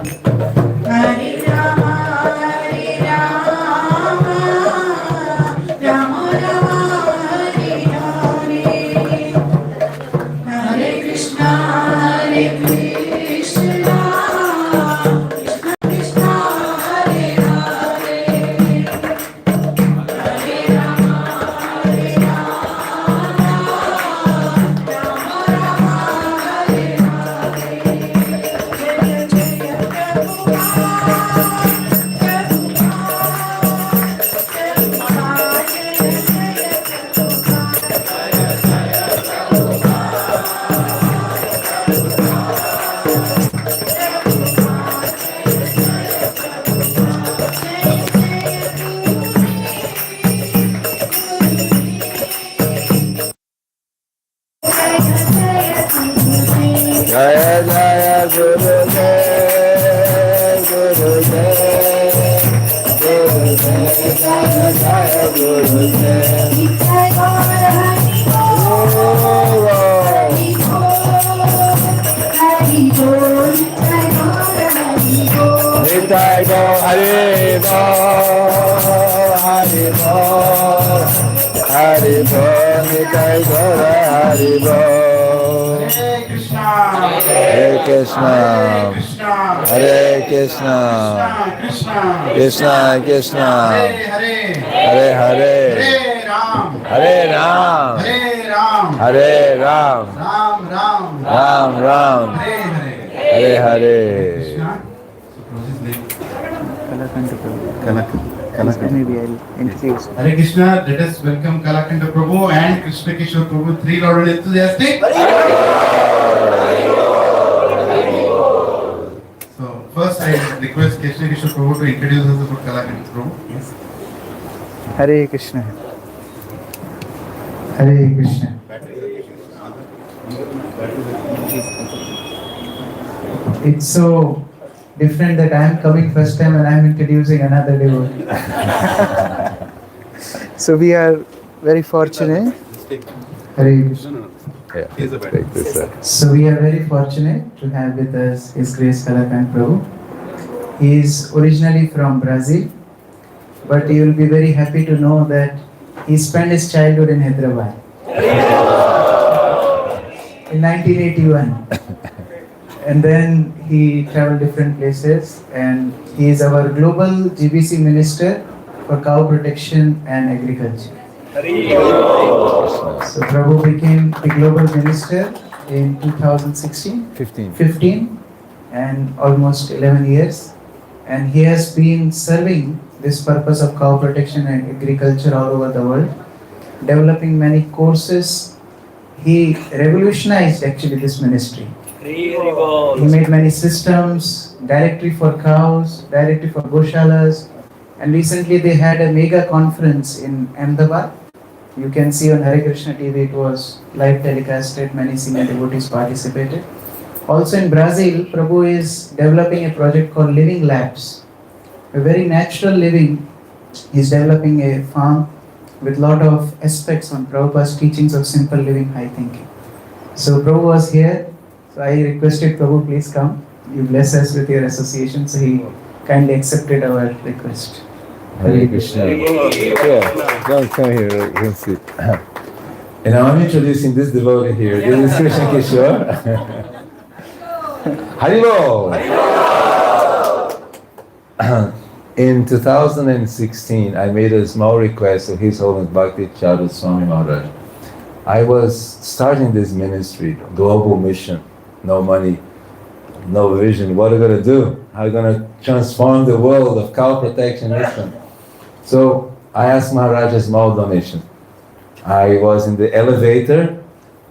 Hare Rama, Hare Rama, Rama Rama, Hare Hare, Hare Krishna, Hare Krishna, Krishna Krishna, Hare Hare, Hare Rama, Hare Rama, Rama Rama, Hare Hare. Jaya Jaya Jaya Jaya Gurudev, Gurudev, Gurudev, Jaya Jaya Gurudev. Nitai Go Hari Bo, Hari Bo, Hari Bo, Nitai Go Hari Bo. Hare Krishna, Hare Krishna, Krishna Krishna, Hare Hare, Hare Ram, Hare Ram, Ram Ram, Hare Hare. Kalakanth. Maybe I'll introduce. Hare Krishna, let us welcome Kalakanth Prabhu and Krishna Kishore Prabhu, three Lord enthusiastic. So first I request Krishna Kishore Prabhu to introduce us about Kalakanth Prabhu. Yes. Hare Krishna. Hare Krishna. It's so different that I am coming first time and I am introducing another devotee. So we are very fortunate. Hare Krishna. Yeah, take this up. So we are very fortunate to have with us His Grace Kalakanth Prabhu. He is originally from Brazil, but you will be very happy to know that he spent his childhood in Hyderabad in 1981. And then he traveled different places, and he is our global GBC minister for cow protection and agriculture. So Prabhu became the global minister in 2016, 15 and almost 11 years. And he has been serving this purpose of cow protection and agriculture all over the world, developing many courses. He revolutionized actually this ministry. He made many systems, directory for cows, directory for goshalas, and recently they had a mega conference in Ahmedabad. You can see on Hare Krishna TV, it was live telecasted, many senior devotees participated. Also in Brazil, Prabhu is developing a project called Living Labs, a very natural living. He is developing a farm with lot of aspects on Prabhupada's teachings of simple living, high thinking. So Prabhu was here. So I requested Prabhu, please come. You bless us with your association. So he kindly accepted our request. Hare Krishna. Yeah, come here, you can see. And now I'm introducing this devotee here. This is Krishna Kishore. Haribo! In 2016, I made a small request of His Holiness Bhakti Charu Swami Maharaj. I was starting this ministry, global mission, no money, no vision. What are we going to do? How are we going to transform the world of cow protection mission? So I asked Maharaj a small donation. I was in the elevator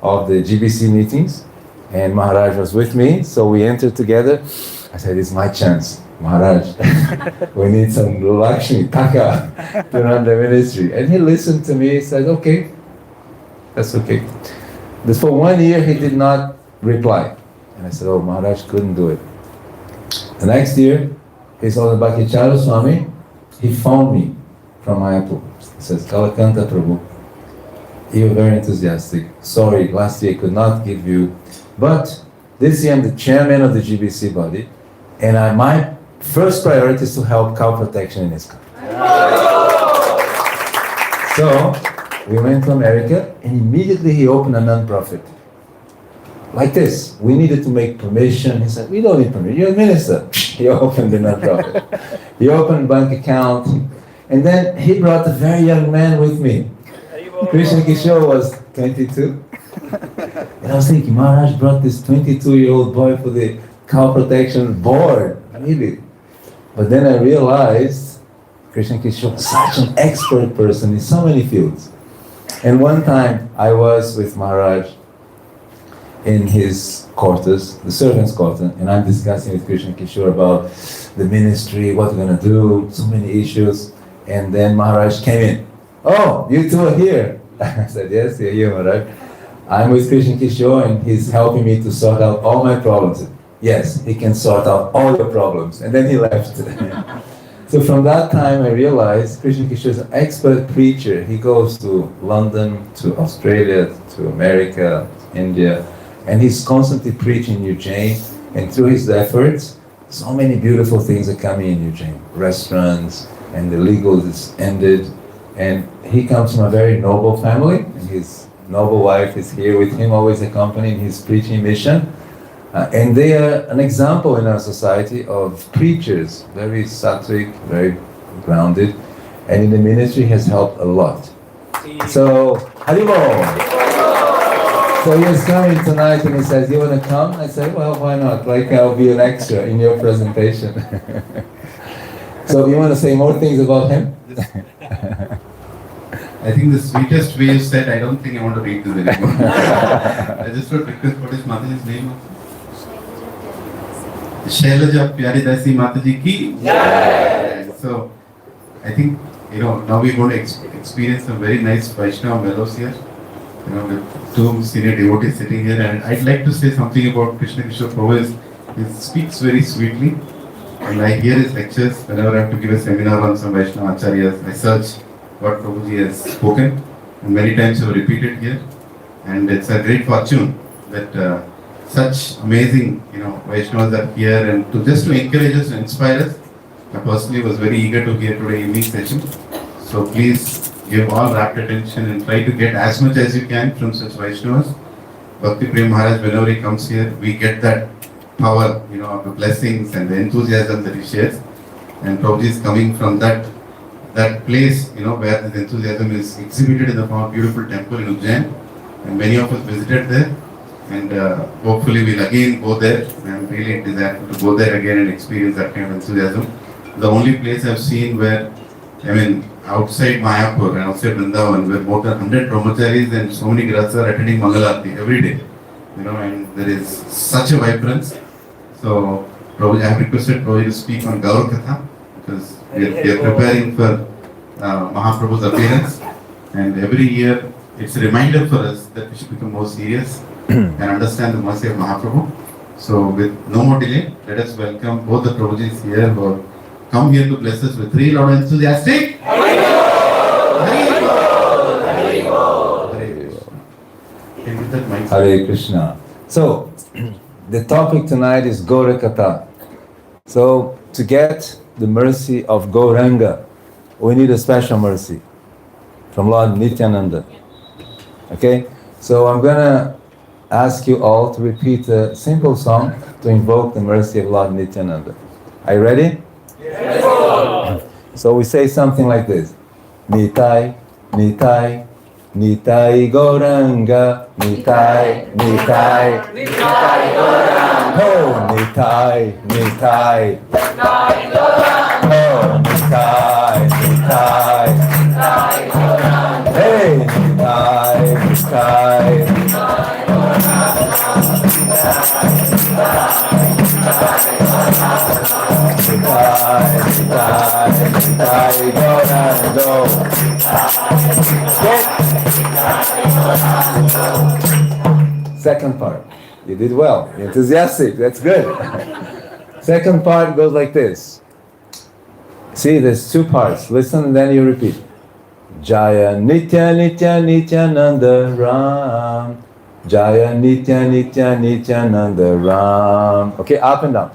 of the GBC meetings, and Maharaj was with me, so we entered together. I said, it's my chance, Maharaj. We need some Lakshmi, Taka, to run the ministry. And he listened to me, he said, okay, that's okay. But for 1 year, he did not reply. And I said, oh, Maharaj couldn't do it. The next year, His Holiness Bhakti Charu Swami, he phoned me from Mayapur. He says, Kalakantha Prabhu, you're very enthusiastic. Sorry, last year I could not give you, but this year I'm the chairman of the GBC body, And my first priority is to help cow protection in ISKCON. So we went to America, and immediately he opened a non-profit. Like this. We needed to make permission. He said, we don't need permission. You're a minister. He opened the non-profit. He opened a bank account. And then he brought a very young man with me. Krishna Kishore was 22. And I was thinking, Maharaj brought this 22-year-old boy for the cow protection board. Really. But then I realized Krishna Kishore was such an expert person in so many fields. And one time I was with Maharaj in his quarters, the servants' quarter, and I'm discussing with Krishna Kishore about the ministry, what we're going to do, so many issues. And then Maharaj came in. Oh, you two are here. I said, yes, you're here, Maharaj. I'm with Krishna Kishore and he's helping me to sort out all my problems. Yes, he can sort out all your problems. And then he left. So from that time I realized Krishna Kishore is an expert preacher. He goes to London, to Australia, to America, India, and he's constantly preaching in Ujjain. And through his efforts, so many beautiful things are coming in Ujjain. Restaurants, and the legal is ended. And he comes from a very noble family, and his noble wife is here with him, always accompanying his preaching mission. And they are an example in our society of preachers, very sattvic, very grounded, and in the ministry has helped a lot. So, Haribol! So he was coming tonight and he says, you want to come? I said, well, why not? Like I'll be an extra in your presentation. So you want to say more things about him? I think the sweetest way you said, I don't think I want to read this anymore. I just want to request, what is Mataji's name? Shailaja Pyari Dasi Mataji ki. Yeah. So, I think, now we're going to experience some very nice Vaishnava mellows here. With two senior devotees sitting here, and I'd like to say something about Krishna Kishore Prabhu. He speaks very sweetly, and I hear his lectures whenever I have to give a seminar on some Vaishnava Acharyas. I search what Prabhuji has spoken, and many times I've repeated here, and it's a great fortune that such amazing Vaishnavas are here, and to encourage us, to inspire us. I personally was very eager to hear today evening session, so please give all rapt attention and try to get as much as you can from such Vaishnavas. Bhakti Prem Maharaj, whenever he comes here, we get that power, of the blessings and the enthusiasm that he shares. And Prabhuji is coming from that place, where this enthusiasm is exhibited in the form of beautiful temple in Ujjain. And many of us visited there. And hopefully we'll again go there. I'm really desirous to go there again and experience that kind of enthusiasm. The only place I've seen where, outside Mayapur and outside Vrindavan, where more than 100 brahmacharis and so many grahas are attending Mangalarti every day. And there is such a vibrance. So, Prabhuji, I have requested Prabhuji to speak on Gaura because we are preparing for Mahaprabhu's appearance. And every year, it's a reminder for us that we should become more serious and understand the mercy of Mahaprabhu. So, with no more delay, let us welcome both the Prabhujis here who have come here to bless us with three loud enthusiastic. Hare Krishna. So, the topic tonight is Gaura Katha. So, to get the mercy of Gauranga, we need a special mercy from Lord Nityananda. Okay? So, I'm going to ask you all to repeat a simple song to invoke the mercy of Lord Nityananda. Are you ready? Yes. So, we say something like this. Nitai, Nitai, Nitai Gauranga, Nitai, Nitai, Nitai Gauranga. Oh, Nitai, Nitai, Nitai Gauranga. Oh, Nitai, Nitai, Nitai Gauranga. Hey, Nitai, Nitai, Nitai Gauranga. Nitai, Nitai, Nitai Gauranga. Second part. You did well. You're enthusiastic. That's good. Second part goes like this. See, there's two parts. Listen and then you repeat. Jaya Nitya Nitya Nityananda Ram. Jaya Nitya Nitya Nityananda Ram. Okay, up and down.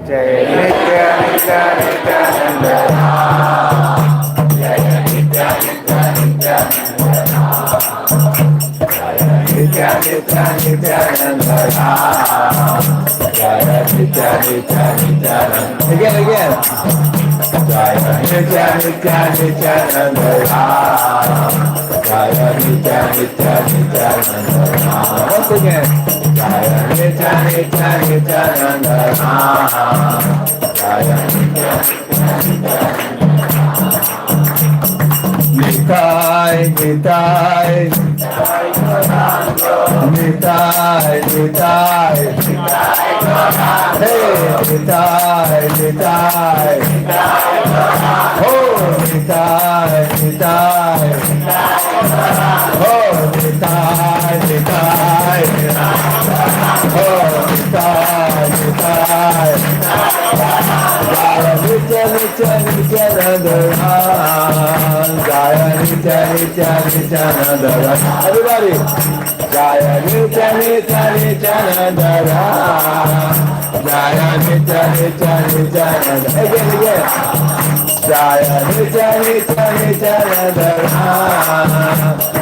Jai Nitya Nityananda Jaya Nitya Nityananda. Again. Jaya Nitya Nityananda Jaya Nitya Nityananda. Once again. Jaya Nitya Nityananda Jaya Nitya Nitai, Nitai, Nitai, Nitai, hey, Nitai, Nitai, oh, Nitai, Nitai, oh, Nitai, Nitai, oh, Nitai, Nitai, Jaya Nitya Nitya Nityananda Jaya Nitya Nitya Nityananda. Everybody. Jaya Nitya Nitya Nityananda Jaya Nitya Nitya Nityananda. Again. Jaya Nitya Nitya Nityananda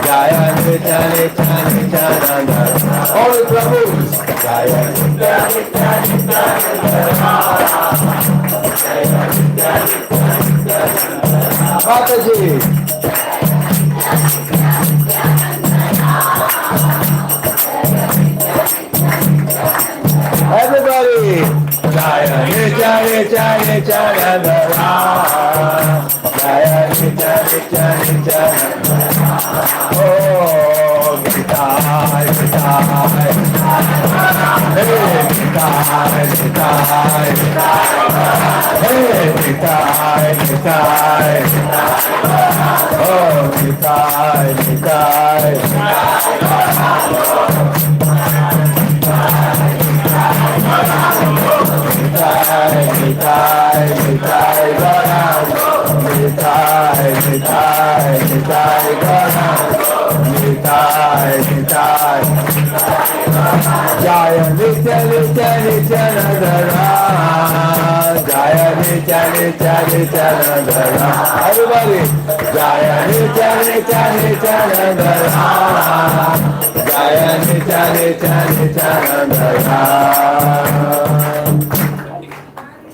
Jaya Nitya Nitya Nityananda. All the Prabhus. Jaya Nitya Nitya Nityananda Jaya Nitya Nitya Nityananda. Mataji. Everybody, Jaya Nitya Nitya Nityananda Jaya Nitya Nitya Nityananda. Oh, Nitai, Nitai, hey, Nitai, Nitai, hey, Nitai, Nitai, oh, Nitai, Nitai. Nitai, Nitai, Nitai, Gaura. Nitai, Nitai, Nitai, Gaura. Nitai, Nitai. Jaya Nitya Nitya Nityananda Jaya Nitya Nitya Nityananda. Everybody. Jaya Nitya Nitya Nityananda Jaya Nitya Nitya Nityananda.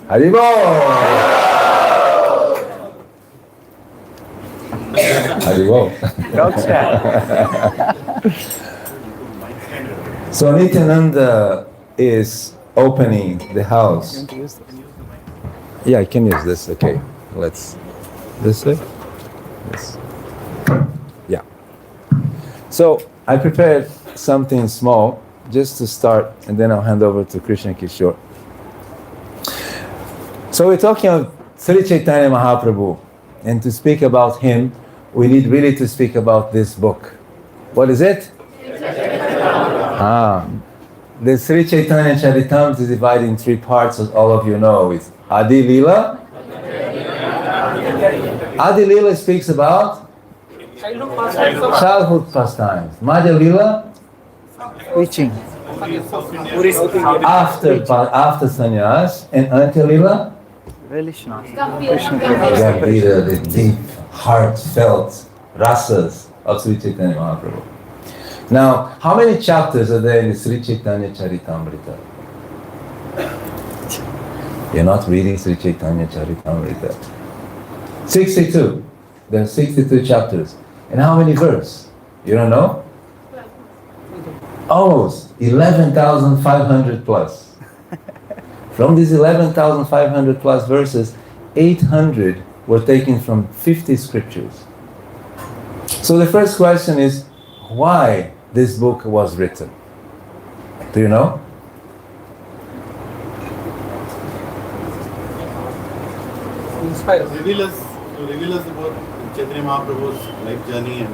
Haribo! Haribo. So Nityananda is opening the house. Yeah, I can use this. Okay, let's. This way? Yes. Yeah. So I prepared something small just to start, and then I'll hand over to Krishna and Kishore. So we're talking of Sri Chaitanya Mahaprabhu, and to speak about him, we need really to speak about this book. What is it? The Sri Chaitanya Charitamrita is divided in three parts, as all of you know. It's Adi Lila. Adi Lila speaks about childhood pastimes. Madhya Lila, Preaching. after sannyas, and Antya Lila, Religion. the deep, heartfelt rasas of Sri Chaitanya Mahaprabhu. Now, how many chapters are there in the Sri Chaitanya Charitamrita? You're not reading Sri Chaitanya Charitamrita. 62. There are 62 chapters. And how many verses? You don't know? Oh, 11,500 plus. From these 11,500 plus verses, 800 were taken from 50 scriptures. So the first question is, why this book was written? Do you know? Reveal us about Chaitanya Mahaprabhu's life journey, and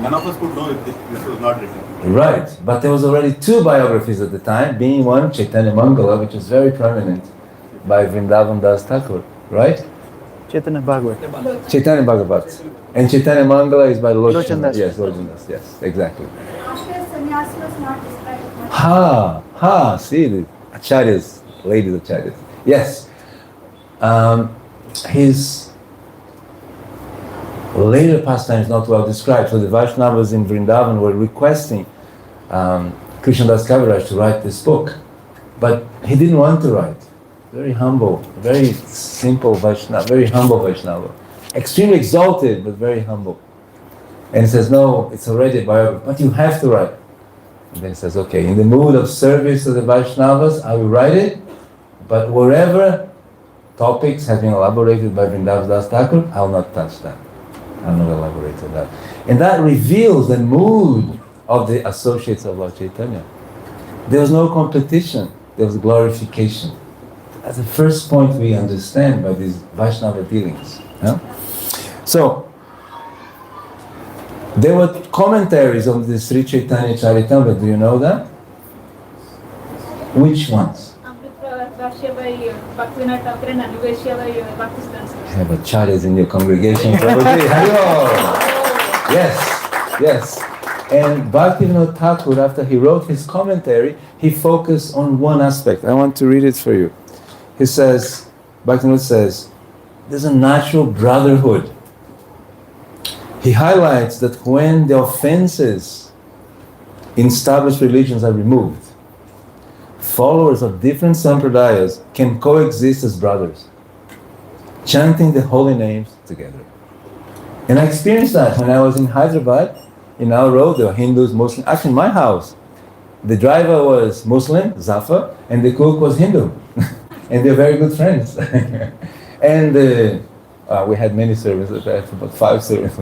none of us could know if this was not written. Right, but there was already two biographies at the time, being one Chaitanya Mangala, which was very prominent, by Vrindavan Das Thakur, right? Chaitanya Bhagavat. Chaitanya Bhagavat. And Chaitanya Mangala is by Lochan Das. Das. Yes, Lochan Das, yes, exactly. After sannyas was not described much. See, the acharyas, ladies acharyas. Yes. His later pastime is not well described. So the Vaishnavas in Vrindavan were requesting Krishna Das Kaviraj to write this book. But he didn't want to write. Very humble, very simple Vaishnava, very humble Vaishnava. Extremely exalted, but very humble. And he says, no, it's already a biography, but you have to write. And then he says, okay, in the mood of service to the Vaishnavas, I will write it, but wherever topics have been elaborated by Vrindavan Das Thakur, I will not touch that. I will not elaborate on that. And that reveals the mood of the associates of Lord Chaitanya. There was no competition, there was glorification. That's the first point we understand by these Vaishnava dealings. Yeah? So, there were commentaries on the Sri Chaitanya Charitamrita, do you know that? Which ones? Have acharyas in your congregation, Prabhuji. Yes. And Bhaktivinoda Thakur, after he wrote his commentary, he focused on one aspect. I want to read it for you. He says, Bhaktivinoda says, there's a natural brotherhood. He highlights that when the offenses in established religions are removed, followers of different sampradayas can coexist as brothers, chanting the holy names together. And I experienced that when I was in Hyderabad. In our road, there were Hindus, Muslims. Actually, in my house, the driver was Muslim, Zafar, and the cook was Hindu. And they're very good friends. And we had many servants, about 5 servants.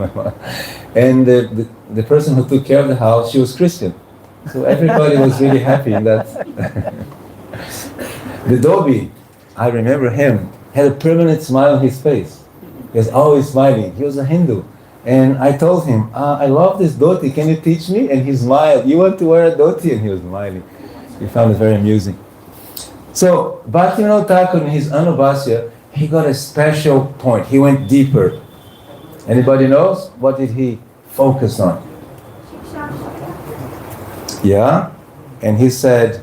And the person who took care of the house, she was Christian. So everybody was really happy in that. The Dhobi, I remember him, had a permanent smile on his face. He was always smiling. He was a Hindu. And I told him, I love this dhoti, can you teach me? And he smiled, you want to wear a dhoti? And he was smiling. He found it very amusing. So, Bhaktivinoda Thakur in his Anubhasya, he got a special point. He went deeper. Anybody knows? What did he focus on? Yeah? And he said,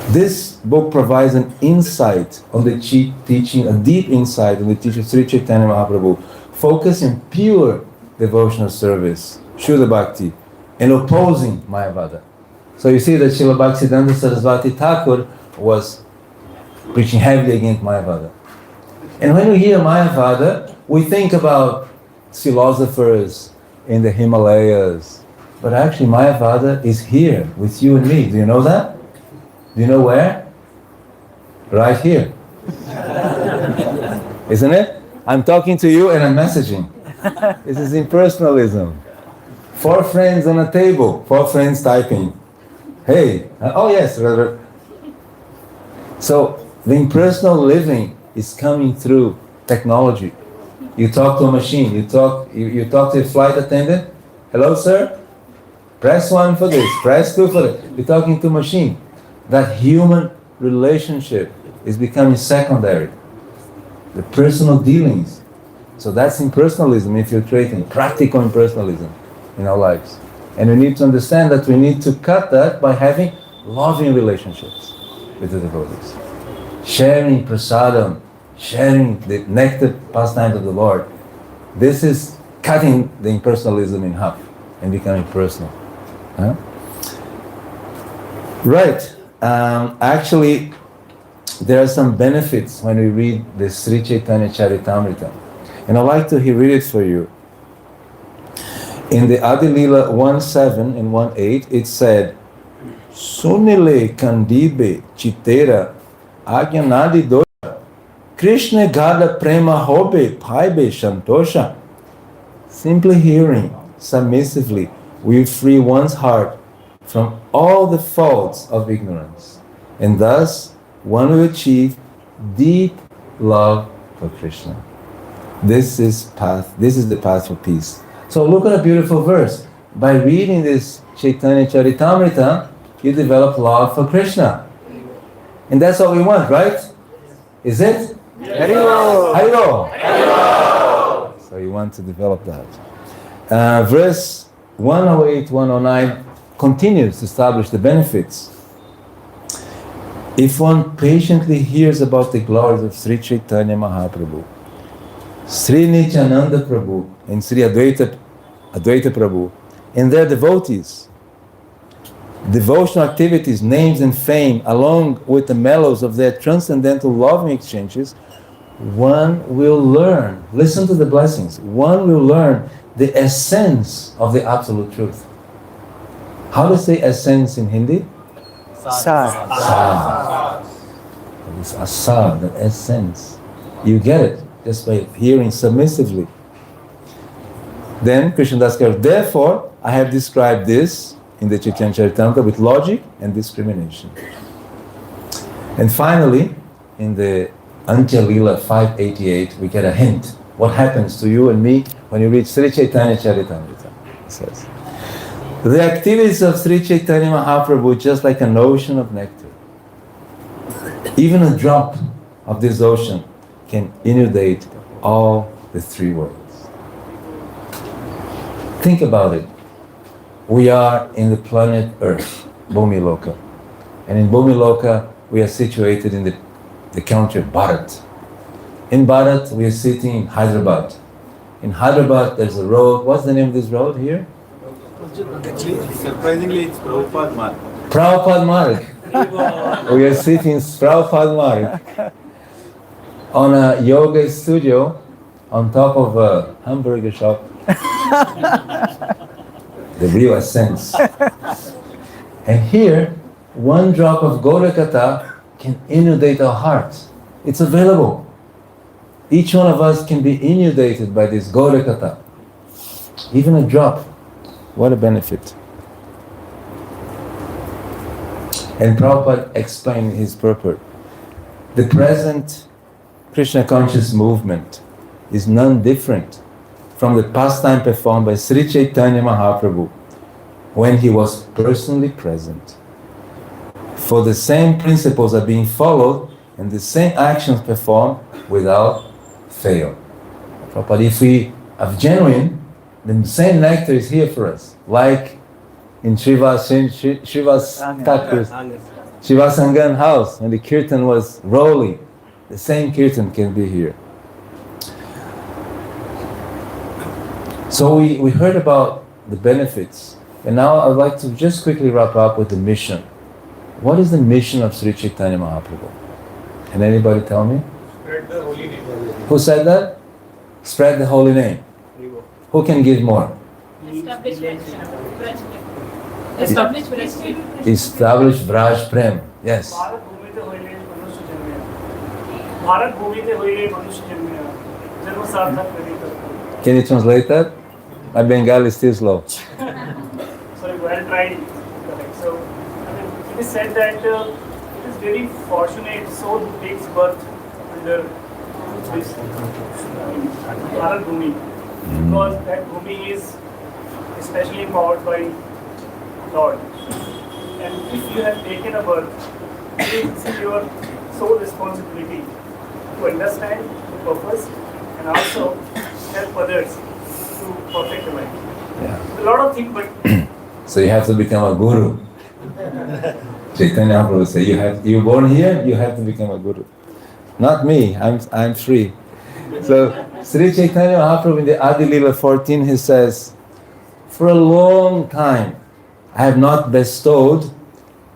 this book provides an insight on the teaching, a deep insight on the teaching of Sri Chaitanya Mahaprabhu, focusing pure devotional service, Shuddha Bhakti, and opposing Mayavada. So you see that Srila Bhaktisiddhanta Saraswati Thakur was preaching heavily against Mayavada. And when we hear Mayavada, we think about philosophers in the Himalayas. But actually Mayavada is here with you and me. Do you know that? Do you know where? Right here. Isn't it? I'm talking to you and I'm messaging. This is impersonalism. 4 friends on a table, 4 friends typing. Hey, oh yes. So the impersonal living is coming through technology. You talk to a machine, you talk to a flight attendant. Hello sir, press 1 for this, press 2 for that. You're talking to a machine. That human relationship is becoming secondary. The personal dealings. So that's impersonalism infiltrating, practical impersonalism in our lives. And we need to understand that we need to cut that by having loving relationships with the devotees. Sharing prasadam, sharing the nectar pastimes of the Lord. This is cutting the impersonalism in half and becoming personal. Huh? Right. Actually, there are some benefits when we read the Sri Chaitanya Charitamrita. And I'd like to read it for you. In the Adi Lila 1.7 and 1.8, it said, Sunile kandibe chitera agyanadi dosha Krishna gada prema hobe paibe shantosha. Simply hearing, submissively, we free one's heart from all the faults of ignorance. And thus, one will achieve deep love for Krishna. This is the path for peace. So look at a beautiful verse. By reading this Chaitanya Charitamrita, you develop love for Krishna. And that's what we want, right? Is it? Hariro! Hariro! So you want to develop that. Verse 108, 109 continues to establish the benefits. If one patiently hears about the glories of Sri Chaitanya Mahaprabhu, Sri Nityananda Prabhu, and Sri Advaita Prabhu, and their devotees, devotional activities, names and fame, along with the mellows of their transcendental loving exchanges, one will learn, listen to the blessings, one will learn the essence of the absolute truth. How to say essence in Hindi? Sar. Sar. It's asar, the essence. You get it just by hearing submissively. Then Krishna Das Kaviraj, therefore, I have described this in the Chaitanya Charitamrita with logic and discrimination. And finally, in the Antya Lila 588, we get a hint. What happens to you and me when you read Sri Chaitanya Charitamrita? It says, the activities of Sri Chaitanya Mahaprabhu just like an ocean of nectar. Even a drop of this ocean can inundate all the three worlds. Think about it. We are in the planet Earth, Bhumi Loka. And in Bhumi Loka, we are situated in the country of Bharat. In Bharat, we are sitting in Hyderabad. In Hyderabad, there's a road. What's the name of this road here? Surprisingly, it's Prabhupada Mark. Prabhupada Marg. We are sitting in Prabhupada Marg on a yoga studio on top of a hamburger shop. The real essence. And here, one drop of Gaura can inundate our hearts. It's available. Each one of us can be inundated by this Gaura. Even a drop. What a benefit. And Prabhupada explained his purport. The present Krishna conscious movement is none different from the pastime performed by Sri Chaitanya Mahaprabhu when he was personally present. For the same principles are being followed and the same actions performed without fail. Prabhupada, if we are genuine, the same nectar is here for us, like in Shiva's Sangan house, when the kirtan was rolling, the same kirtan can be here. So we heard about the benefits, and now I'd like to just quickly wrap up with the mission. What is the mission of Sri Chaitanya Mahaprabhu? Can anybody tell me? Spread the holy name. Who said that? Spread the holy name. Who can give more? Establish Praj. Establish Vraj Prem. Yes. Can you translate that? My Bengali is still slow. Sorry, well tried. So, it is said that it is very fortunate soul who takes birth under this Bharat Bhumi, because that Bhumi is especially empowered by Lord. And if you have taken a birth, it is your sole responsibility to understand the purpose and also help others to perfect the life. Yeah. A lot of things, but So you have to become a guru. Chaitanya Mahaprabhu said, you're born here, you have to become a guru. Not me, I'm free. So Sri Chaitanya Mahaprabhu in the Adi Lila 14, he says, for a long time, I have not bestowed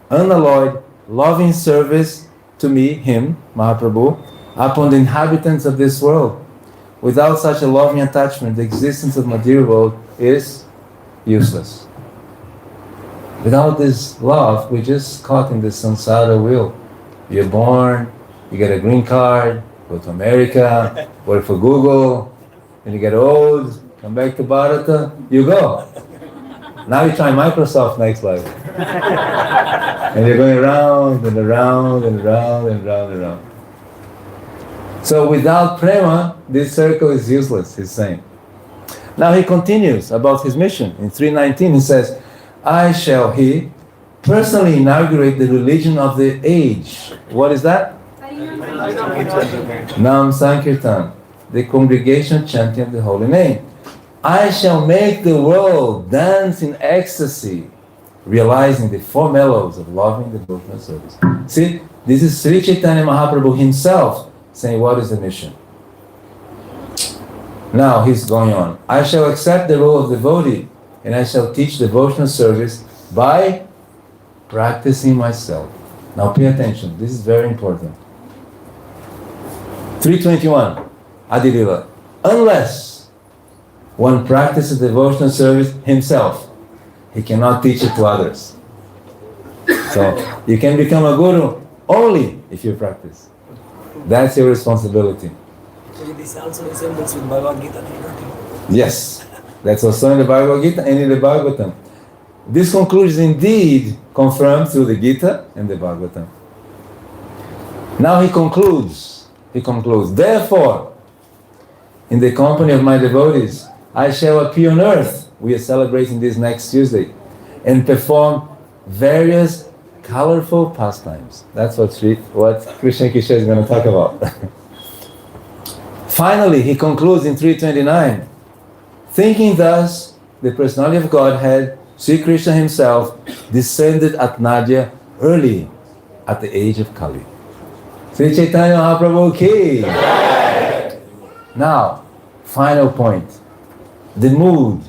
unalloyed, loving service to me, him, Mahaprabhu, upon the inhabitants of this world. Without such a loving attachment, the existence of material world is useless. Without this love, we're just caught in the samsara wheel. You're born, you get a green card, go to America, work for Google, and you get old, come back to Bharata, you go. Now you try Microsoft next life. And you're going around and around and around and around and around. So without prema, this circle is useless, he's saying. Now he continues about his mission. In 319 he says, I shall he personally inaugurate the religion of the age. What is that? Nam Sankirtan, the congregation chanting the holy name. I shall make the world dance in ecstasy, realizing the four mellows of loving devotional service. See, This is Sri Chaitanya Mahaprabhu himself saying, what is the mission? Now he's going on. I shall accept the role of devotee and I shall teach devotional service by practicing myself. Now pay attention, this is very important. 321, Adi Lila. Unless one practices devotional service himself, he cannot teach it to others. So you can become a guru only if you practice. That's your responsibility. This also resembles with Bhagavad Gita. Yes, that's also in the Bhagavad Gita and in the Bhagavatam. This conclusion is indeed confirmed through the Gita and the Bhagavatam. Now he concludes. Therefore, in the company of my devotees, I shall appear on earth. We are celebrating this next Tuesday, and perform various colorful pastimes. That's what Krishna and Kishore is going to talk about. Finally, he concludes in 329, thinking thus, the personality of Godhead, Sri Krishna himself, descended at Nadia early at the age of Kali. Sri Chaitanya Mahaprabhu ki. Now, final point. The mood.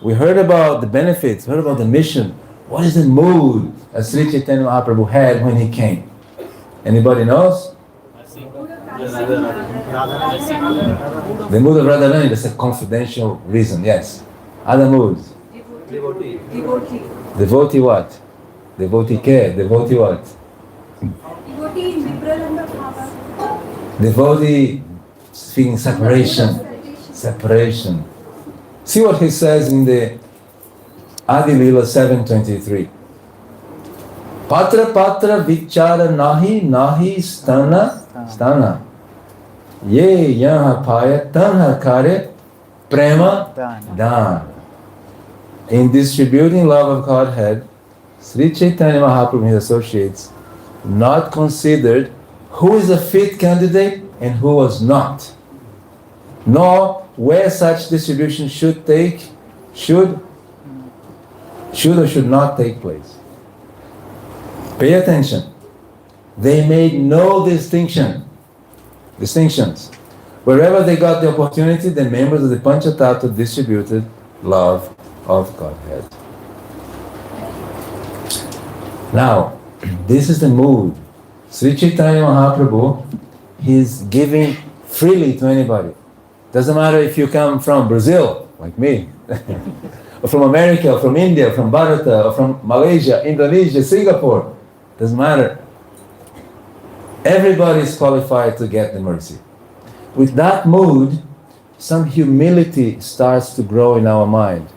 We heard about the benefits, heard about the mission. What is the mood that Sri Chaitanya Mahaprabhu had when he came? Anybody knows? The mood of Radharani, that's a confidential reason, yes. Other moods? Devotee what? Devotee care, devotee what? Devotee feeling separation. See what he says in the Adi Lila 7:23. Patra patra vichara nahi stana. Ye yaha paya tanha kare prema dan. In distributing love of Godhead, Sri Chaitanya Mahaprabhu and his associates not considered who is a fit candidate and who was not, nor where such distribution should or should not take place. Pay attention. They made no distinctions. Wherever they got the opportunity, the members of the Panchatattva distributed love of Godhead. Now, this is the mood. Sri Chaitanya Mahaprabhu, he's giving freely to anybody. Doesn't matter if you come from Brazil, like me, or from America, or from India, or from Bharata, or from Malaysia, Indonesia, Singapore. Doesn't matter. Everybody is qualified to get the mercy. With that mood, some humility starts to grow in our mind.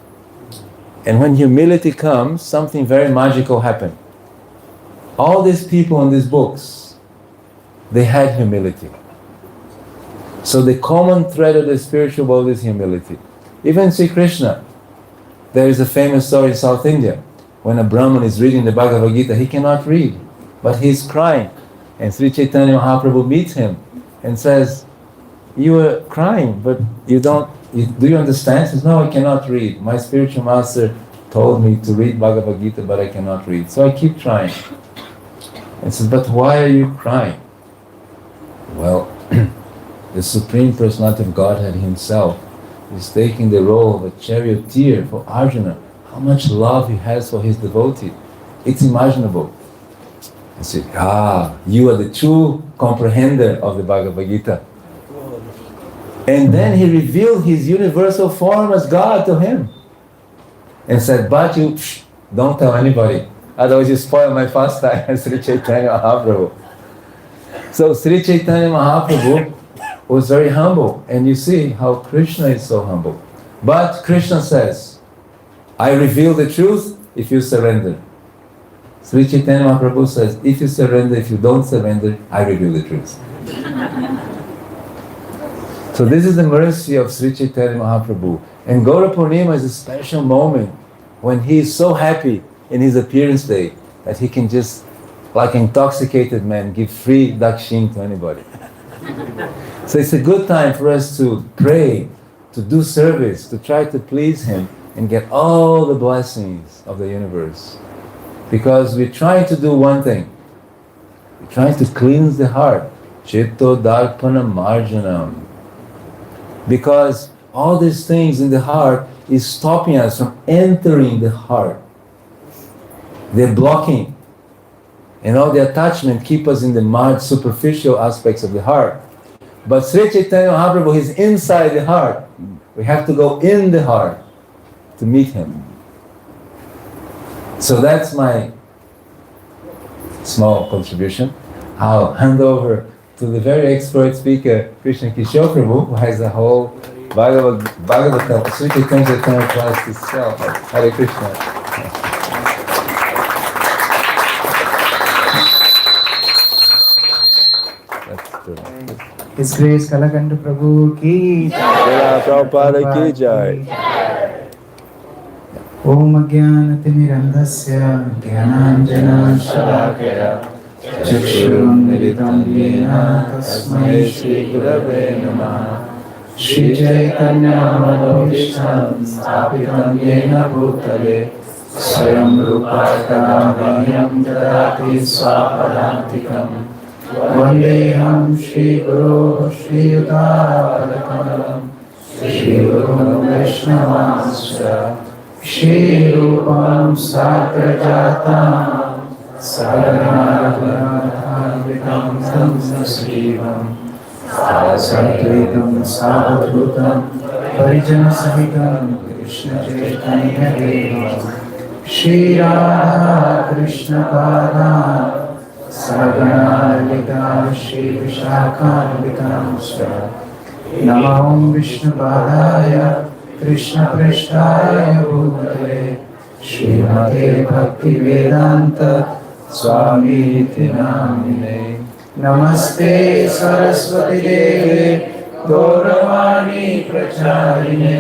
And when humility comes, something very magical happens. All these people in these books, they had humility. So the common thread of the spiritual world is humility. Even Sri Krishna, there is a famous story in South India. When a Brahmin is reading the Bhagavad Gita, he cannot read, but he's crying. And Sri Chaitanya Mahaprabhu meets him and says, you are crying, but do you understand? He says, no, I cannot read. My spiritual master told me to read Bhagavad Gita, but I cannot read. So I keep trying. And says, but why are you crying? Well, the Supreme Personality of Godhead himself is taking the role of a charioteer for Arjuna. How much love he has for his devotee. It's imaginable. I said, you are the true comprehender of the Bhagavad Gita. And then he revealed his universal form as God to him. And said, but you, don't tell anybody. Otherwise you spoil my pastime as Sri Chaitanya Mahaprabhu. So Sri Chaitanya Mahaprabhu was very humble. And you see how Krishna is so humble. But Krishna says, I reveal the truth if you surrender. Sri Chaitanya Mahaprabhu says, if you surrender, if you don't surrender, I reveal the truth. So this is the mercy of Sri Chaitanya Mahaprabhu. And Gaura Purnima is a special moment when he is so happy in his appearance day that he can just, like an intoxicated man, give free dakshin to anybody. So it's a good time for us to pray, to do service, to try to please him and get all the blessings of the universe. Because we're trying to do one thing. trying to cleanse the heart. Citto darpana marjanam. Because all these things in the heart is stopping us from entering the heart. They're blocking. And all the attachment keep us in the superficial aspects of the heart. But Sri Chaitanya Mahaprabhu is inside the heart. We have to go in the heart to meet him. So that's my small contribution. I'll hand over to the very expert speaker, Krishna Kishore Prabhu, who has the whole Bhagavatam, Sri Chaitanya class itself. Hare Krishna. His Grace Kalakanth Prabhu ki Lila Prabhupada ki jai. Om Ajnanatirmirandhasya Jnananjana Shalakaya Chakshurunmilitam Yena Tasmai Shri Gurave Namaha Shri Chaitanya Manobishtam Sthapitam Yena Bhutale Swayam Rupa Kadam Dadati Swapadantikam Vandeham Shri Guru Shri Yuta Shri Guru Vaishnavasya Shri Rupam Sakrajatam Saranaratam Samsasivam Sasatritam Savadhutam Parijana Sahitam Krishna Chaitanya Devam Shri Radha Krishna Padam Saganalita Shri Vishakam Namo Vishnu Padaya Krishna Prishtaya Bhutale Srimate Bhakti Vedanta Swami Iti Namine Namaste Saraswati Deve Gauravani Pracharine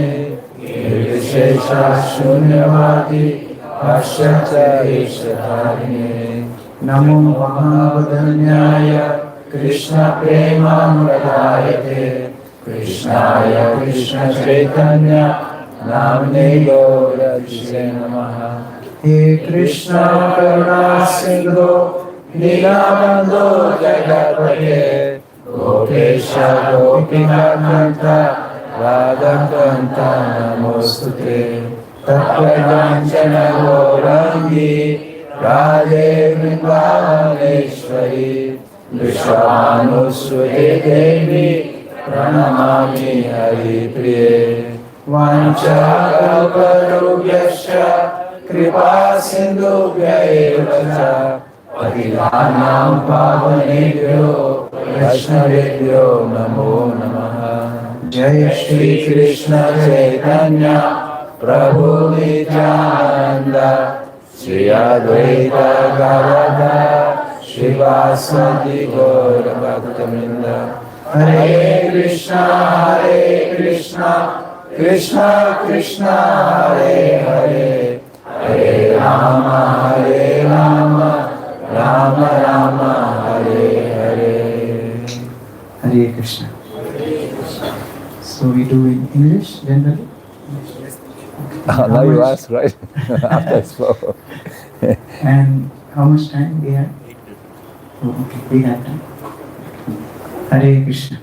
Nirvishesha Shunyavadi Paschata Ishatarine Namo Mahavadanyaya Krishna Premamradayate Krishnaya Krishna Chaitanya Namne Gaura Namaha He Krishna Karuna Sindhu Nilabandho Jagatpate Gopesha Gopinakanta Radhakanta Namostute Tattvajanchana Gaurangi Radhe Vrindavaneshwari Vishwanusvate Devi Pranamami Hari Priye Vancha Kalparubhyascha Kripa Sindhubhya Evacha Patilanam Pavanebhyo Vaishnavebhyo Namo Namaha Jai Shri Krishna Chaitanya Prabhu Nityananda Shri Advaita Gadadhar Shivasadi Gaura Bhaktivinoda Hare Krishna Krishna Krishna Hare Hare Hare Rama Rama Rama Hare Hare Hare Krishna. So we do in English generally? Now you ask, right? After I spoke. And how much time we have? Oh, okay, we have time. Hare Krishna.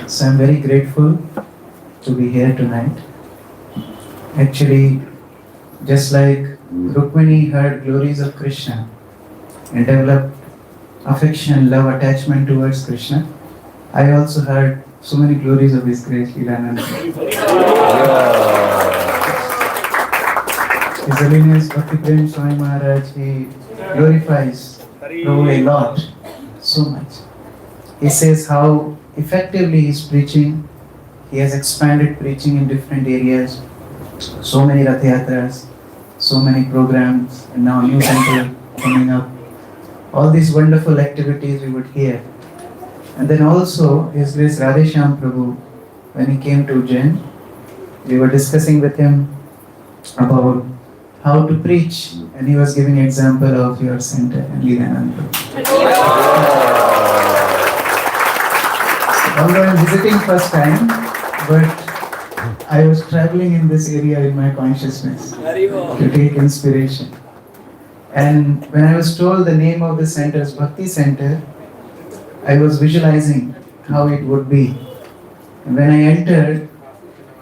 So I'm very grateful to be here tonight. Actually, just like Rukmini heard glories of Krishna and developed affection, love, attachment towards Krishna, I also heard so many glories of His Grace Leela. His Holiness Bhakti Prem Swami Maharaj, he glorifies Prabhu a lot, so much. He says how effectively he is preaching. He has expanded preaching in different areas. So many Rath Yatras, so many programs, and now new temple coming up. All these wonderful activities we would hear. And then also His Grace Radheshyam Prabhu, when he came to Ujjain, we were discussing with him about how to preach, and he was giving example of your center and Leela. Although I'm visiting first time, but I was traveling in this area in my consciousness to take inspiration. And when I was told the name of the center is Bhakti Center, I was visualizing how it would be. And when I entered,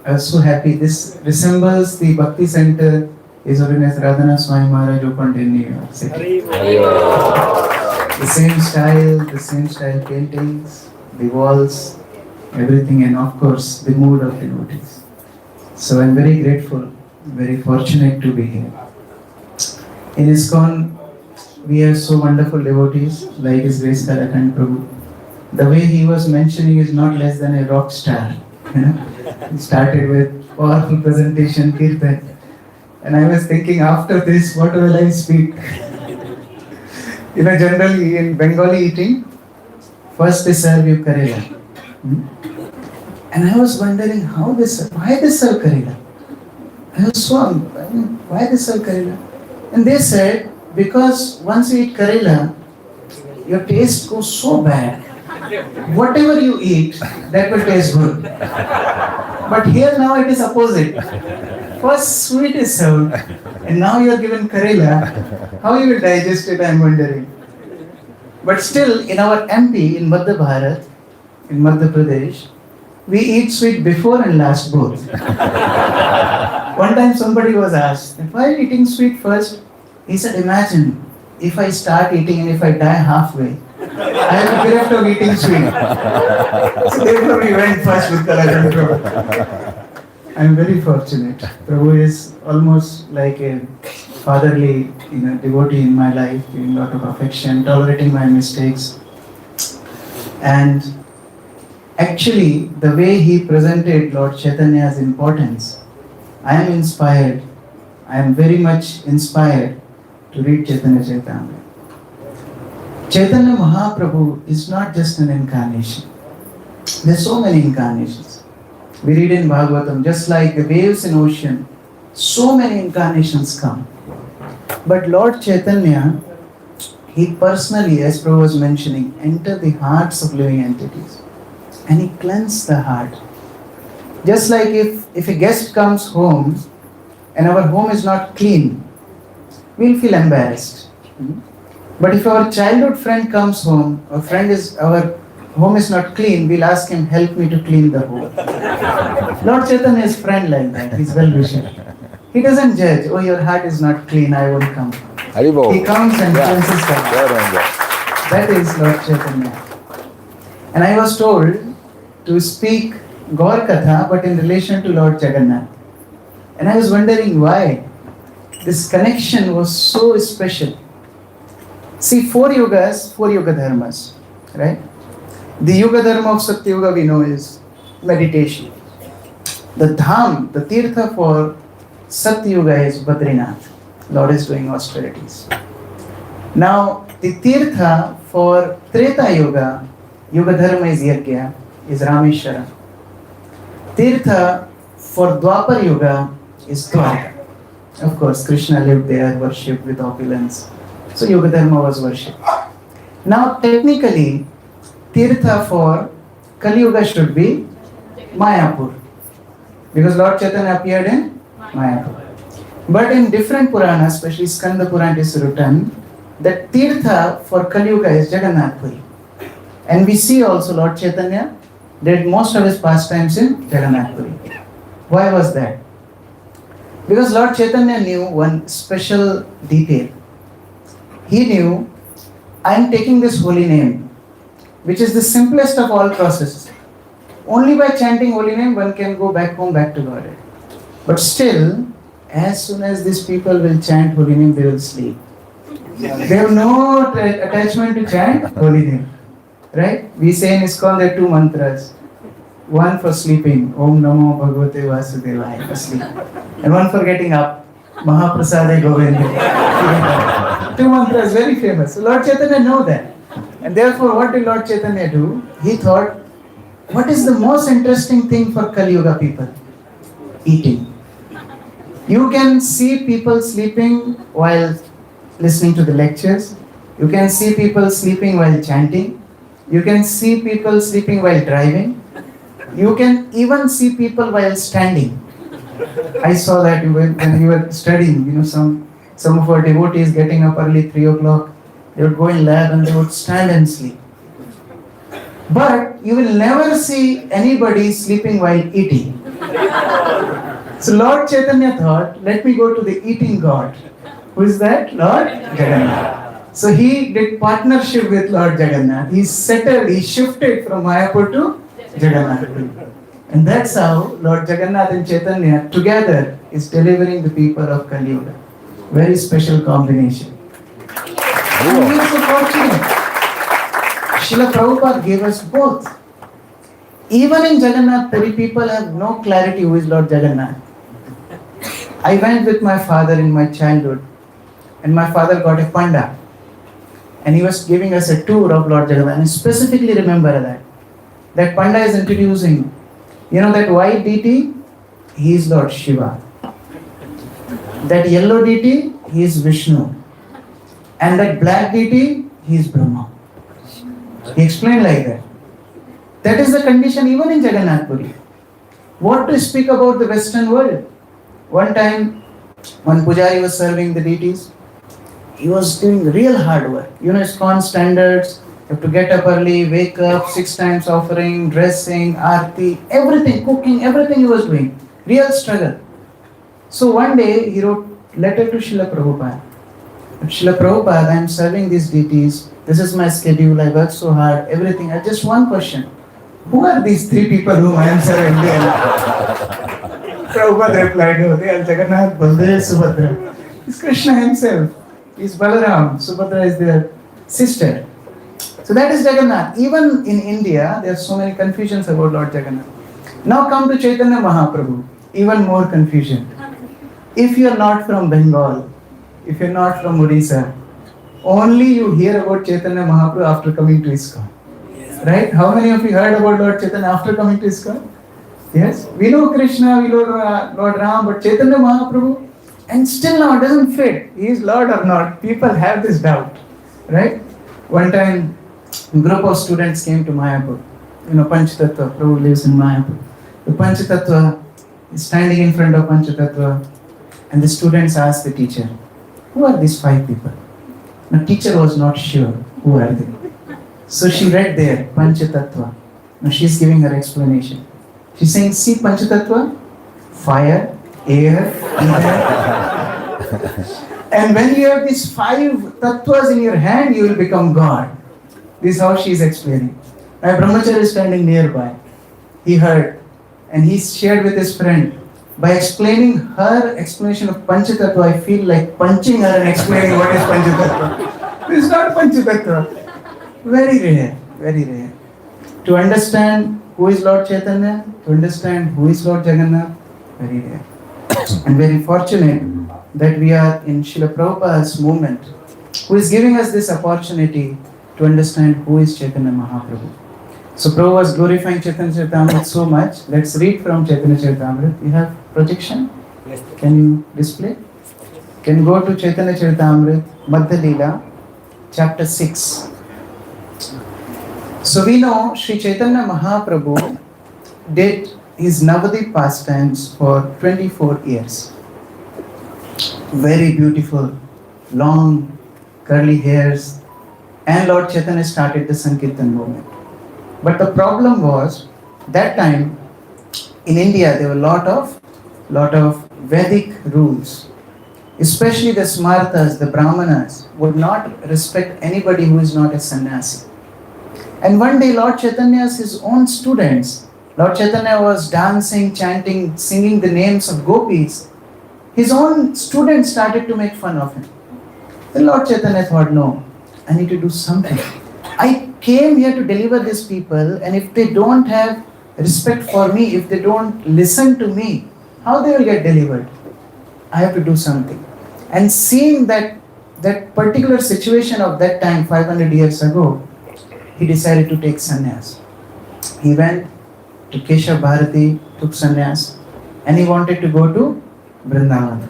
I was so happy. This resembles the Bhakti Center is organized Radhana Swami Maharaj opened in New York City. The same style paintings, the walls, everything, and of course the mood of devotees. So I'm very grateful, very fortunate to be here. In ISKCON, we have so wonderful devotees like His Grace Kalakanth Prabhu. The way he was mentioning is not less than a rock star. He started with powerful presentation, kirtan, and I was thinking after this, what will I speak? Generally in Bengali eating, first they serve you Karela. And I was wondering why they serve Karela? I was so, why they serve Karela? And they said, because once you eat Karela, your taste goes so bad. Whatever you eat, that will taste good. But here now it is opposite. First sweet is served, and now you are given Karela. How you will digest it, I am wondering. But still, in our MP, in Madhya Bharat, in Madhya Pradesh, we eat sweet before and last both. One time somebody was asked, why are you eating sweet first? He said, imagine, if I start eating and if I die halfway, I am bereft of eating sweet. So therefore we went first with Kalakanth Prabhu. I am very fortunate. Prabhu is almost like a fatherly devotee in my life, giving a lot of affection, tolerating my mistakes. And actually, the way he presented Lord Chaitanya's importance, I am inspired. I am very much inspired to read Chaitanya Charitamrita. Chaitanya Mahaprabhu is not just an incarnation. There are so many incarnations. We read in Bhagavatam, just like the waves in ocean, so many incarnations come. But Lord Chaitanya, he personally, as Prabhu was mentioning, entered the hearts of living entities. And he cleansed the heart. Just like if a guest comes home and our home is not clean, we'll feel embarrassed. But if our childhood friend comes home, our home is not clean, we'll ask him, help me to clean the home. Lord Chaitanya is friend like that, he's well-wisher. He doesn't judge, oh your heart is not clean, I won't come. He comes and cleanses the heart. That is Lord Chaitanya. And I was told to speak Gaura Katha, but in relation to Lord Jagannath. And I was wondering why this connection was so special. See, 4 Yoga dharmas, right? The Yoga dharma of Satya Yoga we know is meditation. The dham, the tirtha for Satya Yoga is Badrinath. Lord is doing austerities. Now, the tirtha for Treta Yoga, Yoga dharma is Yajna, is Rameshwara. Tirtha for Dwapar Yoga is Dwarka. Of course, Krishna lived there, worshipped with opulence. So Yoga Dharma was worshipped. Now technically, Tirtha for Kali Yuga should be Mayapur. Because Lord Chaitanya appeared in Mayapur. But in different Puranas, especially Skanda Purana, it is written that Tirtha for Kali Yuga is Jagannath Puri. And we see also Lord Chaitanya did most of his pastimes in Jagannath Puri. Why was that? Because Lord Chaitanya knew one special detail. He knew, I am taking this holy name, which is the simplest of all processes. Only by chanting holy name one can go back home, back to Godhead. But still, as soon as these people will chant holy name, they will sleep. They have no attachment to chant holy name. Right? We say in ISKCON there are 2 mantras. One for sleeping, Om Namo Bhagavate Vasudevaya, for sleep. And one for getting up, Mahaprasade Govinda. 2 mantras, very famous. So Lord Chaitanya know that. And therefore, what did Lord Chaitanya do? He thought, what is the most interesting thing for Kali Yuga people? Eating. You can see people sleeping while listening to the lectures. You can see people sleeping while chanting. You can see people sleeping while driving. You can even see people while standing. I saw that when we were studying, some some of our devotees getting up early 3 o'clock, they would go in lab and they would stand and sleep. But you will never see anybody sleeping while eating. So Lord Chaitanya thought, let me go to the eating god. Who is that? Lord Jagannath. So he did partnership with Lord Jagannath. He settled, he shifted from Mayapur to Jagannath. And that's how Lord Jagannath and Chaitanya together is delivering the people of Kali Yuga. Very special combination. And we are so fortunate. Srila Prabhupada gave us both. Even in Jagannath Puri, people have no clarity who is Lord Jagannath. I went with my father in my childhood, and my father got a panda, and he was giving us a tour of Lord Jagannath. And I specifically remember that panda is introducing, that white deity, he is Lord Shiva. That yellow deity, he is Vishnu. And that black deity, he is Brahma. He explained like that. That is the condition even in Jagannath Puri. What to speak about the Western world? One time, when Pujari was serving the deities, he was doing real hard work. ISKCON standards, you have to get up early, wake up, 6 times offering, dressing, aarti, everything, cooking, everything he was doing. Real struggle. So one day, he wrote letter to Srila Prabhupada. Srila Prabhupada, I am serving these deities. This is my schedule. I work so hard. Everything. I just one question. Who are these 3 people whom I am serving? Prabhupada replied, oh, they are Jagannath, Baldev, Subhadra. It's Krishna himself. He's Balaram. Subhadra is their sister. So that is Jagannath. Even in India, there are so many confusions about Lord Jagannath. Now come to Chaitanya Mahaprabhu. Even more confusion. If you are not from Bengal, if you are not from Odisha, only you hear about Chaitanya Mahaprabhu after coming to ISKCON. Right? How many of you heard about Lord Chaitanya after coming to ISKCON? Yes? We know Krishna, we know Lord Ram, but Chaitanya Mahaprabhu, and still now it doesn't fit. He is Lord or not. People have this doubt. Right? One time, a group of students came to Mayapur. Panchatattva, Prabhu lives in Mayapur. The Panchatattva is standing in front of Panchatattva, and the students asked the teacher, who are these 5 people? The teacher was not sure who are they. So she read there, Panchatattva. Now she is giving her explanation. She is saying, see Panchatattva, fire, air, and when you have these 5 tattvas in your hand, you will become God. This is how she is explaining. My brahmachari is standing nearby. He heard, and he shared with his friend. By explaining her explanation of Panchatattva, I feel like punching her and explaining what is Panchatattva. This is not Panchatattva. Very rare, very rare. To understand who is Lord Chaitanya, to understand who is Lord Jagannath, very rare. And very fortunate that we are in Srila Prabhupada's movement, who is giving us this opportunity to understand who is Chaitanya Mahaprabhu. So Prabhu was glorifying Chaitanya Charitamrita so much. Let's read from Chaitanya Charitamrita. You have projection? Yes. Can you display? Can you go to Chaitanya Charitamrita, Madhya Lila, chapter 6. So we know Sri Chaitanya Mahaprabhu did his Navadip pastimes for 24 years. Very beautiful, long, curly hairs. And Lord Chaitanya started the Sankirtan movement. But the problem was, that time in India there were a lot of Vedic rules. Especially the Smartas, the Brahmanas, would not respect anybody who is not a sannyasi. And one day Lord Chaitanya's his own students, Lord Chaitanya was dancing, chanting, singing the names of gopis. His own students started to make fun of him. Then Lord Chaitanya thought, no, I need to do something. I came here to deliver these people, and if they don't have respect for me, if they don't listen to me, how they will get delivered? I have to do something. And seeing that particular situation of that time, 500 years ago, he decided to take sannyas. He went to Keshav Bharati, took sannyas, and he wanted to go to Vrindavan.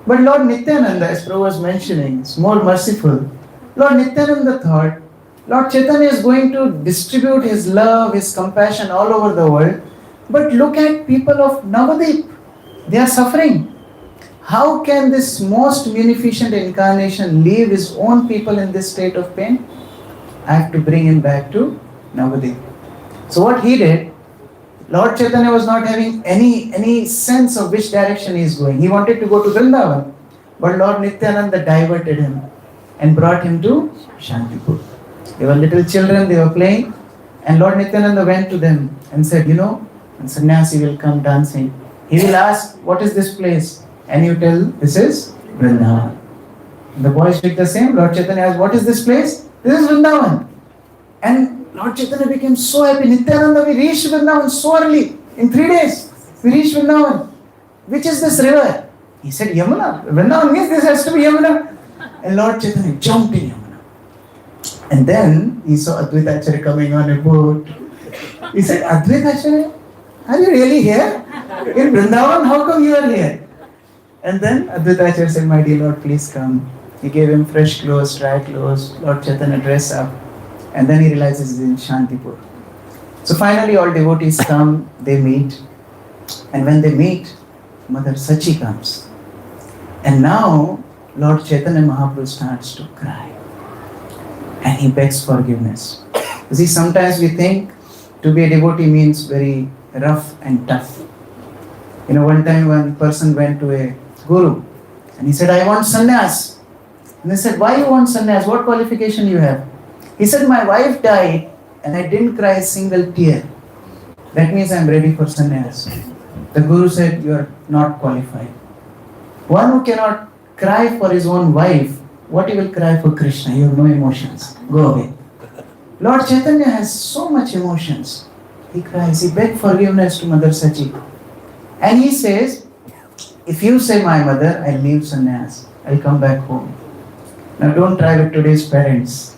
But Lord Nityananda, as Prabhu was mentioning, is more merciful. Lord Nityananda thought, Lord Chaitanya is going to distribute his love, his compassion all over the world. But look at people of Navadip. They are suffering. how can this most munificent incarnation leave his own people in this state of pain? I have to bring him back to Navadip. So what he did, Lord Chaitanya was not having any sense of which direction he is going. He wanted to go to Vrindavan, but Lord Nityananda diverted him and brought him to Shantipur. They were little children, they were playing, and Lord Nityananda went to them and said, when sannyasi will come dancing, he will ask, what is this place? And you tell, this is Vrindavan. The boys did the same. Lord Chaitanya asked, what is this place? This is Vrindavan. And Lord Chaitanya became so happy. Nityananda, we reached Vrindavan so early. In 3 days, we reached Vrindavan. Which is this river? He said, Yamuna. Vrindavan means this has to be Yamuna. And Lord Chaitanya jumped in Yamuna. And then he saw Advaita Acharya coming on a boat. He said, Advaita Acharya, are you really here? In Vrindavan, how come you are here? And then Advaita Acharya said, my dear Lord, please come. He gave him fresh clothes, dry clothes. Lord Chaitanya dressed up. And then he realizes he's in Shantipur. So finally all devotees come, they meet. And when they meet, Mother Sachi comes. And now Lord Chaitanya Mahaprabhu starts to cry. And he begs forgiveness. You see, sometimes we think to be a devotee means very rough and tough. One time one person went to a guru and he said, I want sannyas. And they said, why you want sannyas? What qualification you have? He said, my wife died and I didn't cry a single tear. That means I am ready for sannyas. The guru said, you are not qualified. One who cannot cry for his own wife, what he will cry for Krishna? You have no emotions. Go away. Lord Chaitanya has so much emotions. He cries, he begs forgiveness to Mother Sachi. And he says, if you say my mother, I'll leave sannyas. I'll come back home. Now don't try with today's parents.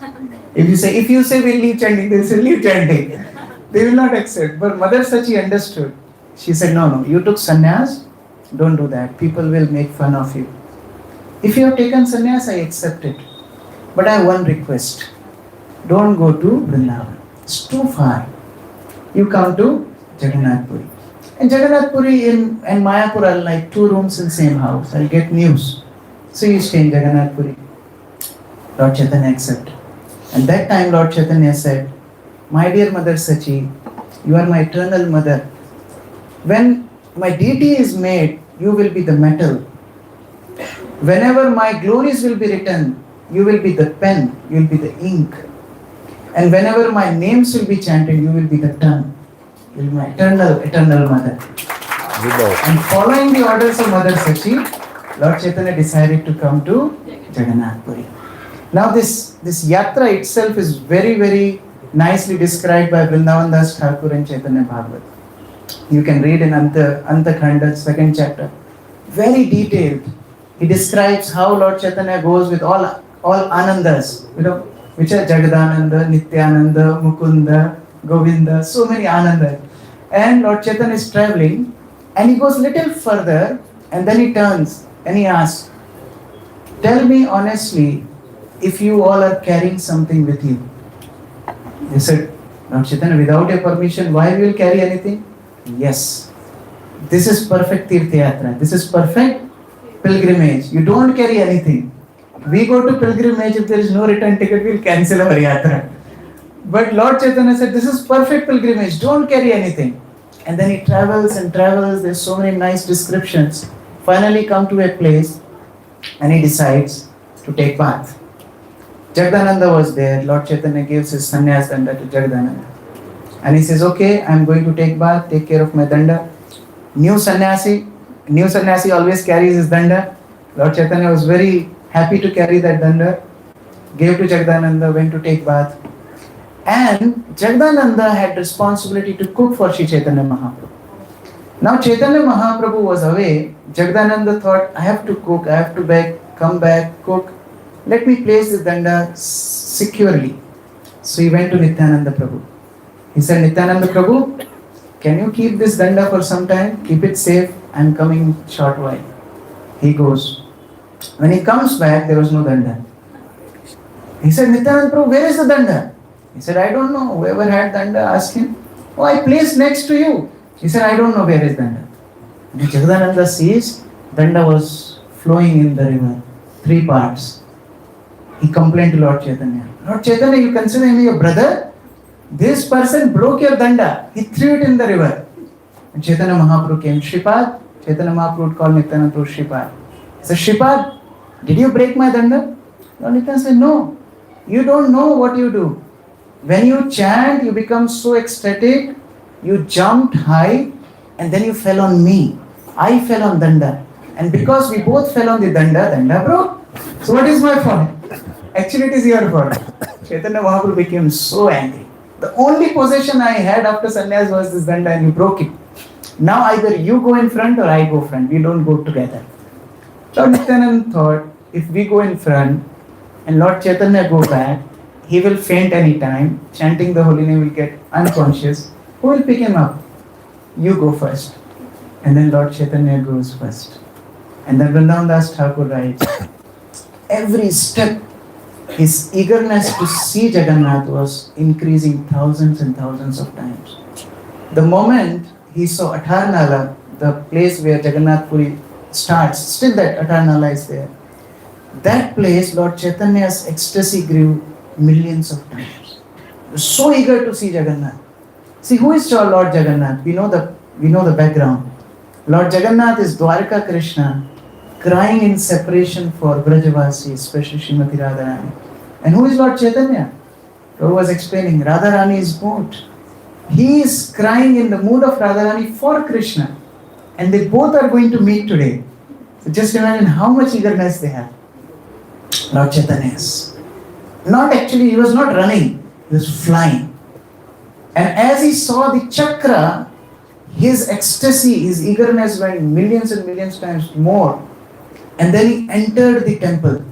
If you say we'll leave chanting, they'll say leave chanting. They will not accept. But Mother Sachi understood. She said, no, you took sannyas, don't do that. People will make fun of you. If you have taken sannyas, I accept it. But I have one request. Don't go to Vrindavan. It's too far. You come to Jagannath Puri. And Jagannath Puri and Mayapur are like 2 rooms in same house. I'll get news. So you stay in Jagannath Puri. Lord Chaitanya accepted. And that time Lord Chaitanya said, my dear Mother Sachi, you are my eternal mother. When my deity is made, you will be the metal. Whenever my glories will be written, you will be the pen, you will be the ink. And whenever my names will be chanted, you will be the tongue. You will be my eternal mother. And following the orders of Mother Sachi, Lord Chaitanya decided to come to Jagannath Puri. Now this yatra itself is very, very nicely described by Vrindavan Das Thakur and Chaitanya Bhagavat. You can read in Antakhanda, 2nd chapter. Very detailed. He describes how Lord Chaitanya goes with all Anandas, which are Jagadananda, Nityananda, Mukunda, Govinda, so many Anandas. And Lord Chaitanya is traveling and he goes little further and then he turns and he asks, tell me honestly, if you all are carrying something with you. They said, Lord Chaitanya, without your permission, why we will carry anything? Yes. This is perfect Tirtha Yatra. This is perfect pilgrimage. You don't carry anything. We go to pilgrimage, if there is no return ticket, we will cancel our yatra. But Lord Chaitanya said, this is perfect pilgrimage. Don't carry anything. And then he travels and travels. There's so many nice descriptions. Finally come to a place and he decides to take bath. Jagadananda was there. Lord Chaitanya gives his sannyas danda to Jagadananda. And he says, okay, I'm going to take bath, take care of my danda. New sannyasi always carries his danda. Lord Chaitanya was very happy to carry that danda. Gave to Jagadananda, went to take bath. And Jagadananda had responsibility to cook for Sri Chaitanya Mahaprabhu. Now Chaitanya Mahaprabhu was away. Jagadananda thought, I have to cook, I have to beg, come back, cook. Let me place this danda securely. So he went to Nityananda Prabhu. He said, Nityananda Prabhu, can you keep this danda for some time? Keep it safe. I am coming short while. He goes. When he comes back, there was no danda. He said, Nityananda Prabhu, where is the danda? He said, I don't know. Whoever had danda, ask him. Oh, I placed next to you. He said, I don't know where is danda. And Jagadananda sees danda was flowing in the river. 3 parts. He complained to Lord Chaitanya. Lord Chaitanya, you consider me your brother? This person broke your danda. He threw it in the river. And Chaitanya Mahaprabhu came. Shripad, Chaitanya Mahaprabhu would call Nityananda Prabhu Shripad. He said, Shripad, did you break my danda? Lord Nityananda said, no. You don't know what you do. When you chant, you become so ecstatic, you jumped high, and then you fell on me. I fell on danda. And because we both fell on the danda broke. So what is my fault? Actually, it is your fault. Chaitanya Mahaprabhu became so angry. The only possession I had after sannyas was this danda, and you broke it. Now either you go in front or I go front. We don't go together. Lord Nityananda thought, if we go in front and Lord Chaitanya go back, he will faint any time. Chanting the holy name will get unconscious. Who will pick him up? You go first. And then Lord Chaitanya goes first. And then Vrindavan Das Thakur writes, every step, his eagerness to see Jagannath was increasing thousands and thousands of times. The moment he saw Atharnala, the place where Jagannath Puri starts, still that Atharnala is there. That place, Lord Chaitanya's ecstasy grew millions of times. He was so eager to see Jagannath. See, who is Lord Jagannath? We know the background. Lord Jagannath is Dwarka Krishna, crying in separation for Brajavasi, especially Srimati Radharani. And who is Lord Chaitanya? Prabhu was explaining, Radharani is mood. He is crying in the mood of Radharani for Krishna. And they both are going to meet today. So just imagine how much eagerness they have. Lord Chaitanya is. Not actually, he was not running, he was flying. And as he saw the chakra, his ecstasy, his eagerness went millions and millions times more. And then he entered the temple.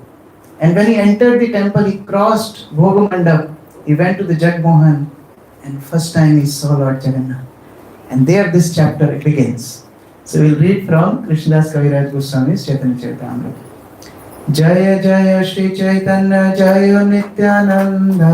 And when he entered the temple, he crossed Bhogamandap. He went to the Jagmohan. And first time he saw Lord Jagannath. And there this chapter begins. So we'll read from Krishnadas Kaviraj Goswami's Chaitanya Charitamrita. Jaya Jaya Shri Chaitanya Jaya Nityananda.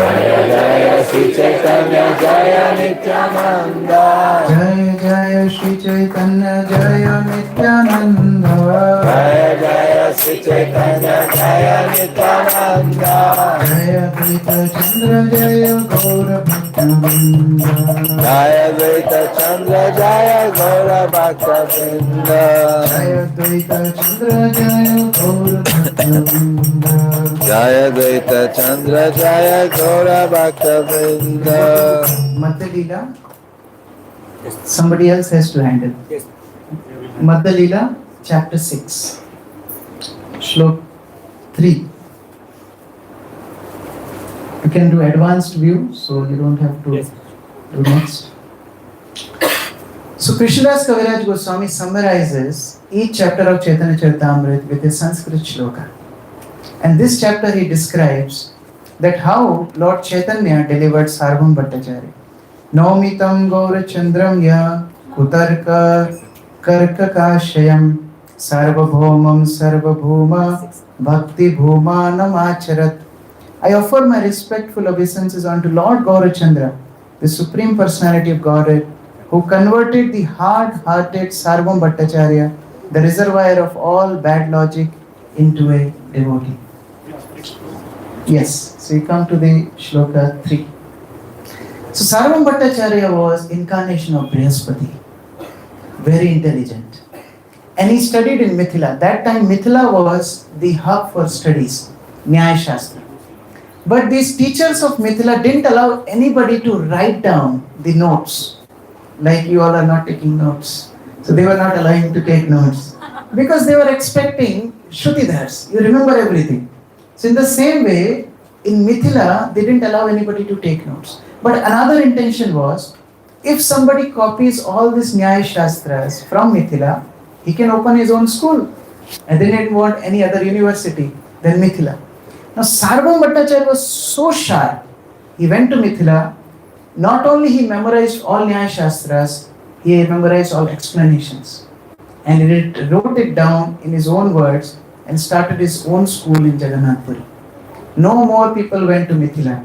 Jaya Jaya Shri Chaitanya Jaya Nityananda. Jaya Jaya Shri Chaitanya Jaya Nityananda. Jaya Jaya Shri Chaitanya Jaya Nityananda. Jaya Dvaita Chandra Jaya Gaura Bhakta-vrinda. Jaya Dvaita Chandra Jaya Gaura Bhakta-vrinda. Jaya Dvaita Chandra Jaya Gaura Bhakta-vrinda. Jaya Dvaita Chandra Jaya Gaura Bhakta-vrinda. Madhya Lila. Somebody else has to handle. Yes. Madhya Lila, chapter 6, Shlok 3. You can do advanced view, so you don't have to Yes. do next. So Krishnadas Kaviraj Goswami summarizes each chapter of Chaitanya Charitamrita with a Sanskrit shloka. And this chapter he describes that how Lord Chaitanya delivered Sarvam Bhattacharya. Naumitam Gaura Chandram ya Kutarka Karkakashayam Sarvabhaumam Sarvabhuma Bhakti Bhuma Namacharat. I offer my respectful obeisances unto Lord Gaurachandra, the Supreme Personality of Godhead, who converted the hard-hearted Sarvam Bhattacharya, the reservoir of all bad logic, into a devotee. Yes, so we come to the Shloka 3. So Sarvam Bhattacharya was incarnation of Brihaspati, very intelligent. And he studied in Mithila. That time Mithila was the hub for studies, Nyaya Shastra. But these teachers of Mithila didn't allow anybody to write down the notes. Like you all are not taking notes. So they were not allowing to take notes. Because they were expecting Shrutidhars. You remember everything. So in the same way, in Mithila, they didn't allow anybody to take notes. But another intention was, if somebody copies all these Nyaya Shastras from Mithila, he can open his own school. And they didn't want any other university than Mithila. Now Sarvam Bhattacharya was so sharp. He went to Mithila. Not only he memorized all Nyaya Shastras, he memorized all explanations. And he wrote it down in his own words and started his own school in Jagannath Puri. No more people went to Mithila.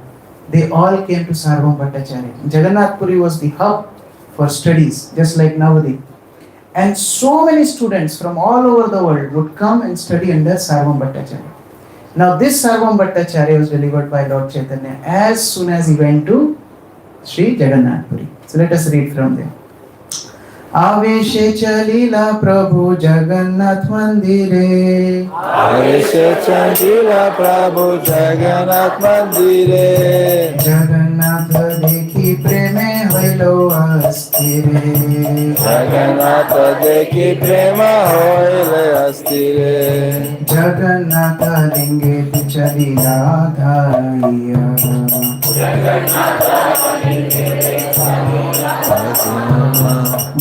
They all came to Sarvam Bhattacharya. Jagannath Puri was the hub for studies, just like Navadip. And so many students from all over the world would come and study under Sarvam Bhattacharya. Now this Sarvam Bhattacharya was delivered by Lord Chaitanya as soon as he went to Sri Jagannath Puri. So let us read from there. आवेशे च लीला प्रभु जगन्नाथ मंदिरे आवेशे च लीला प्रभु जगन्नाथ मंदिरे जगन्नाथ देखी प्रेमे हइलो अस्थिरे जगन्नाथ देखी प्रेम होइले अस्थिरे जगन्नाथ लिंगे चलीला धाइया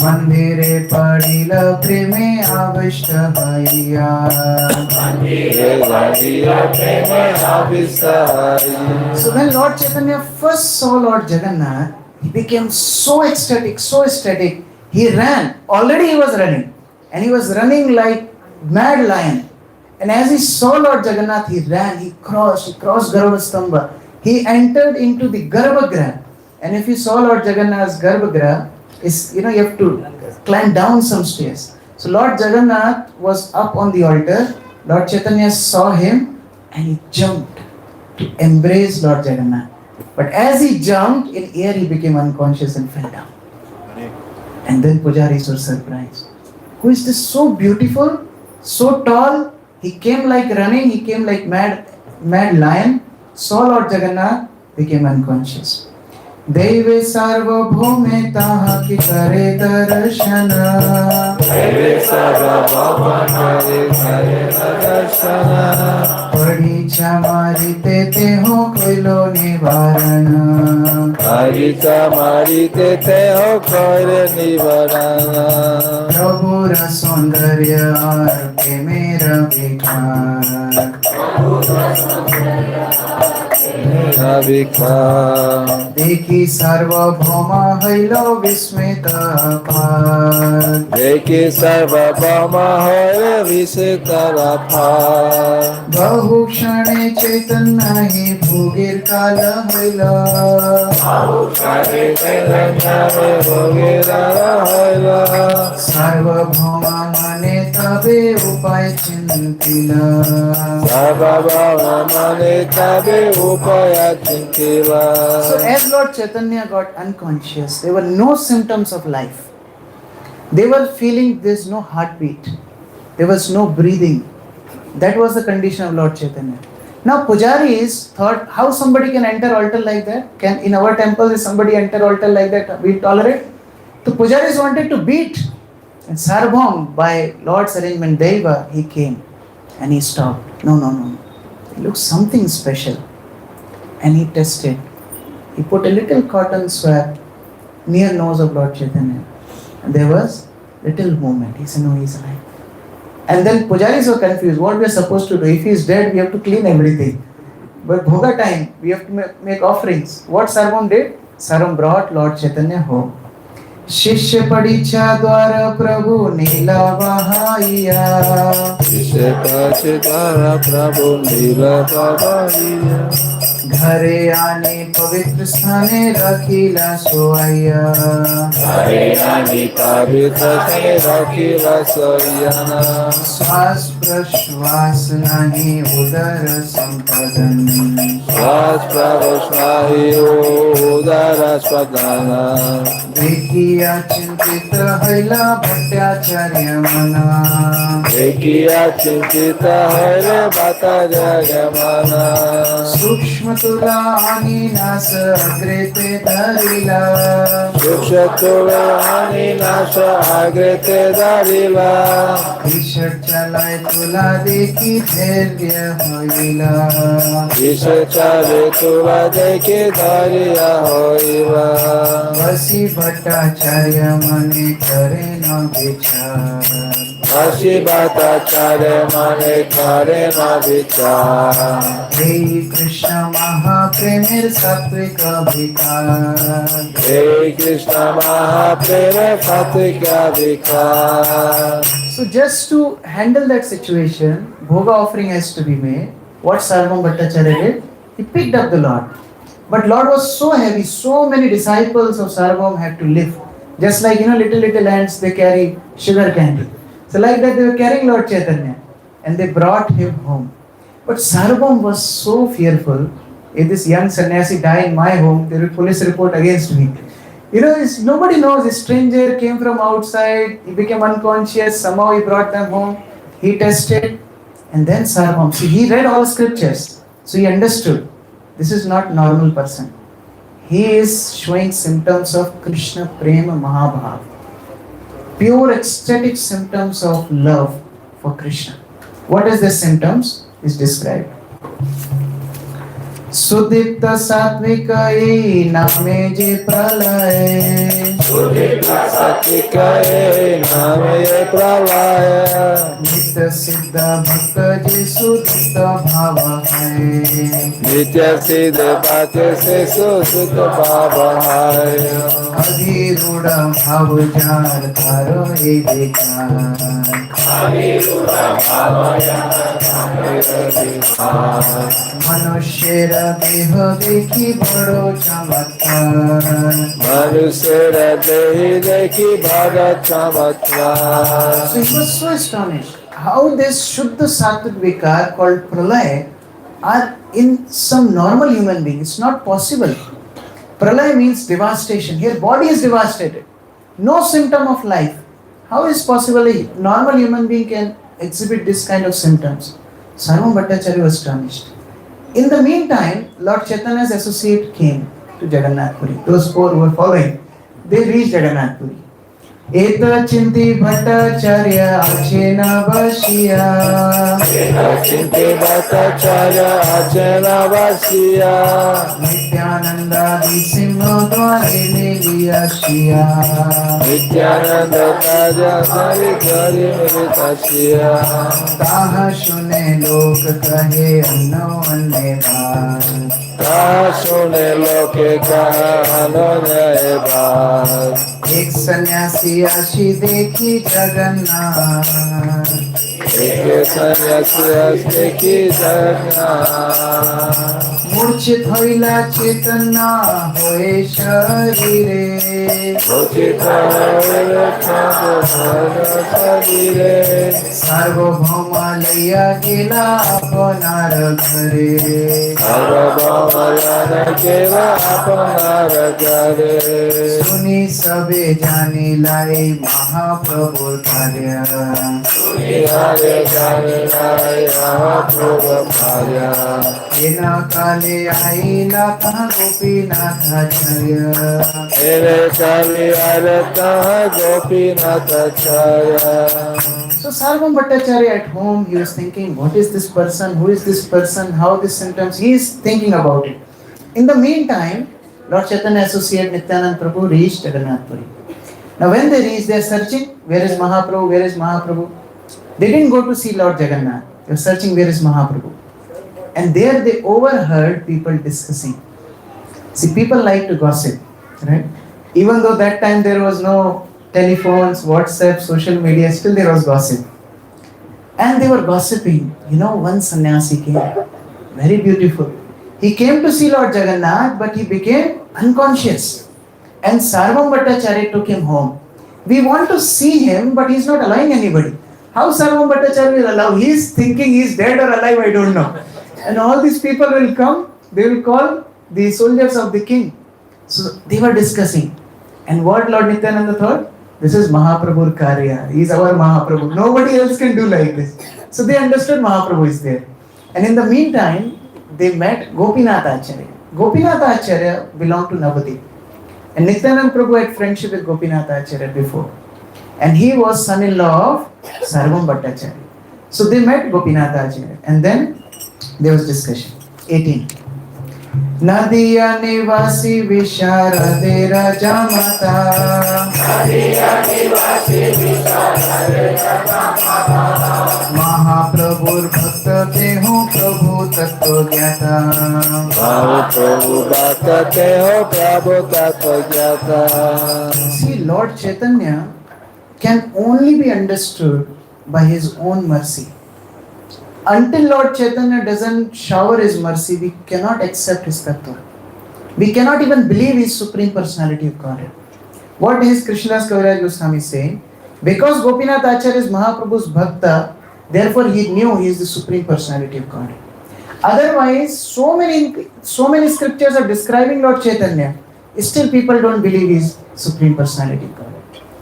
मंदिरे पड़िल प्रेमे आविष्ट हइया So when Lord Chaitanya first saw Lord Jagannath, he became so ecstatic. He ran. Already he was running. And he was running like mad lion. And as he saw Lord Jagannath, he ran, he crossed Gaura Stamba. He entered into the Garbhagriha. And if you saw Lord Jagannath's Garbhagriha, you have to climb down some stairs. So Lord Jagannath was up on the altar. Lord Chaitanya saw him and he jumped to embrace Lord Jagannath. But as he jumped, in air he became unconscious and fell down. And then Pujaris were surprised. Who is this so beautiful, so tall? He came like running, he came like mad lion, saw Lord Jagannath, became unconscious. Deve sarvabhaume taha ki kare darshana Deve sarvabhaume kare darshana Paricha marite te ho koilo nivarana Paricha marite te ho koilo nivarana Prabhura saundarya arke mera vikhar Mera vikhar देखी सार्वभौमा हइलो विस्मित अपार देखी सर्वभौम होय विसितर अपार बहु क्षणे चैतन्य ही भूगिर काल हइलो सार्वभौमा मने तबे उपाय चिंतिला सर्वभौम मने तबे उपाय चिंतिला So as Lord Chaitanya got unconscious, there were no symptoms of life. They were feeling there's no heartbeat. There was no breathing. That was the condition of Lord Chaitanya. Now Pujaris thought, how somebody can enter altar like that? Can in our temple if somebody enter altar like that, we tolerate? So Pujaris wanted to beat. And Sarvabhaum, by Lord's arrangement, Deva, he came and he stopped. No. It looks something special. And he tested. He put a little cotton swab near nose of Lord Chaitanya. And there was little movement. He said, no, he is alive. And then Pujaris were confused. What we are supposed to do? If he is dead, we have to clean everything. But Bhoga time, we have to make offerings. What Sarvam did? Sarvam brought Lord Chaitanya home. शिष्य परीक्षा द्वारा प्रभु नीला बहाइया शिष्य परीक्षा द्वारा प्रभु नीला बहाइया घरे आने पवित्र स्थाने रखीला सोया घरे आने पवित्र स्थाने रखीला सोया श्वास प्रश्वास नहीं उदर संपदन श्वास प्रश्वास नहीं उदर संपदन देखिया चिंतित हइला भट्टाचार्य मना देखिया चिंतित हइला भट्टाचार्य मना सूक्ष्म तुला आणि नास अग्रे ते धरिला सूक्ष्म तुला आणि नास अग्रे ते धरिला ईश्वर चलाय तुला देखी धैर्य होइला ईश्वर चले तुला देखी धैर्य होइला वसी भट्टाचार्य मने करे न विचार वसी भट्टाचार्य मने करे न विचार हे कृष्ण महाप्रेमेर सात्विक विकार हे कृष्ण महाप्रेम सात्विक विकार. So just to handle that situation, bhoga offering has to be made. What Sarvam Bhattacharya did? He picked up the Lord. But Lord was so heavy, so many disciples of Sarvam had to lift. Just like, little ants, they carry sugar candy. So like that, they were carrying Lord Chaitanya. And they brought him home. But Sarvabhaum was so fearful. If this young sannyasi die in my home, there will be police report against me. Nobody knows. A stranger came from outside. He became unconscious. Somehow he brought them home. He tested. And then Sarvabhaum, see, he read all scriptures. So he understood. This is not normal person. He is showing symptoms of Krishna Prema Mahabhav. Pure ecstatic symptoms of love for Krishna. What is the symptoms? Is described. Sudipta Satvikaye Name Je Pralaye. Sudipta Satvikaye Name Je Pralaye. Nitya Siddha Bhakta Je Sudipta Bhava Hai. Nitya Siddha Bhakta Se Sudipta Bhava Hai. Adhiruda Bhav Jar Karo He Dekha. Manushera Deha Dekhi Bado Chamatkar. Manushera Dehi Dekhi Bado Chamatkar. So he was so astonished how this Shuddha Sattvic Vikar called Pralaya are in some normal human being. It's not possible. Pralaya means devastation. Here body is devastated. No symptom of life. How is possible a normal human being can exhibit this kind of symptoms? Sarvabhaum Bhattacharya was astonished. In the meantime, Lord Chaitanya's associate came to Jagannath Puri. Those four who were following, they reached Jagannath Puri. Eta Chinti Bhattacharya Achena Vashiya. Eta Chinti Bhattacharya Achena Vashiya. Nityananda Visimho Dwari Niliyashiya. Nityananda Raja Sari Gari Militashiya. Taha Shune Lok Kahe Anno Anne Bhaag. Taha Shune Loke Kaha Anno Anne Bhaag. एक सन्यासी आशी देखी जगन्नाथ. एक सन्यासी आशी देखी जगन्नाथ. मूर्छित हईला चेतना होए शरीरे. मूर्छित हईला शरीरे. सार्वभौम लैया गेला अपनार घरे. सार्वभौम लैया गेला अपनार घरे. सुनी सबे जानी लाई महाप्रभु कार्य. एना काले आईला कहाँ Gopinathacharya. So Sarvabhaum Bhattacharya at home, he was thinking, what is this person, who is this person, how these symptoms, he is thinking about it. In the meantime, Lord Chaitanya associate Nityanand Prabhu reached Jagannath Puri. Now when they reached, they are searching, where is Mahaprabhu, where is Mahaprabhu? They didn't go to see Lord Jagannath, they were searching where is Mahaprabhu. And there they overheard people discussing. See, people like to gossip, right? Even though that time there was no telephones, WhatsApp, social media, still there was gossip. And they were gossiping. One sannyasi came, very beautiful. He came to see Lord Jagannath, but he became unconscious. And Sarvabhaum Bhattacharya took him home. We want to see him, but he's not allowing anybody. How Sarvabhaum Bhattacharya will allow? He is thinking he's dead or alive, I don't know. And all these people will come, they will call the soldiers of the king. So they were discussing. And what Lord Nityananda thought? This is Mahaprabhu Karya. He is our Mahaprabhu. Nobody else can do like this. So they understood Mahaprabhu is there. And in the meantime, they met Gopinath Acharya. Gopinath Acharya belonged to Navadip. And Nityanand Prabhu had friendship with Gopinath Acharya before. And he was son-in-law of Sarvabhaum Bhattacharya. So they met Gopinath Acharya. And then there was discussion. 18. Nadiya Nivasi Visharade Raja Mata. Nadiya Nivasi Visharade Raja Mata. Mahaprabhur Bhakta Teho Prabhu Tattva Gyata. Mahaprabhu Bhakta Teho Prabhu Tattva Gyata. See, Lord Chaitanya can only be understood by his own mercy. Until Lord Chaitanya doesn't shower his mercy, we cannot accept his tattva. We cannot even believe his Supreme Personality of Godhead. What is Krishnadas Kaviraj Goswami saying? Because Gopinath Acharya is Mahaprabhu's Bhakta, therefore he knew he is the Supreme Personality of God. Otherwise, so many scriptures are describing Lord Chaitanya. Still people don't believe he is Supreme Personality of God.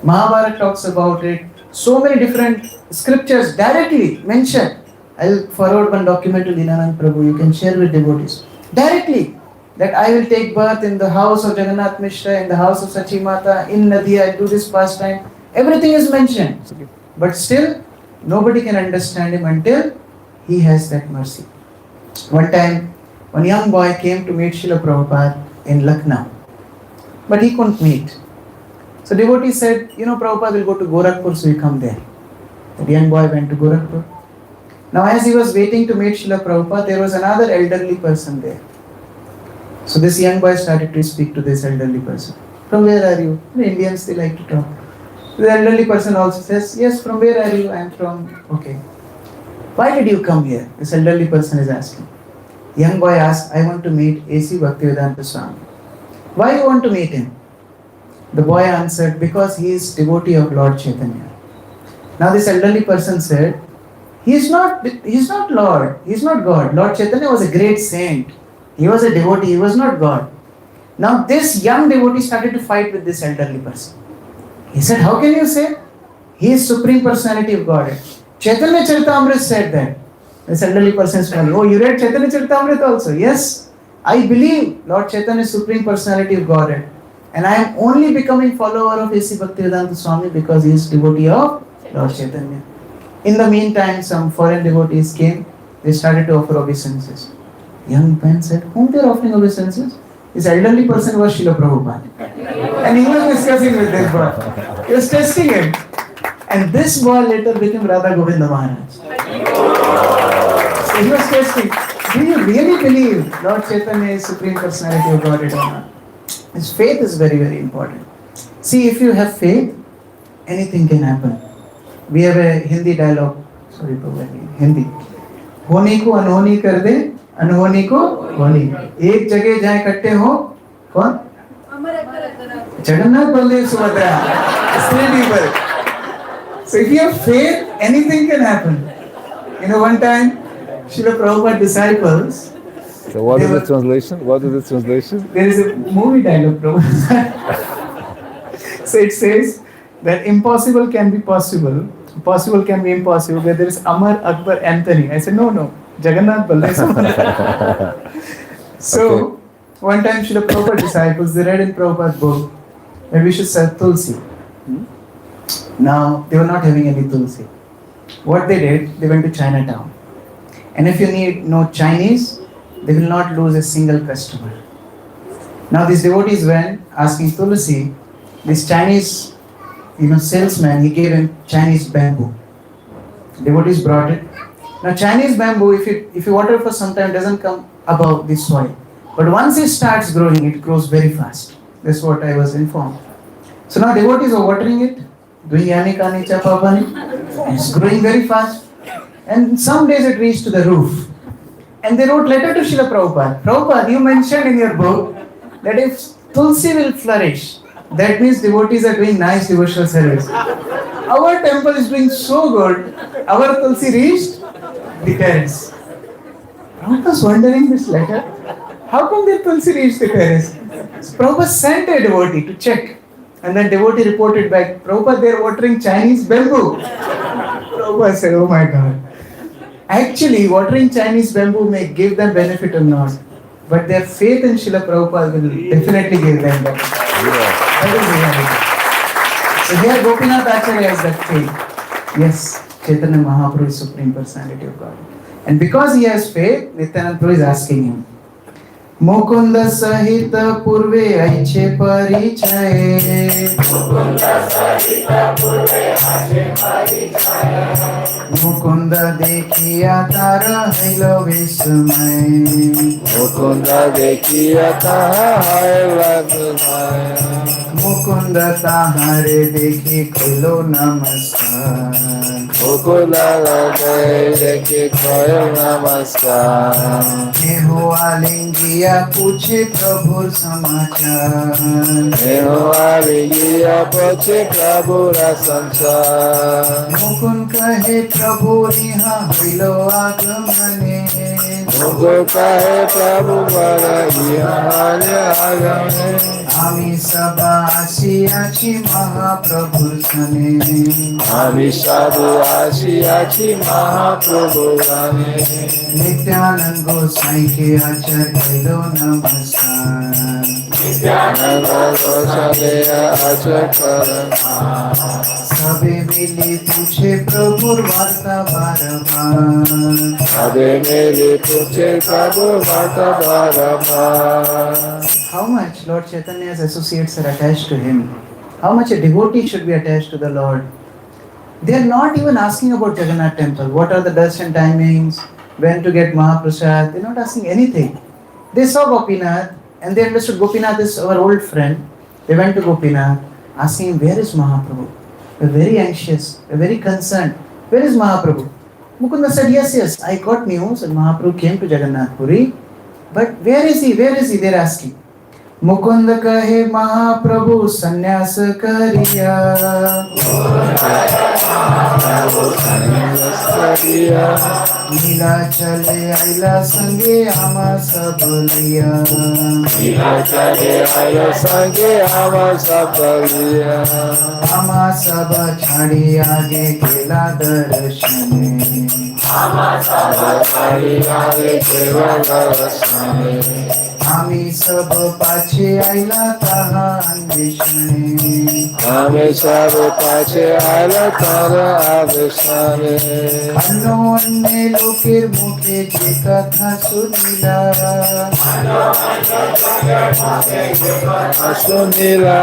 Mahabharata talks about it. So many different scriptures directly mention. I'll forward one document to Dinanand Prabhu. You can share with devotees. Directly. That I will take birth in the house of Jagannath Mishra, in the house of Sachi Mata, in Nadia, I do this pastime. Everything is mentioned. But still, nobody can understand him until he has that mercy. One time, one young boy came to meet Srila Prabhupada in Lucknow. But he couldn't meet. So devotee said, Prabhupada will go to Gorakhpur, so you come there. The young boy went to Gorakhpur. Now as he was waiting to meet Srila Prabhupada, there was another elderly person there. So this young boy started to speak to this elderly person. From where are you? The Indians, they like to talk. The elderly person also says, yes, from where are you? I am from, okay. Why did you come here? This elderly person is asking. The young boy asked, I want to meet A.C. Bhaktivedanta Swami. Why you want to meet him? The boy answered, because he is devotee of Lord Chaitanya. Now this elderly person said, he is not Lord, he is not God. Lord Chaitanya was a great saint. He was a devotee, he was not God. Now this young devotee started to fight with this elderly person. He said, how can you say? He is Supreme Personality of Godhead. Chaitanya Charitamrita said that. This elderly person is telling, oh, you read Chaitanya Charitamrita also? Yes. I believe Lord Chaitanya is Supreme Personality of Godhead. And I am only becoming follower of A.C. Bhaktivedanta Swami because he is devotee of Lord Chaitanya. In the meantime, some foreign devotees came. They started to offer obeisances. Young man said, whom they are offering obeisances? This elderly person was Srila Prabhupada. And he was discussing with this boy. He was testing him. And this boy later became Radha Govinda Maharaj. So he was testing. Do you really believe Lord Chaitanya is Supreme Personality of Godhead or not? His faith is very, very important. See, if you have faith, anything can happen. We have a Hindi dialogue. Sorry, Prabhuji. Hindi. होने को अनहोनी कर दे, अनहोनी को होनी. एक जगह जाए इकट्ठे हो, कौन? Jagannath, Baldev, Subhadra. Three people. So if you have faith, anything can happen. One time, Srila Prabhupada disciples. So what is the translation? What is the translation? There is a movie dialogue, Prabhupada. So it says that impossible can be possible, possible can be impossible, where there is Amar, Akbar, Anthony. I said, no, Jagannath, Baldev, Subhadra. So, one time Srila Prabhupada disciples, they read in Prabhupada's book that we should sell tulsi. Now, they were not having any tulsi. What they did, they went to Chinatown. And if you know Chinese, they will not lose a single customer. Now these devotees went asking tulsi. This Chinese, salesman, he gave him Chinese bamboo. Devotees brought it. Now Chinese bamboo, if you water for some time, doesn't come above the soil. But once it starts growing, it grows very fast. That's what I was informed. So now devotees are watering it, doing yani kani chapapani. It's growing very fast. And some days it reached to the roof. And they wrote letter to Srila Prabhupada. Prabhupada, you mentioned in your book that if tulsi will flourish, that means devotees are doing nice devotional service. Our temple is doing so good, our tulsi reached the terrace. Prabhupada was wondering this letter. How come the tulsi reached the terrace? So Prabhupada sent a devotee to check. And then devotee reported back, Prabhupada, they are watering Chinese bamboo. Prabhupada said, oh my God. Actually, watering Chinese bamboo may give them benefit or not. But their faith in Srila Prabhupada will definitely give them benefit. That is reality. So here Gopinath Acharya has that faith. Yes, Chaitanya Mahaprabhu is Supreme Personality of God. And because he has faith, Nityananda Prabhu is asking him, Mukunda Sahita Purve Aiche Parichaye. Mukunda Sahita Purve Aiche Parichaye. Mukunda Dekhiya Tara Hailo Vismay. Mukunda Dekhiya Tara Hailo Vismay. Mukunda Tahare Dekhi Khilo Namaskar. Mukunda Dekhi Khilo Namaskar. Nehu Alingiya ગયા પૂછે પ્રભુ સમાચાર. એનો આવી ગયા પછી પ્રભુના સંસાર. મુકુંદ કહે પ્રભુ નિહા હોઈલો આગમને. મુગો કહે પ્રભુ આગમે. আমি সবা আসিয়াছি মহাপ্রভু সনে. আমি সাধু আসিয়াছি মহাপ্রভু গানে। নিত্যানন্দ গোসাইকে আচার হইল নমস্কার। নিত্যানন্দ গোসালে আচার করেন। সবে মিলে পুছে প্রভুর বার্তা বারবার। সবে মিলে পুছে প্রভু বার্তা বারবার। How much Lord Chaitanya's associates are attached to him? How much a devotee should be attached to the Lord? They are not even asking about Jagannath temple. What are the darshan timings? When to get Mahaprasad? They are not asking anything. They saw Gopinath and they understood Gopinath is our old friend. They went to Gopinath asking him, where is Mahaprabhu? They are very anxious. They are very concerned. Where is Mahaprabhu? Mukunda said, yes, I got news and Mahaprabhu came to Jagannath Puri. But where is he? Where is he? They are asking. Mukund कहे महाप्रभु संन्यास करिया। लीला चले आइला संगे आमा सब लिया। लीला चले आइला संगे आमा सब लिया। आमा सब छाड़ी आगे गेला दर्शने। आमा सब छाड़ी आगे गेला दर्शने। आम्ही सब पाछे आइला ताहा अन्वेषणे। आम्ही सब पाछे आइला ताहा अन्वेषणे। अन्नो अन्य लोकेर मुखे जे कथा सुनिला। सुनिला।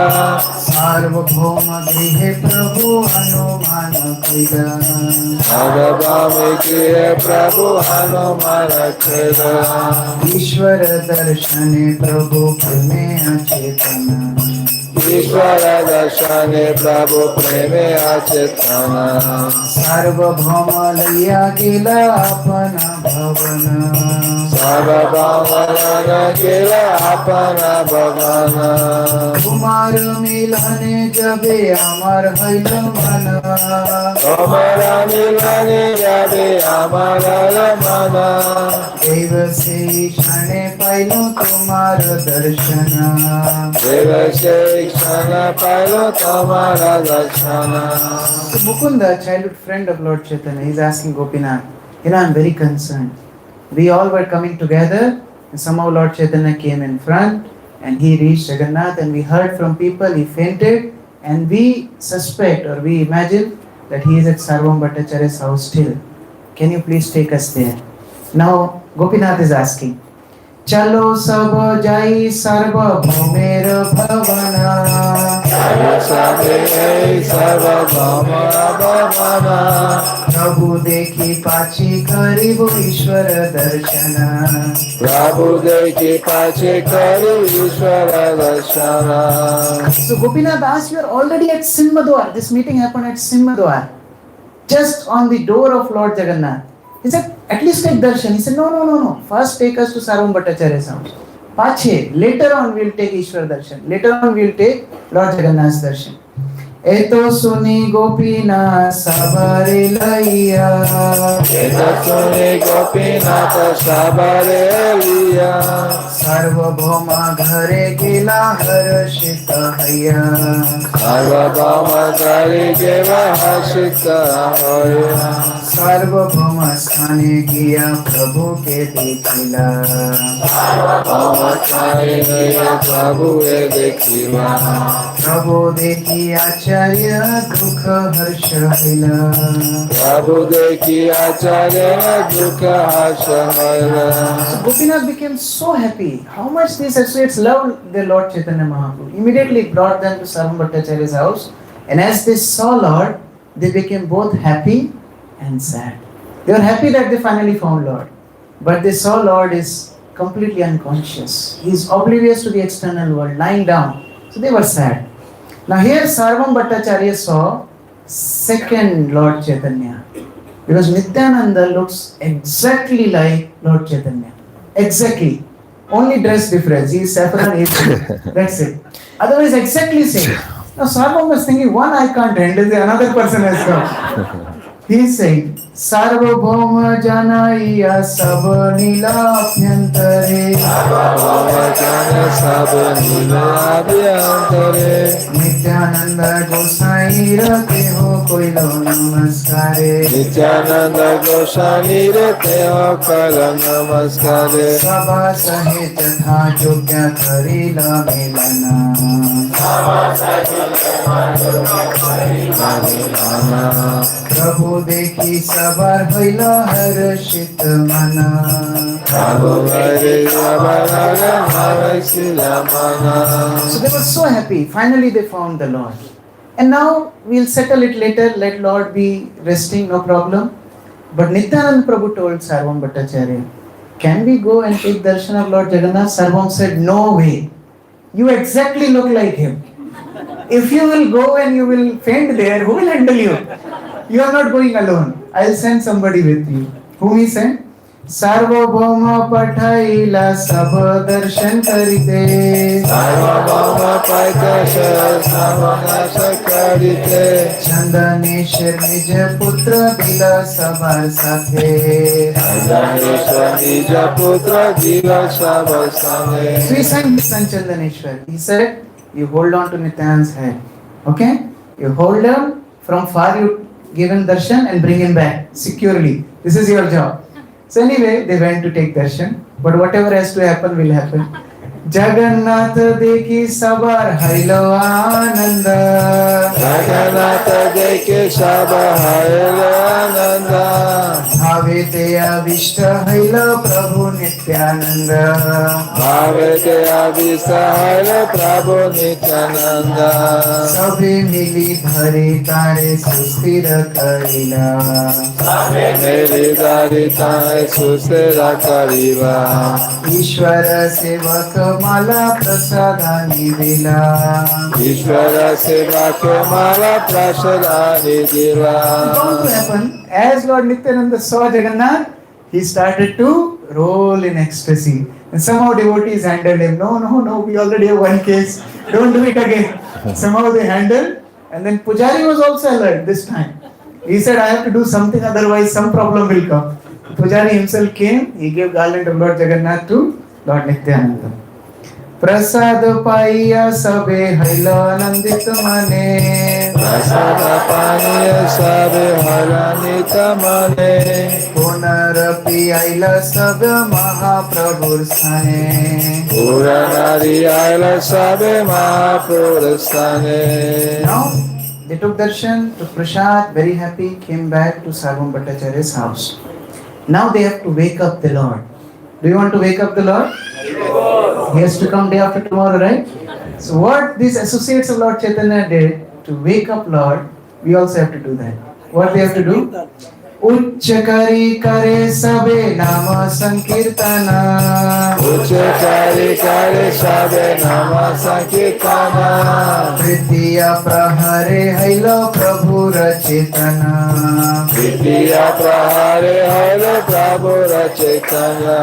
सार्वभौम गृहे प्रभु अनुमान कइला। सार्वभौम गृहे प्रभु अनुमान कइला। ईश्वर दर्शने प्रभु प्रेमे अचेतना। ईश्वर दर्शने प्रभु प्रेमे अचेतना। सार्वभौम लैया गेला अपना भवन। सार्वभौम लैया गेला अपना भवन। कुमार मिलने जबे अमर हईल मन। कुमार मिलने जबे अमर मन। देव से क्षणे पाइलो तुम्हार दर्शन। देव से क्षण पाइलो तुम्हारा दर्शन। So Mukunda, childhood friend of Lord Chaitanya, is asking Gopinath, I'm very concerned. We all were coming together and somehow Lord Chaitanya came in front and he reached Jagannath and we heard from people he fainted and we suspect or we imagine that he is at Sarvam Bhattacharya's house still. Can you please take us there? Now Gopinath is asking, चलो सब जाई सार्वभौमेर भवन। प्रभु देखी पाछी करीब ईश्वर दर्शन। प्रभु देखी पाछे करू ईश्वर दर्शन। So Gopinath asked, you are already at Simhadwar. This meeting happened at Simhadwar, just on the door of Lord Jagannath. He said, at least take darshan. He said, no. First take us to Sarvam Bhattacharya's house. Pache, later on we will take Ishwar darshan. Later on we will take Lord Jagannath's darshan. Eto suni Gopinath sabare laiya. Eto suni Gopinath sabare laiya. Sarvabhauma ghare gela harshita haiya. Sarvabhauma ghare gela harshita haiya. सार्वभौम स्थाने गया प्रभु के देखिला। सार्वभौम स्थाने गया प्रभु के देखिला। प्रभु देखी आचार्य दुख हर्ष हइला। प्रभु देखी आचार्य दुख हर्ष हइला। So Gopinath became so happy. How much these associates loved their Lord Chaitanya Mahaprabhu. Immediately brought them to Sarvam Bhattacharya's house, and as they saw Lord, they became both happy and sad. They were happy that they finally found Lord, but they saw Lord is completely unconscious. He is oblivious to the external world, lying down. So they were sad. Now here Sarvam Bhattacharya saw second Lord Chaitanya, because Nityananda looks exactly like Lord Chaitanya. Exactly. Only dress difference. He is saffron, he is pink. That's it. Otherwise, exactly same. Now, Sarvam was thinking, one I can't handle, the another person has come. He is saying, Sarvabhauma Janaiya Sab Nilabhyantare Nityananda Gosai Rate Ho Koilo Namaskare Nityananda Goswami Rete Ho Kala Namaskare Sabha Sahe Tatha Jogya Karila Melana Prabhu Dekhi Sabar Haila Harshit Mana So they were so happy. Finally they found the Lord. And now we'll settle it later. Let Lord be resting, no problem. But Nityanand Prabhu told Sarvam Bhattacharya, can we go and take darshan of Lord Jagannath? Sarvam said, no way. You exactly look like him. If you will go and you will faint there, who will handle you? You are not going alone. I'll send somebody with you. Whom he sent? Sarvabhauma Pathaila Sab Darshan Karite Sarvabhauma Pathaila Sab Karite Chandaneshwar Nij Putra Dila Sabar Sathe Chandaneshwar Nij Putra Dila Sabar Sathe. So he sang this on Chandaneshwar. He said, you hold on to Nityanand's head. Okay? You hold him, from far you give him darshan and bring him back securely. This is your job. So anyway, they went to take darshan. But whatever has to happen will happen. Jagannath dekhi sabar hailo ananda Jagannath dekhi sabar hailo ananda Bhavete avishta hailo Prabhu Nityananda Bhavete avishta hailo Prabhu Nityananda Sabhe mili dhare tare susthira karila Sabhe mili dhare tare susthira karila Ishvara sevaka mala prasadani dila Ishvara sevaka mala prasadani dila. What will happen? As Lord Nityananda saw Jagannath, he started to roll in ecstasy. And somehow devotees handled him. No, we already have one case. Don't do it again. Somehow they handled. And then Pujari was also alert this time. He said, I have to do something, otherwise some problem will come. Pujari himself came. He gave garland of Lord Jagannath to Lord Nityananda. Prasad paiya sabe haila nandit mane Prasad paiya sabe haila nandit mane Punarapi aila sab Mahaprabhur sthane Puranari aila sabe Mahaprabhur sthane. Now they took darshan, took prasad, very happy, came back to Sarvam Bhattacharya's house. Now they have to wake up the Lord. Do you want to wake up the Lord? He has to come day after tomorrow, right? So what these associates of Lord Chaitanya did to wake up Lord, we also have to do that. What they have to do? Uchchakari kare sabe nama sankirtana Uchchakari kare sabe nama sankirtana Prithya prahare hailo prabhu rachitana Vidya prahare hailo prabhu rachitana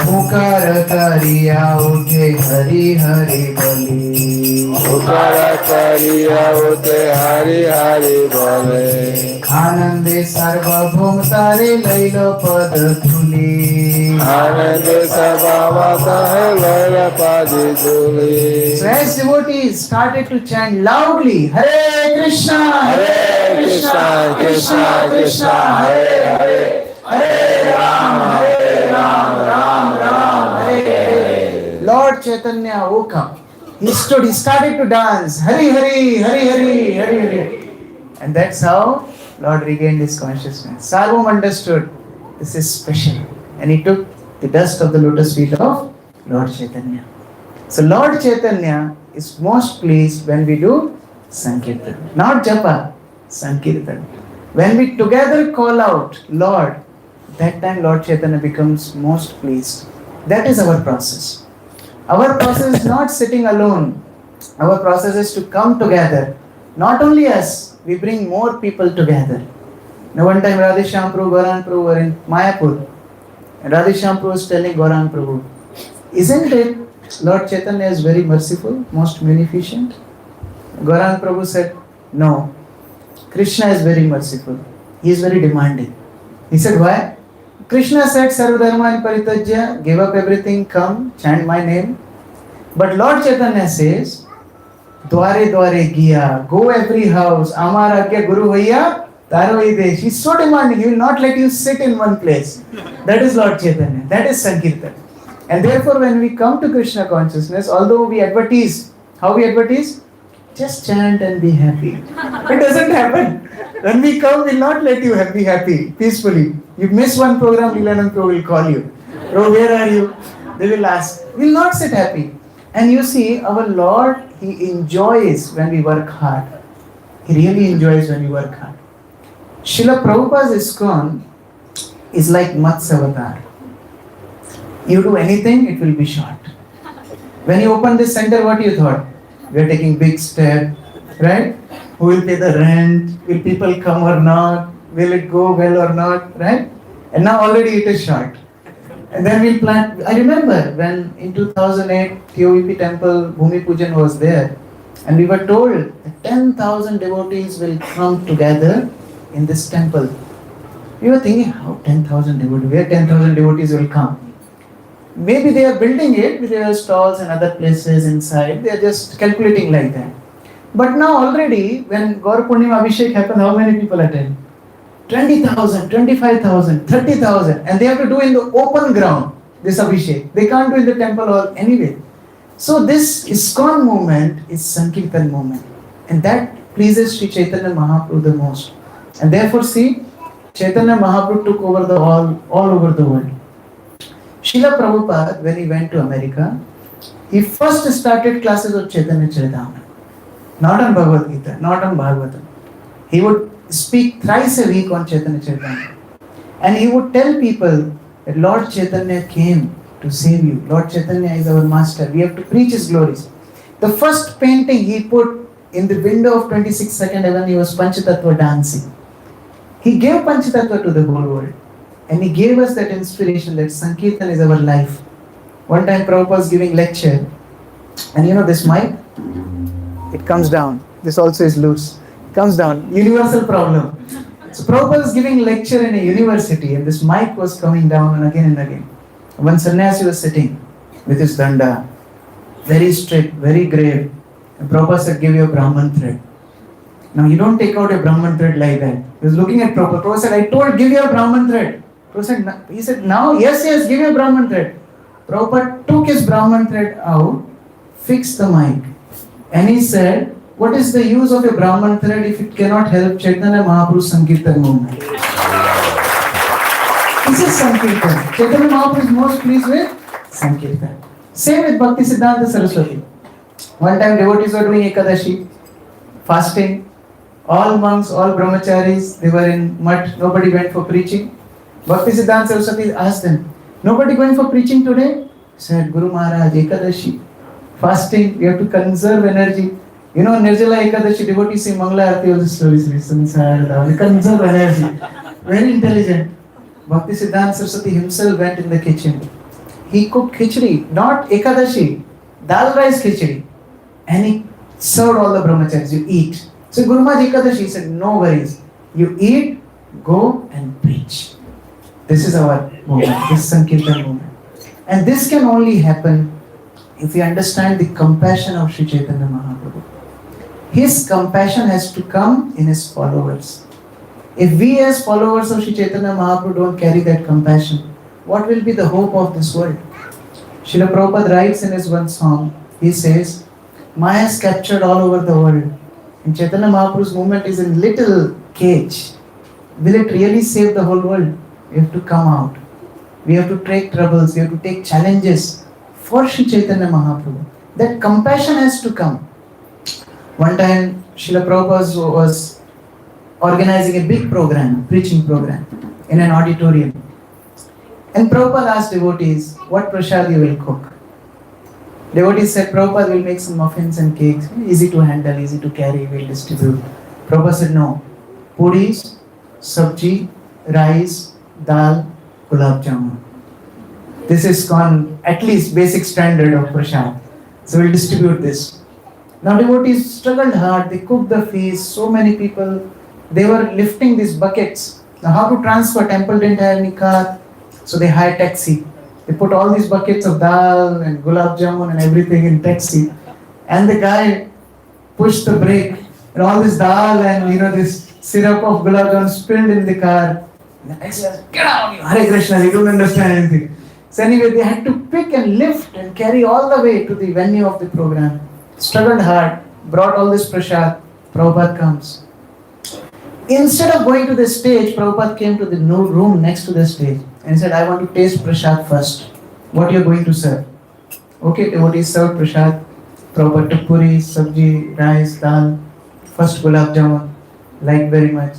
Mukara kariya uthe hari hari bali Mukara kariya uthe hari hari bali Anande sarva bhumtare lailo pad dhuli Anande sarvavata laila padi dhuli. So as devotees started to chant loudly, Hare Krishna, Hare Krishna, Krishna Krishna, Hare Hare, Hare Ram, Ram Ram, Hare Hare. Lord Chaitanya woke up. He stood, he started to dance, Hari Hari, Hari Hari, Hari Hari. And that's how Lord regained his consciousness. Sarvam understood this is special. And he took the dust of the lotus feet of Lord Chaitanya. So Lord Chaitanya is most pleased when we do Sankirtan. Not Japa, Sankirtan. When we together call out Lord, that time Lord Chaitanya becomes most pleased. That is our process. Our process is not sitting alone. Our process is to come together. Not only us, we bring more people together. Now one time Radheshyam Prabhu, Gaura Prabhu were in Mayapur. And Radheshyam Prabhu was telling Gaura Prabhu, Isn't it Lord Chaitanya is very merciful, most munificent? Gauranga Prabhu said, no, Krishna is very merciful. He is very demanding. He said, why? Krishna said, Sarvadharman Paritajya, give up everything, come, chant my name. But Lord Chaitanya says, Dware Dware Giya, go every house, Amar Agya Guru Vaya, Taro Desh. He's so demanding, he will not let you sit in one place. That is Lord Chaitanya, that is Sankirtan. And therefore, when we come to Krishna consciousness, although we advertise, how we advertise? Just chant and be happy. It doesn't happen. When we come, we'll not let you be happy, peacefully. You miss one program, Lila Pro will call you. Bro, where are you? They will ask. We'll not sit happy. And you see, our Lord, He enjoys when we work hard. He really enjoys when we work hard. Srila Prabhupada's ISKCON is like Matsya Avatar. You do anything, it will be short. When you open this center, what you thought? We are taking big step, right? Who will pay the rent? Will people come or not? Will it go well or not, right? And now already it is short. And then we'll plan. I remember when in 2008, TOVP temple, Bhumi Pujan was there. And we were told that 10,000 devotees will come together in this temple. We were thinking, how 10,000 devotees? Where 10,000 devotees will come? Maybe they are building it with their stalls and other places inside. They are just calculating like that. But now already, when Gaura Purnima Abhishek happened, how many people attend? 20,000, 25,000, 30,000. And they have to do in the open ground, this Abhishek. They can't do in the temple hall anyway. So this ISKCON movement is Sankirtan movement. And that pleases Sri Chaitanya Mahaprabhu the most. And therefore see, Chaitanya Mahaprabhu took over all over the world. Srila Prabhupada, when he went to America, he first started classes of Chaitanya Charitamrita. Not on Bhagavad Gita, not on Bhagavatam. He would speak thrice a week on Chaitanya Charitamrita. And he would tell people that Lord Chaitanya came to save you. Lord Chaitanya is our master. We have to preach his glories. The first painting he put in the window of 26th Heaven, he was Panchatattva dancing. He gave Panchatattva to the whole world. And he gave us that inspiration that Sankirtan is our life. One time Prabhupada was giving lecture. And you know this mic? It comes down. This also is loose. It comes down. Universal problem. So Prabhupada was giving lecture in a university and this mic was coming down and again. One sannyasi was sitting with his danda. Very strict, very grave. And Prabhupada said, give you a Brahman thread. Now you don't take out a Brahman thread like that. He was looking at Prabhupada. Prabhupada said, I told, give you a Brahman thread. He said, now, yes, give me a Brahman thread. Prabhupada took his Brahman thread out, fixed the mic, and he said, what is the use of a Brahman thread if it cannot help Chaitanya Mahaprabhu's Sankirtan movement? This is Sankirtan. Chaitanya Mahaprabhu is most pleased with Sankirtan. Same with Bhakti Siddhanta Saraswati. One time devotees were doing Ekadashi, fasting. All monks, all brahmacharis, they were in mud. Nobody went for preaching. Bhakti Siddhanta Saraswati asked them, nobody going for preaching today? He said, Guru Maharaj, Ekadashi, fasting, we have to conserve energy. You know, Nirjala Ekadashi, devotees say Mangala Arati, all the stories, we conserve energy. Very intelligent. Bhakti Siddhanta Saraswati himself went in the kitchen. He cooked khichdi, not Ekadashi, dal rice khichdi. And he served all the brahmacharis, you eat. So Guru Maharaj Ekadashi said, no worries. You eat, go and preach. This is our movement, this Sankirtan movement. And this can only happen if we understand the compassion of Sri Chaitanya Mahaprabhu. His compassion has to come in his followers. If we as followers of Sri Chaitanya Mahaprabhu don't carry that compassion, what will be the hope of this world? Srila Prabhupada writes in his one song, he says, Maya has captured all over the world. And Chaitanya Mahaprabhu's movement is in little cage. Will it really save the whole world? We have to come out. We have to take troubles. We have to take challenges for Sri Chaitanya Mahaprabhu. That compassion has to come. One time, Srila Prabhupada was organizing a big program, preaching program, in an auditorium. And Prabhupada asked devotees, what prasad you will cook? Devotees said, Prabhupada will make some muffins and cakes. Easy to handle, easy to carry, we'll distribute. Prabhupada said, no. Puris, sabji, rice, dal, gulab jamun. This is gone at least basic standard of prasad. So we'll distribute this. Now devotees struggled hard, they cooked the feast, so many people, they were lifting these buckets. Now how to transfer? Temple didn't have any car, so they hired taxi. They put all these buckets of dal and gulab jamun and everything in taxi. And the guy pushed the brake and all this dal and this syrup of gulab jamun spilled in the car. And the taxi says, "Get out, Hare Krishna, you don't understand anything." So anyway, they had to pick and lift and carry all the way to the venue of the program. Struggled hard, brought all this prasad. Prabhupada comes. Instead of going to the stage, Prabhupada came to the room next to the stage and said, "I want to taste prasad first. What you are going to serve?" Okay, devotees served prasad. Prabhupada took puri, sabji, rice, dal. First gulab jamun, liked very much.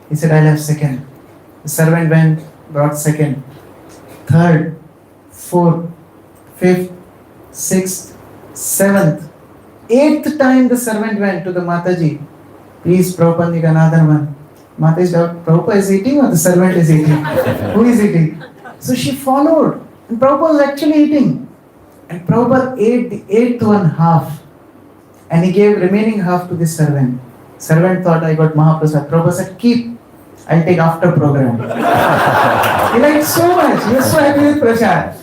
He said, "I'll have second." The servant went, brought second, third, fourth, fifth, sixth, seventh, eighth time the servant went to the Mataji. "Please, Prabhupada need another one." Mataji said, "Prabhupada is eating or the servant is eating?" "Who is eating?" So she followed. And Prabhupada was actually eating. And Prabhupada ate the eighth one half. And he gave remaining half to the servant. Servant thought, "I got Mahaprasad." Prabhupada said, "Keep. I'll take after program." He liked so much. He was so happy with prasad.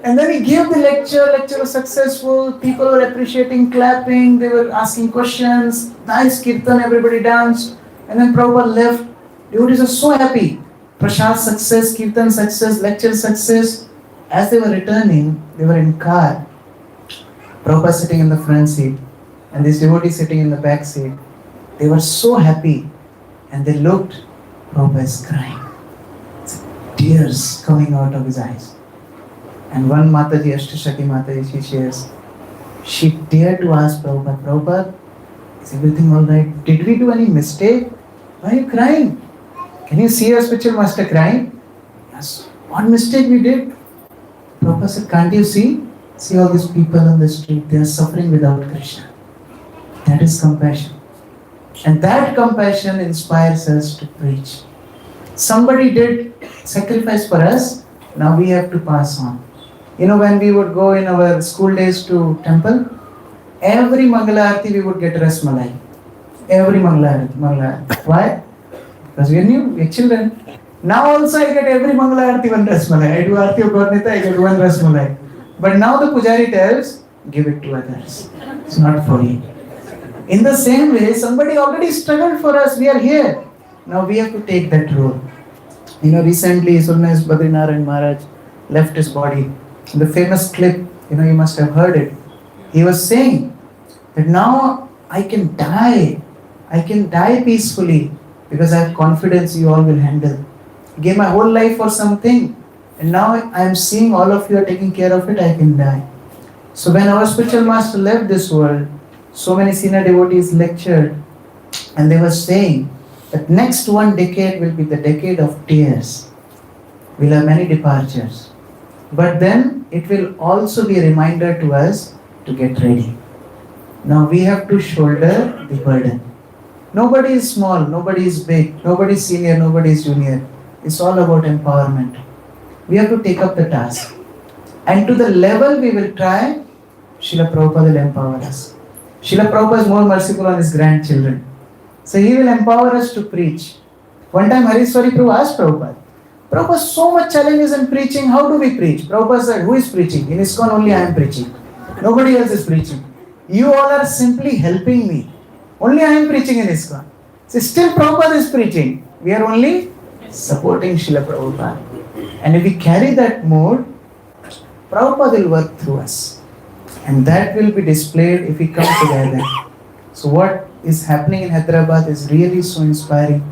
And then he gave the lecture. Lecture was successful. People were appreciating, clapping. They were asking questions. Nice kirtan. Everybody danced. And then Prabhupada left. Devotees were so happy. Prasad success, kirtan success, lecture success. As they were returning, they were in car. Prabhupada sitting in the front seat. And this devotee sitting in the back seat. They were so happy. And they looked. Prabhupada is crying. Tears coming out of his eyes. And one Mataji, Ashtashaki Mataji, she shares, she dared to ask Prabhupada, "Prabhupada, is everything alright? Did we do any mistake? Why are you crying? Can you see your spiritual master crying?" "Yes." "What mistake we did?" Prabhupada said, "Can't you see? See all these people on the street, they are suffering without Krishna." That is compassion. And that compassion inspires us to preach. Somebody did sacrifice for us, now we have to pass on. When we would go in our school days to temple, every Mangala Aarti we would get Rasmalai. Every Mangala Aarti. Why? Because we knew, we are children. Now also I get every Mangala Aarti one Rasmalai. I do Aarti of God Nita, I get one Rasmalai. But now the Pujari tells, give it to others. It's not for you. In the same way, somebody already struggled for us, we are here. Now we have to take that role. Recently, Sulnas Badrinaran Maharaj left his body. The famous clip, you must have heard it. He was saying that now I can die. I can die peacefully because I have confidence you all will handle. I gave my whole life for something and now I am seeing all of you are taking care of it, I can die. So when our spiritual master left this world, so many senior devotees lectured and they were saying that next one decade will be the decade of tears. We'll have many departures. But then it will also be a reminder to us to get ready. Now we have to shoulder the burden. Nobody is small, nobody is big, nobody is senior, nobody is junior. It's all about empowerment. We have to take up the task. And to the level we will try, Srila Prabhupada will empower us. Srila Prabhupada is more merciful on his grandchildren. So he will empower us to preach. One time Hariswari Prabhu asked Prabhupada, "Prabhupada, so much challenges in preaching, how do we preach?" Prabhupada said, "Who is preaching? In ISKCON only I am preaching. Nobody else is preaching. You all are simply helping me. Only I am preaching in ISKCON." So still Prabhupada is preaching. We are only supporting Srila Prabhupada. And if we carry that mood, Prabhupada will work through us. And that will be displayed if we come together. So what is happening in Hyderabad is really so inspiring.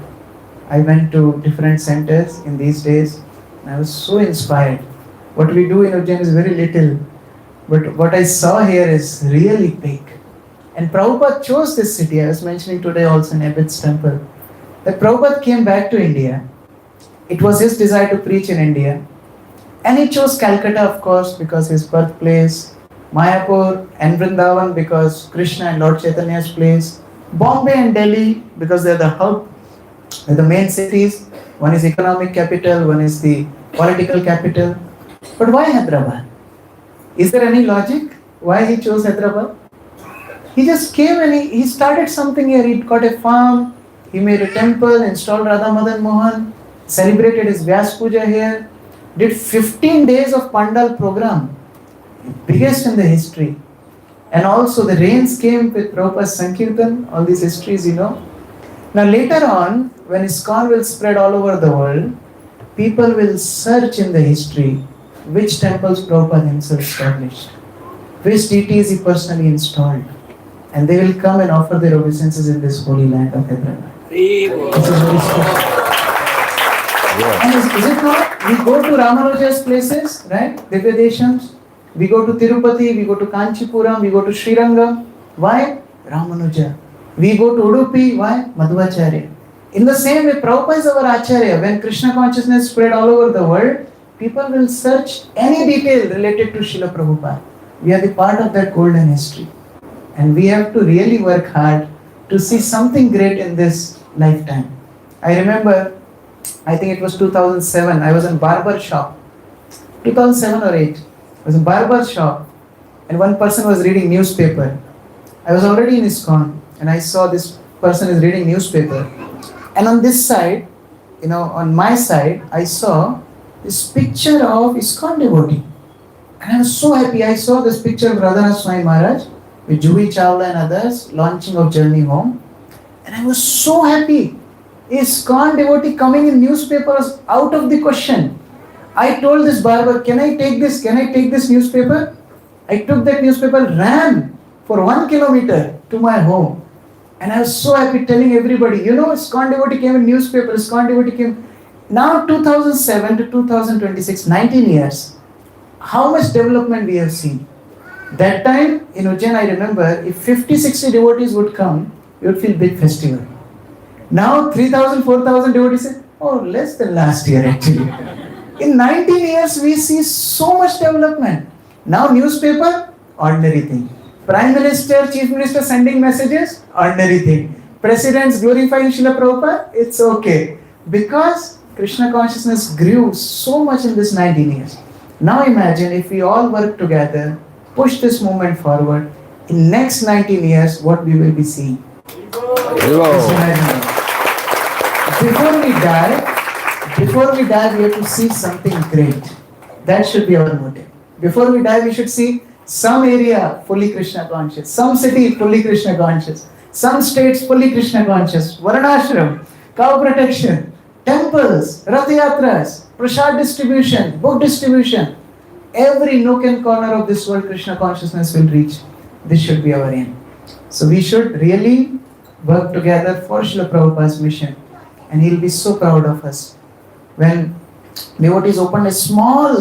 I went to different centers in these days and I was so inspired. What we do in Ujjain is very little, but what I saw here is really big. And Prabhupada chose this city. I was mentioning today also in Abbott's temple that Prabhupada came back to India. It was his desire to preach in India. And he chose Calcutta, of course, because his birthplace, Mayapur and Vrindavan because Krishna and Lord Chaitanya's place, Bombay and Delhi because they're the hub, they're the main cities. One is economic capital, one is the political capital. But why Hyderabad? Is there any logic why he chose Hyderabad? He just came and he started something here. He got a farm, he made a temple, installed Radha Madan Mohan, celebrated his Vyas Puja here, did 15 days of Pandal program, biggest in the history. And also the rains came with Prabhupada's Sankirtan, all these histories you know. Now later on, when ISKCON will spread all over the world, people will search in the history which temples Prabhupada himself established, which deities he personally installed. And they will come and offer their obeisances in this holy land of Hyderabad. This is very special. And is it not? We go to Ramanuja's places, right? Divyadeshams. We go to Tirupati, we go to Kanchipuram, we go to Srirangam. Why? Ramanuja. We go to Udupi. Why? Madhvacharya. In the same way, Prabhupada is our Acharya. When Krishna consciousness spread all over the world, people will search any detail related to Srila Prabhupada. We are the part of that golden history. And we have to really work hard to see something great in this lifetime. I remember, I think it was 2007, I was in barber shop. 2007 or 8. I was in barber shop and one person was reading newspaper. I was already in ISKCON and I saw this person is reading newspaper. And on this side, on my side, I saw this picture of ISKCON devotee. And I was so happy. I saw this picture of Radhanath Swami Maharaj with Juhi Chawla and others launching of Journey Home. And I was so happy. ISKCON devotee coming in newspapers out of the question. I told this barber, can I take this newspaper? I took that newspaper, ran for 1 kilometer to my home. And I was so happy telling everybody, ISKCON devotee came in newspaper, ISKCON devotee came. Now 2007 to 2026, 19 years. How much development we have seen. That time in Ujjain, I remember, if 50-60 devotees would come, we would feel big festival. Now 3,000, 4,000 devotees say, oh, less than last year actually. In 19 years, we see so much development. Now newspaper, ordinary thing. Prime Minister, Chief Minister sending messages, ordinary thing. Presidents glorifying Srila Prabhupada, it's okay. Because Krishna consciousness grew so much in this 19 years. Now imagine if we all work together, push this movement forward, in next 19 years, what we will be seeing. Just imagine. Before we die, we have to see something great. That should be our motive. Before we die, we should see some area fully Krishna conscious, some city fully Krishna conscious, some states fully Krishna conscious, Varanashram, cow protection, temples, Rath Yatras, prasad distribution, book distribution. Every nook and corner of this world Krishna consciousness will reach. This should be our aim. So we should really work together for Srila Prabhupada's mission. And he'll be so proud of us. When devotees opened a small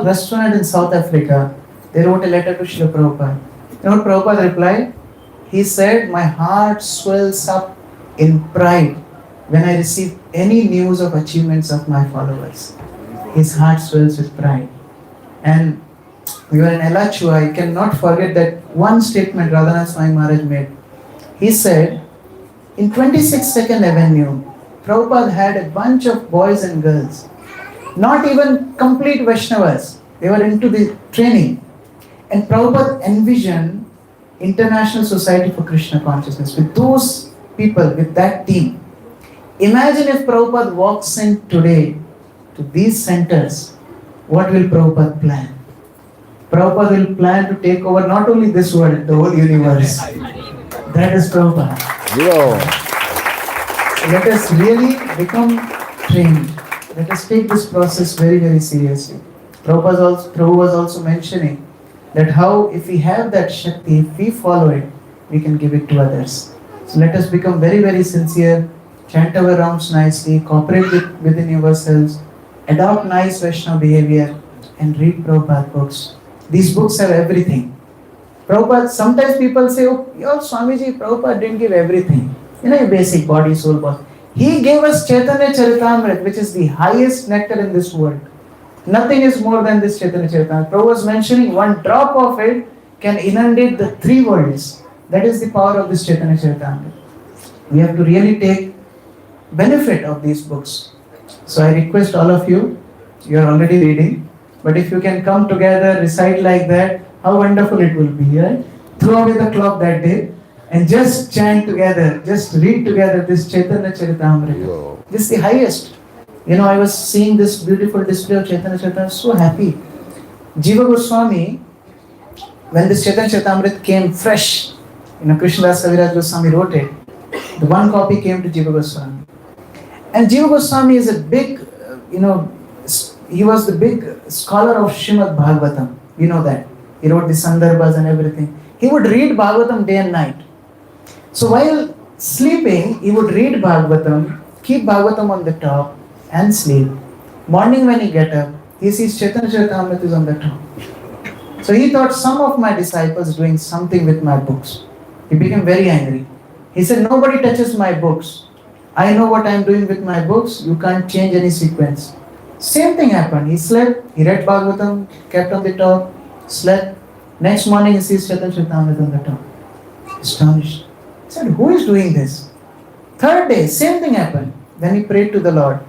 restaurant in South Africa, they wrote a letter to Srila Prabhupada. You know what Prabhupada replied? He said, my heart swells up in pride when I receive any news of achievements of my followers. His heart swells with pride. And we were in Elachua, I cannot forget that one statement Radhanath Swami Maharaj made. He said, in 26th Avenue, Prabhupada had a bunch of boys and girls, not even complete Vaishnavas. They were into the training. And Prabhupada envisioned International Society for Krishna Consciousness with those people, with that team. Imagine if Prabhupada walks in today to these centers, what will Prabhupada plan? Prabhupada will plan to take over not only this world, the whole universe. That is Prabhupada. Let us really become trained. Let us take this process very, very seriously. Prabhupada was also mentioning that how if we have that Shakti, if we follow it, we can give it to others. So let us become very, very sincere, chant our rounds nicely, cooperate within yourselves, adopt nice Vaishnava behavior, and read Prabhupada books. These books have everything. Prabhupada, sometimes people say, oh, your Swamiji, Prabhupada didn't give everything. Basic body, soul, body. He gave us Chaitanya Charitamrita, which is the highest nectar in this world. Nothing is more than this Chaitanya Charitamrita. Prabhupada was mentioning one drop of it can inundate the 3 worlds. That is the power of this Chaitanya Charitamrita. We have to really take benefit of these books. So I request all of you, you are already reading, But if you can come together, recite like that, how wonderful it will be, right? Throw away the clock that day and just chant together, just read together this Chaitanya Charitamrita. This is the highest. I was seeing this beautiful display of Chaitanya Charitamrita, I was so happy. Jiva Goswami, when this Chaitanya Charitamrita came fresh, Krishna Das Kaviraj Goswami wrote it. The one copy came to Jiva Goswami. And Jiva Goswami is a big, he was the big scholar of Srimad Bhagavatam. You know that. He wrote the Sandarbhas and everything. He would read Bhagavatam day and night. So while sleeping, he would read Bhagavatam, keep Bhagavatam on the top and sleep. Morning when he get up, he sees Chaitanya Charitamrita is on the top. So he thought some of my disciples doing something with my books. He became very angry. He said, nobody touches my books. I know what I am doing with my books. You can't change any sequence. Same thing happened. He slept, he read Bhagavatam, kept on the top, slept. Next morning he sees Chaitanya Charitamrita on the top. Astonished. He said, who is doing this? Third day, same thing happened. Then he prayed to the Lord.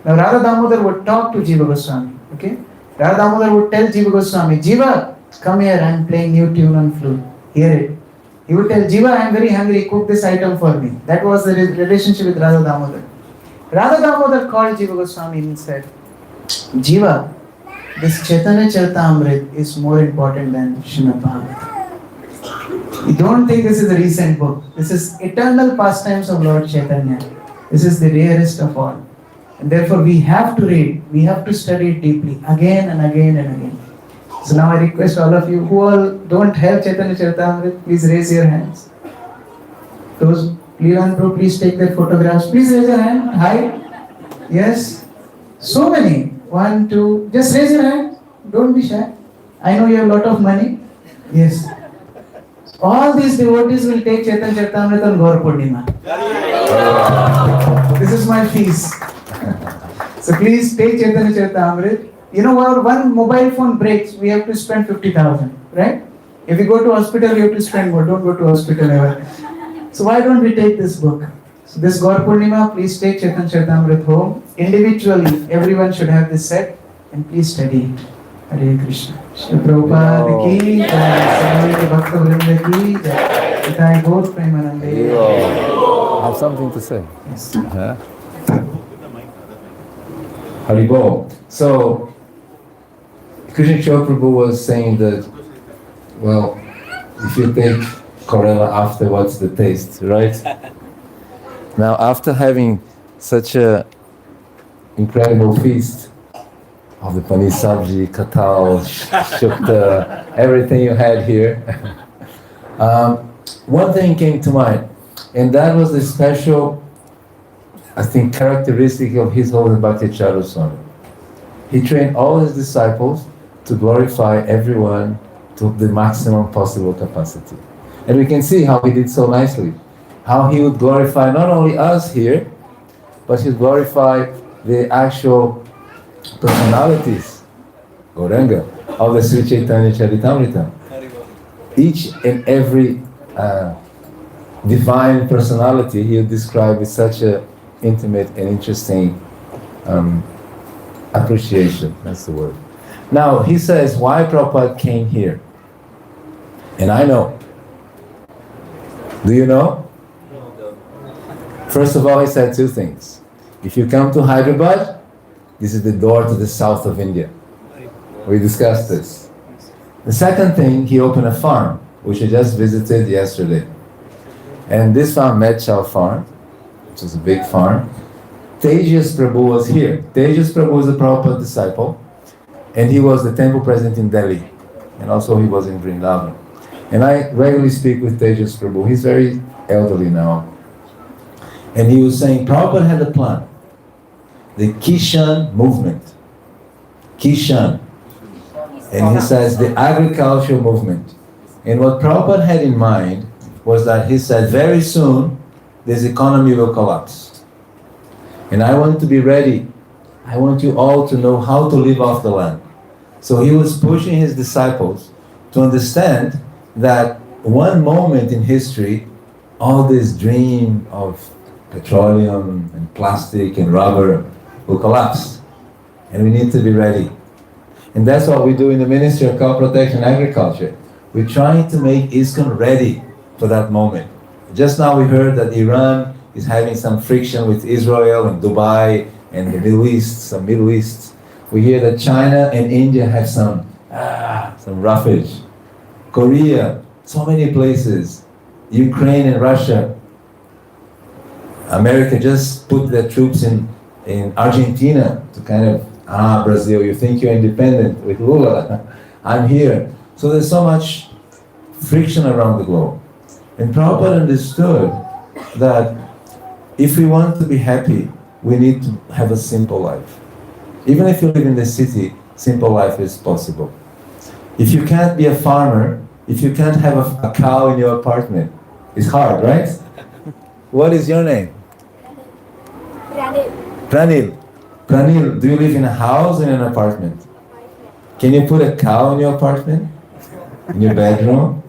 Now Radha Damodar would talk to Jiva Goswami. Okay? Radha Damodar would tell Jiva Goswami, Jiva, come here, I am playing new tune on flute. Hear it. He would tell Jiva, I am very hungry, cook this item for me. That was the relationship with Radha Damodar. Radha Damodar called Jiva Goswami and said, Jiva, this Chaitanya Charitamrita is more important than Srimad Bhagavatam. You don't think this is a recent book. This is eternal pastimes of Lord Chaitanya. This is the rarest of all. And therefore we have to read, we have to study it deeply, again and again and again. So now I request all of you who all don't have Chaitanya Charitamrita, please raise your hands. Those, Lila and Prabhu, please take their photographs. Please raise your hand. Hi. Yes. So many. 1, 2. Just raise your hand. Don't be shy. I know you have a lot of money. Yes. All these devotees will take Chaitanya Charitamrita on Gaura Purnima. This is my fees. So please take Chaitanya Charitamrita. Our one mobile phone breaks, we have to spend 50,000, right? If we go to hospital, we have to spend more. Don't go to hospital ever. So why don't we take this book? So this Gaura Purnima, please take Chaitanya Charitamrita home. Individually, everyone should have this set and please study it. Hare Krishna. Shri Prabhupada ki jai, Sarvamiti Bhakta Vrinda ki jai, Pitai Gaur Premanande. I have something to say. Yes. Haribol. So, Krishna Prabhu was saying that, well, if you take Corella after, what's the taste, right? Now, after having such a incredible feast of the paneer sabji, katal, shukta, everything you had here, one thing came to mind, and that was the special, I think, characteristic of His Holiness Bhakti Charu Swami. He trained all his disciples to glorify everyone to the maximum possible capacity. And we can see how he did so nicely. How he would glorify not only us here, but he would glorify the actual personalities, Gauranga, of the Sri Chaitanya Charitamrita. Each and every divine personality he would describe with such an intimate and interesting appreciation, that's the word. Now, he says, why Prabhupada came here? And I know. Do you know? First of all, he said two things. If you come to Hyderabad, this is the door to the south of India. We discussed this. The second thing, he opened a farm, which I just visited yesterday. And this farm, Medchow Farm, which is a big farm, Tejas Prabhu was here. Tejas Prabhu was a Prabhupada disciple, and he was the temple president in Delhi, and also he was in Vrindavan. And I regularly speak with Tejas Prabhu. He's very elderly now. And he was saying, Prabhupada had a plan. The Kishan movement. Kishan. And he says the agricultural movement. And what Prabhupada had in mind was that he said, very soon, this economy will collapse. And I want to be ready. I want you all to know how to live off the land. So he was pushing his disciples to understand that one moment in history, all this dream of petroleum and plastic and rubber will collapse. And we need to be ready. And that's what we do in the Ministry of Cow Protection and Agriculture. We're trying to make ISKCON ready for that moment. Just now we heard that Iran is having some friction with Israel and Dubai and the Middle East, some Middle East. We hear that China and India have some roughage. Korea, so many places. Ukraine and Russia. America just put their troops in Argentina to kind of, Brazil, you think you're independent with Lula. I'm here. So there's so much friction around the globe. And Prabhupada understood that if we want to be happy, we need to have a simple life. Even if you live in the city, simple life is possible. If you can't be a farmer, if you can't have a cow in your apartment, it's hard, right? What is your name? Pranil. Pranil, do you live in a house or in an apartment? Can you put a cow in your apartment? In your bedroom?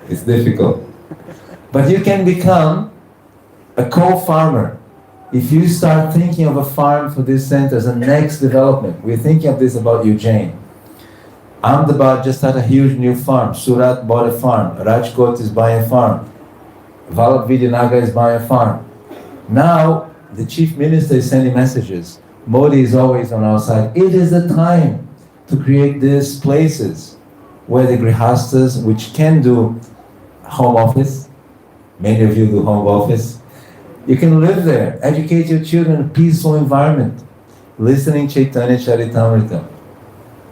It's difficult. But you can become a co-farmer. If you start thinking of a farm for this center as a next development, we're thinking of this about Ujjain. Ahmedabad just had a huge new farm. Surat bought a farm. Rajkot is buying a farm. Vallabh Vidyanagar is buying a farm. Now, the chief minister is sending messages. Modi is always on our side. It is the time to create these places where the grihastas, which can do home office, many of you do home office, you can live there, educate your children in a peaceful environment, listening Chaitanya Charitamrita.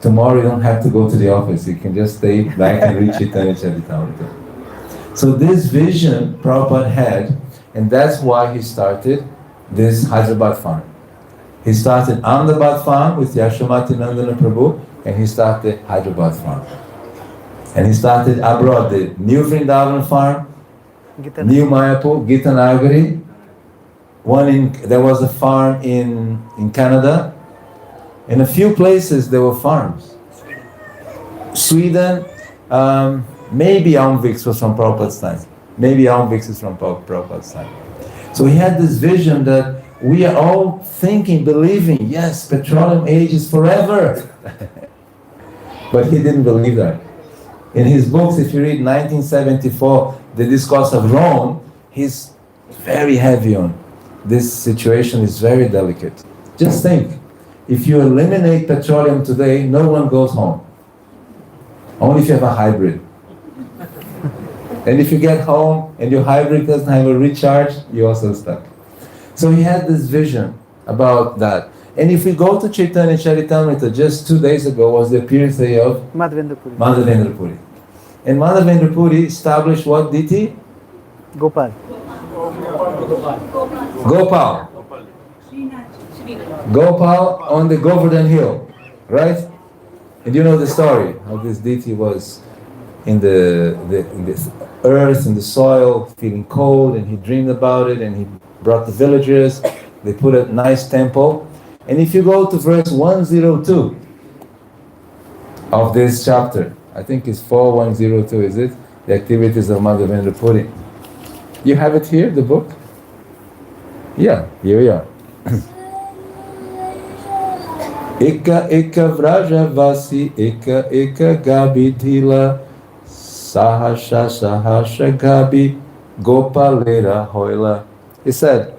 Tomorrow you don't have to go to the office, you can just stay back and read Chaitanya Charitamrita. So this vision Prabhupada had, and that's why he started this Hyderabad farm. He started Ahmedabad farm with Yashomati Nandana Prabhu, and he started Hyderabad farm. And he started abroad, the New Vrindavan farm, New Mayapur, Gita Nagari. There was a farm in Canada. In a few places there were farms. Sweden, maybe Almvix was from Prabhupada's time. Maybe Almvix is from Prabhupada's time. So he had this vision that we are all thinking, believing, yes, petroleum age is forever. But he didn't believe that. In his books, if you read 1974, The Discourse of Rome, he's very heavy on this situation is very delicate. Just think, if you eliminate petroleum today, no one goes home. Only if you have a hybrid. And if you get home and your hybrid doesn't have a recharge, you're also stuck. So he had this vision about that. And if we go to Chaitanya Charitamrita, just 2 days ago was the appearance day of Madhavendra Puri. And Madhavendra Puri established what deity? Gopal. Gopal. Gopal on the Govardhan hill, right? And you know the story, how this deity was in the earth, in the soil, feeling cold, and he dreamed about it, and he brought the villagers, they put a nice temple. And if you go to verse 102 of this chapter, I think it's 4102, is it? The activities of Madhavendra Puri. You have it here, the book? Yeah, here we are. Eka eka vraja vasi, eka eka gabi dhila, sahasha sahasha gabi, gopalera hoila. He said,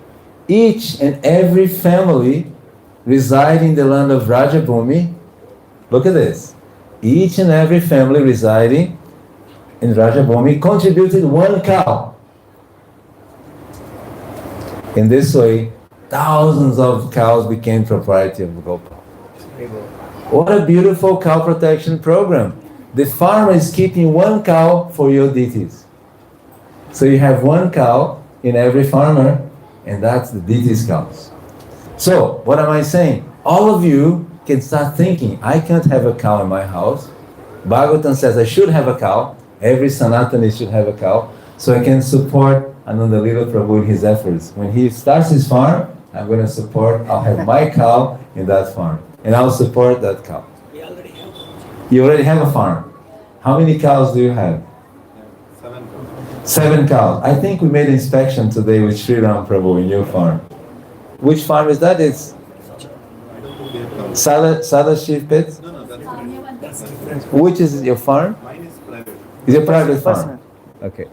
each and every family residing in the land of Rajabhumi, look at this, each and every family residing in Rajabhumi contributed 1 cow. In this way, thousands of cows became property of Gopal. What a beautiful cow protection program. The farmer is keeping 1 cow for your deities. So you have 1 cow in every farmer, and that's the deities' cows. So, what am I saying? All of you can start thinking, I can't have a cow in my house. Bhagavatam says I should have a cow. Every Sanatani should have a cow. So I can support Ananda Lila Prabhu in his efforts. When he starts his farm, I'm going to support, I'll have my cow in that farm. And I'll support that cow. We already have one. You already have a farm. How many cows do you have? 7 cows. I think we made inspection today with Sri Ram Prabhu in your farm. Which farm is that? It's Sada Shiv Pit? No, that's Which is your farm? Mine is private. Is your private farm? Okay.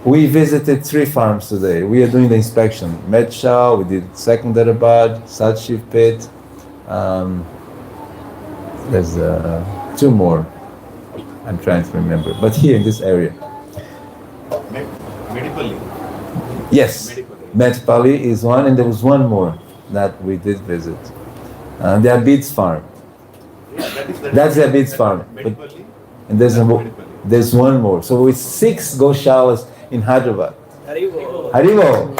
We visited 3 farms today. We are doing the inspection. Medshah, we did second Darabad, Satshiv Pit. There's 2 more. I'm trying to remember. But here in this area. Medipalli. Yes. Medpalli is one, and there was one more that we did visit. The Abid's farm. That's the Abid's farm. Medipalli. And there's one more. So it's 6 Goshalas in Hyderabad. Haribo.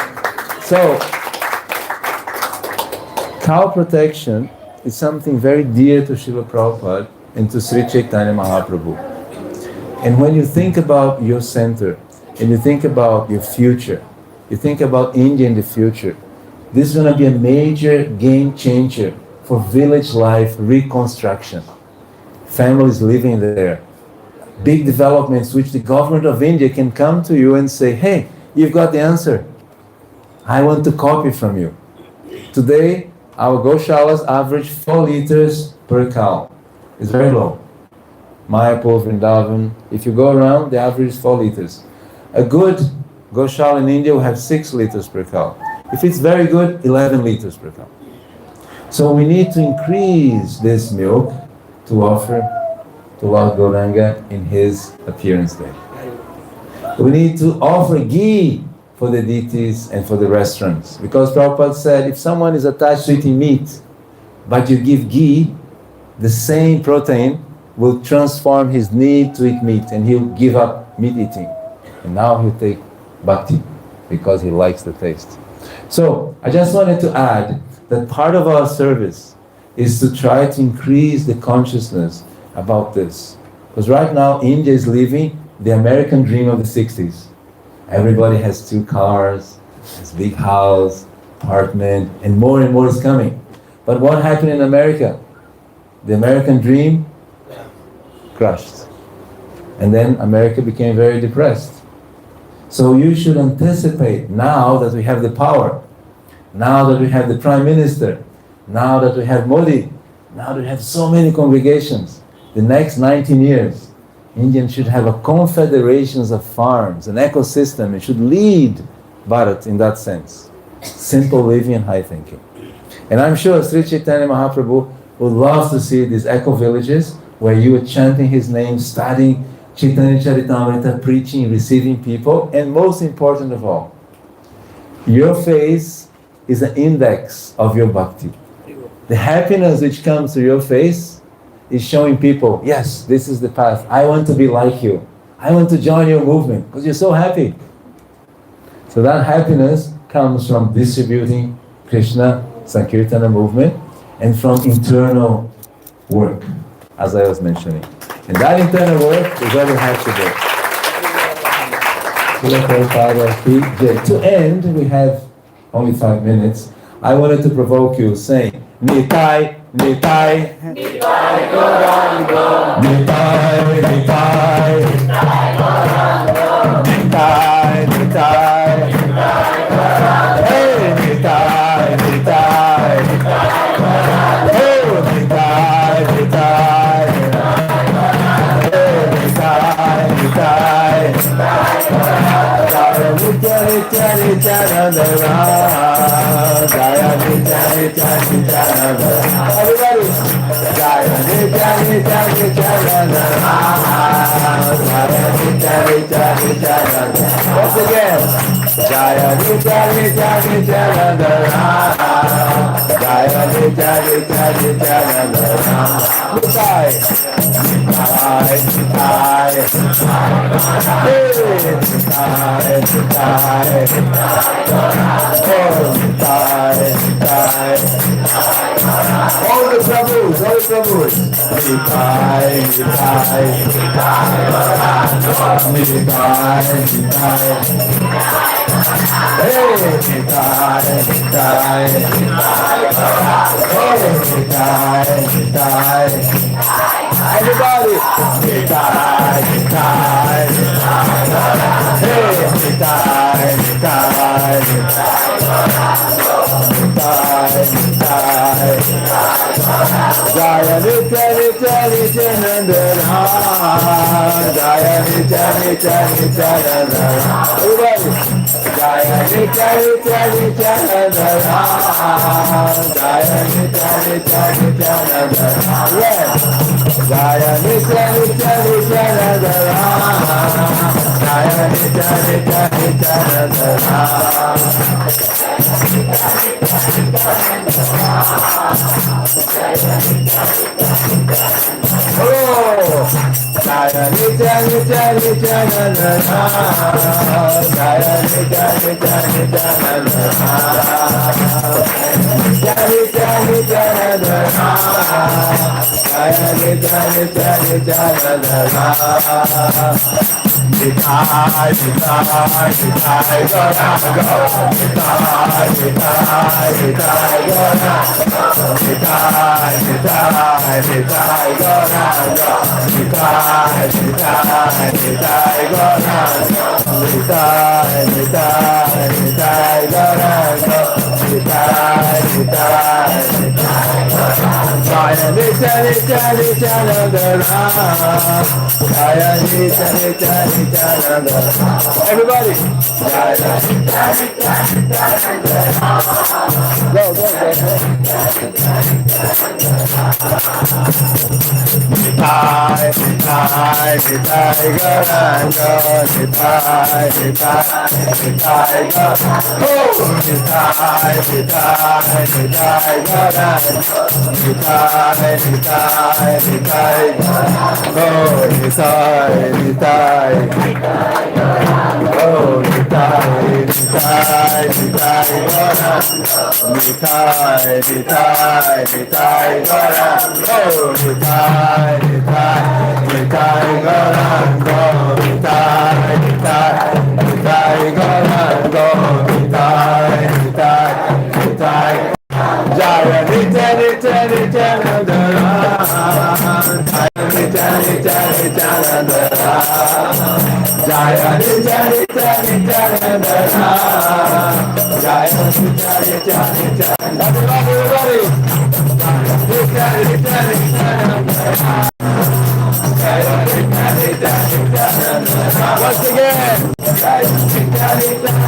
So, cow protection is something very dear to Srila Prabhupada and to Sri Chaitanya Mahaprabhu. And when you think about your center, and you think about your future, you think about India in the future, this is going to be a major game changer for village life reconstruction. Families living there. Big developments which the government of India can come to you and say, hey, you've got the answer. I want to copy from you. Today, our Goshalas average 4 liters per cow. It's very low. Mayapur, Vrindavan, if you go around, the average is 4 liters. A good Goshala in India will have 6 liters per cow. If it's very good, 11 liters per cow. So we need to increase this milk to offer to Lord Gauranga in his appearance day. We need to offer ghee for the deities and for the restaurants. Because Prabhupada said, if someone is attached to eating meat, but you give ghee, the same protein will transform his need to eat meat, and he'll give up meat eating. And now he'll take bhakti, because he likes the taste. So, I just wanted to add that part of our service is to try to increase the consciousness about this. Because right now, India is living the American dream of the 60s. Everybody has 2 cars, has big house, apartment, and more is coming. But what happened in America? The American dream crushed. And then America became very depressed. So you should anticipate, now that we have the power, now that we have the Prime Minister, now that we have Modi, now that we have so many congregations, the next 19 years, Indians should have a confederations of farms, an ecosystem. It should lead Bharat in that sense. Simple living and high thinking. And I'm sure Sri Chaitanya Mahaprabhu would love to see these eco-villages where you are chanting his name, studying Chaitanya Charitamrita, preaching, receiving people, and most important of all, your face is an index of your bhakti. The happiness which comes to your face is showing people, yes, this is the path. I want to be like you. I want to join your movement because you're so happy. So that happiness comes from distributing Krishna Sankirtana movement and from internal work, as I was mentioning. And that internal work is what we have today. To end, we have only 5 minutes. I wanted to provoke you saying, Nitai, Nitai, Nitai, Gauranga, Nitai, Nitai, Nitai, Gauranga, Nitai, Nitai, Nitai, Gauranga, hey, Nitai, Nitai, Nitai, Gauranga, hey, Nitai, Nitai, Nitai, Nitai, Nitai, Jaya Nitya Nitya Nityanandara, Jaya Nitya Nitya Nityanandara. Everybody, Jaya Nitya Nitya Nityanandara, Jaya Nitya Nitya Nityanandara. Once again, Jaya Nitya Nitya Nityanandara, Jaya Nitya Nitya Nityanandara. Nitai, Nitai, Nitai, all the Prabhus, Nitai, Nitai, Nitai, Nitai, hey, Nitai, Nitai, hey, Nitai, Nitai, everybody, Nitai, Nitai, hey, Nitai, Nitai, Nitai, Nitai, Jaya Nitya Nitya Nityanandana, Nitya Nitya Nityananda everybody Jaya Nitya Nitya Nityananda Jaya Nitya Nitya Nityananda yeah Jaya Nitya Nitya Nityananda Jaya Nitya Nitya Nityananda Oh Jaya Nitya Nitya Nityananda Jaya Nitya Nitya Nityananda Nitya Nitya Nityananda Jaya Nitya Nitya Nityananda Nitai, Nitai, Nitai, Gaura, Nitai, Nitai, Nitai, Gaura, Nitai, Nitai, Nitai, Gaura, Nitai, Nitai, Nitai, Gaura, Nitai, Nitai, Nitai, Gaura, Nitai, Nitai, Jaya Nitya Nitya Nityananda Jaya Nitya Nitya Nityananda everybody Jaya Nitya Nitya Nityananda go Nitai Nitai Nitai Gauranga Nitai Nitai Nitai Gauranga oh Nitai Nitai Nitai Gauranga Nitai Nitai Nitai oh Nitai Nitai oh Nitai Nitai Nitai Gauranga Nitai Nitai Nitai Gauranga oh Nitai Nitai Nitai Gauranga Nitai Nitai Nitai Gauranga Nitai Nitai Nitai Jaya Nitya Nitya Nityananda Jaya Nitya Nitya Nityananda Jaya Nitya Nitya Nityananda Jaya Nitya Nitya Nityananda everybody Nitya Nitya Nityananda Jaya Nitya Nitya Nityananda once again Jaya Nitya Nitya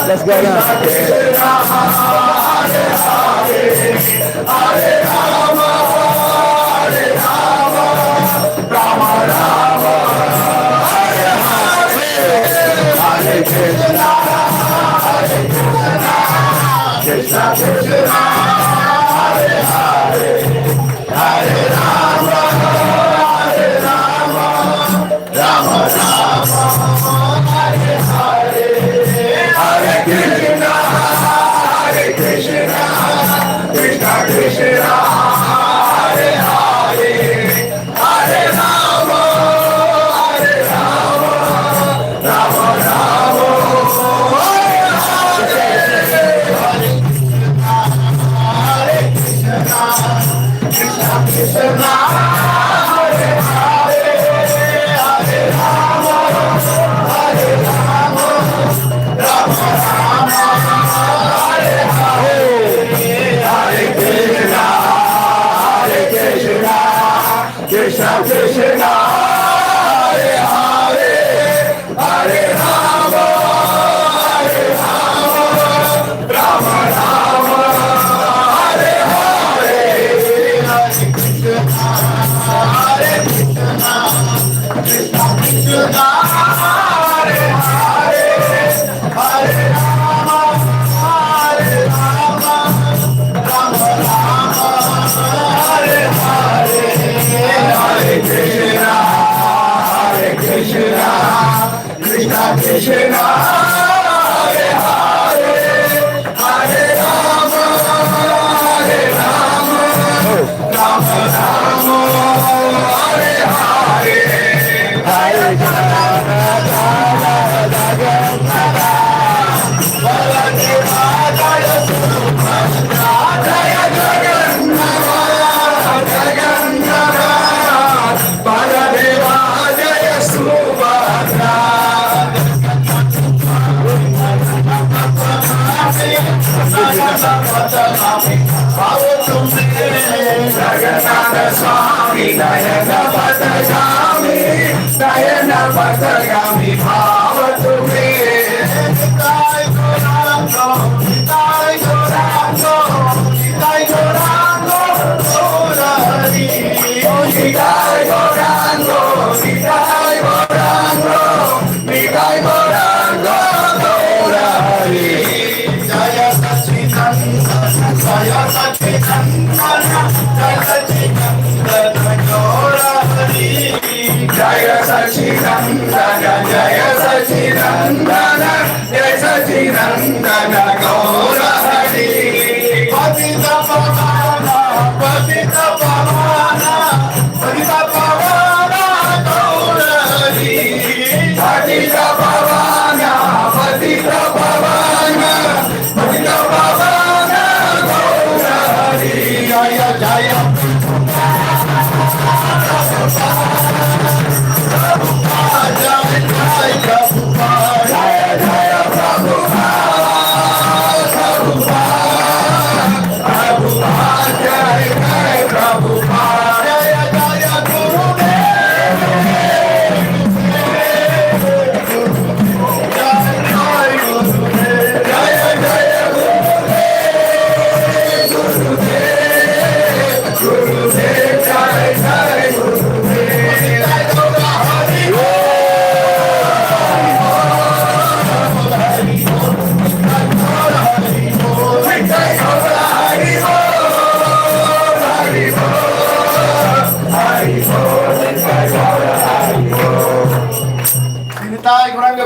Let's go Krishna Krishna Hare Hare Hare Rama Hare Rama Rama Rama Hare Hare Hare Krishna Hare Krishna Krishna Krishna Hare Hare Hare Rama Hare Rama Rama Rama Hare Hare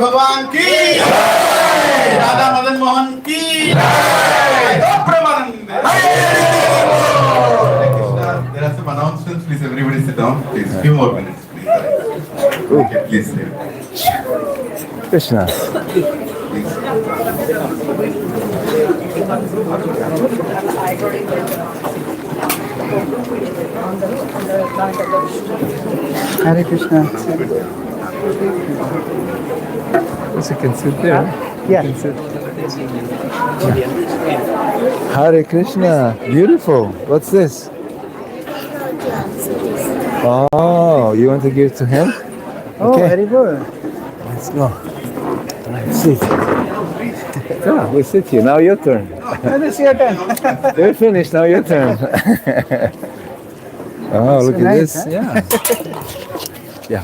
भगवान की राधा मदन मोहन की There are some announcements. Please, everybody sit down. Please, few more minutes, please. Okay, please. Krishna. Hare Krishna. Yes, you can sit there. Yeah. You can sit. Hare Krishna. Beautiful. What's this? Oh, you want to give to him? Oh, Okay. very good. Let's go. Let's sit. Yeah, we sit here. Now your turn. That is your turn. We're finished. Now your turn. Oh, look at nice, this. huh? Yeah. Yeah.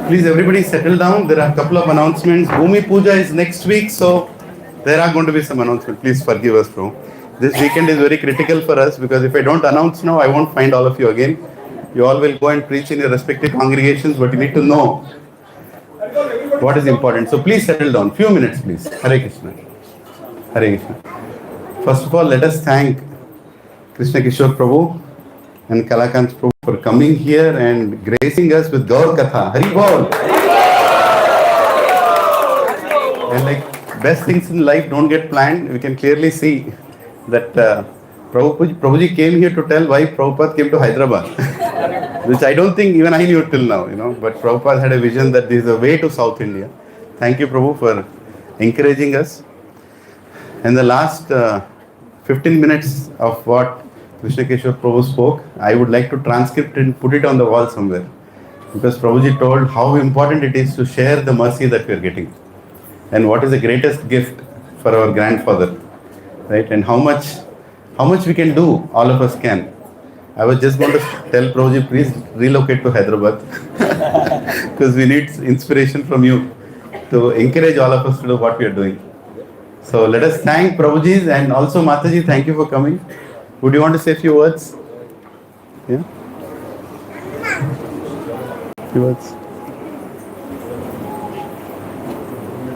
Please, everybody settle down. There are a couple of announcements. Bhumi Puja is next week, so there are going to be some announcements. Please forgive us, bro. This weekend is very critical for us because if I don't announce now, I won't find all of you again. You all will go and preach in your respective congregations, but you need to know what is important. So please settle down. Few minutes, please. Hare Krishna. Hare Krishna. First of all, let us thank Krishna Kishore Prabhu and Kalakanth Prabhu for coming here and gracing us with Gaura Katha. Hari Bol! And like best things in life don't get planned, we can clearly see that Prabhuji came here to tell why Prabhupada came to Hyderabad, which I don't think even I knew till now, but Prabhupada had a vision that there is a way to South India. Thank you, Prabhu, for encouraging us. And the last 15 minutes of what Krishna Kishore Prabhu spoke, I would like to transcript and put it on the wall somewhere. Because Prabhuji told how important it is to share the mercy that we are getting. And what is the greatest gift for our grandfather. Right? And how much we can do, all of us can. I was just going to tell Prabhuji, please relocate to Hyderabad because we need inspiration from you to encourage all of us to do what we are doing. So let us thank Prabhuji and also Mataji, thank you for coming. Would you want to say a few words? Yeah? Few words.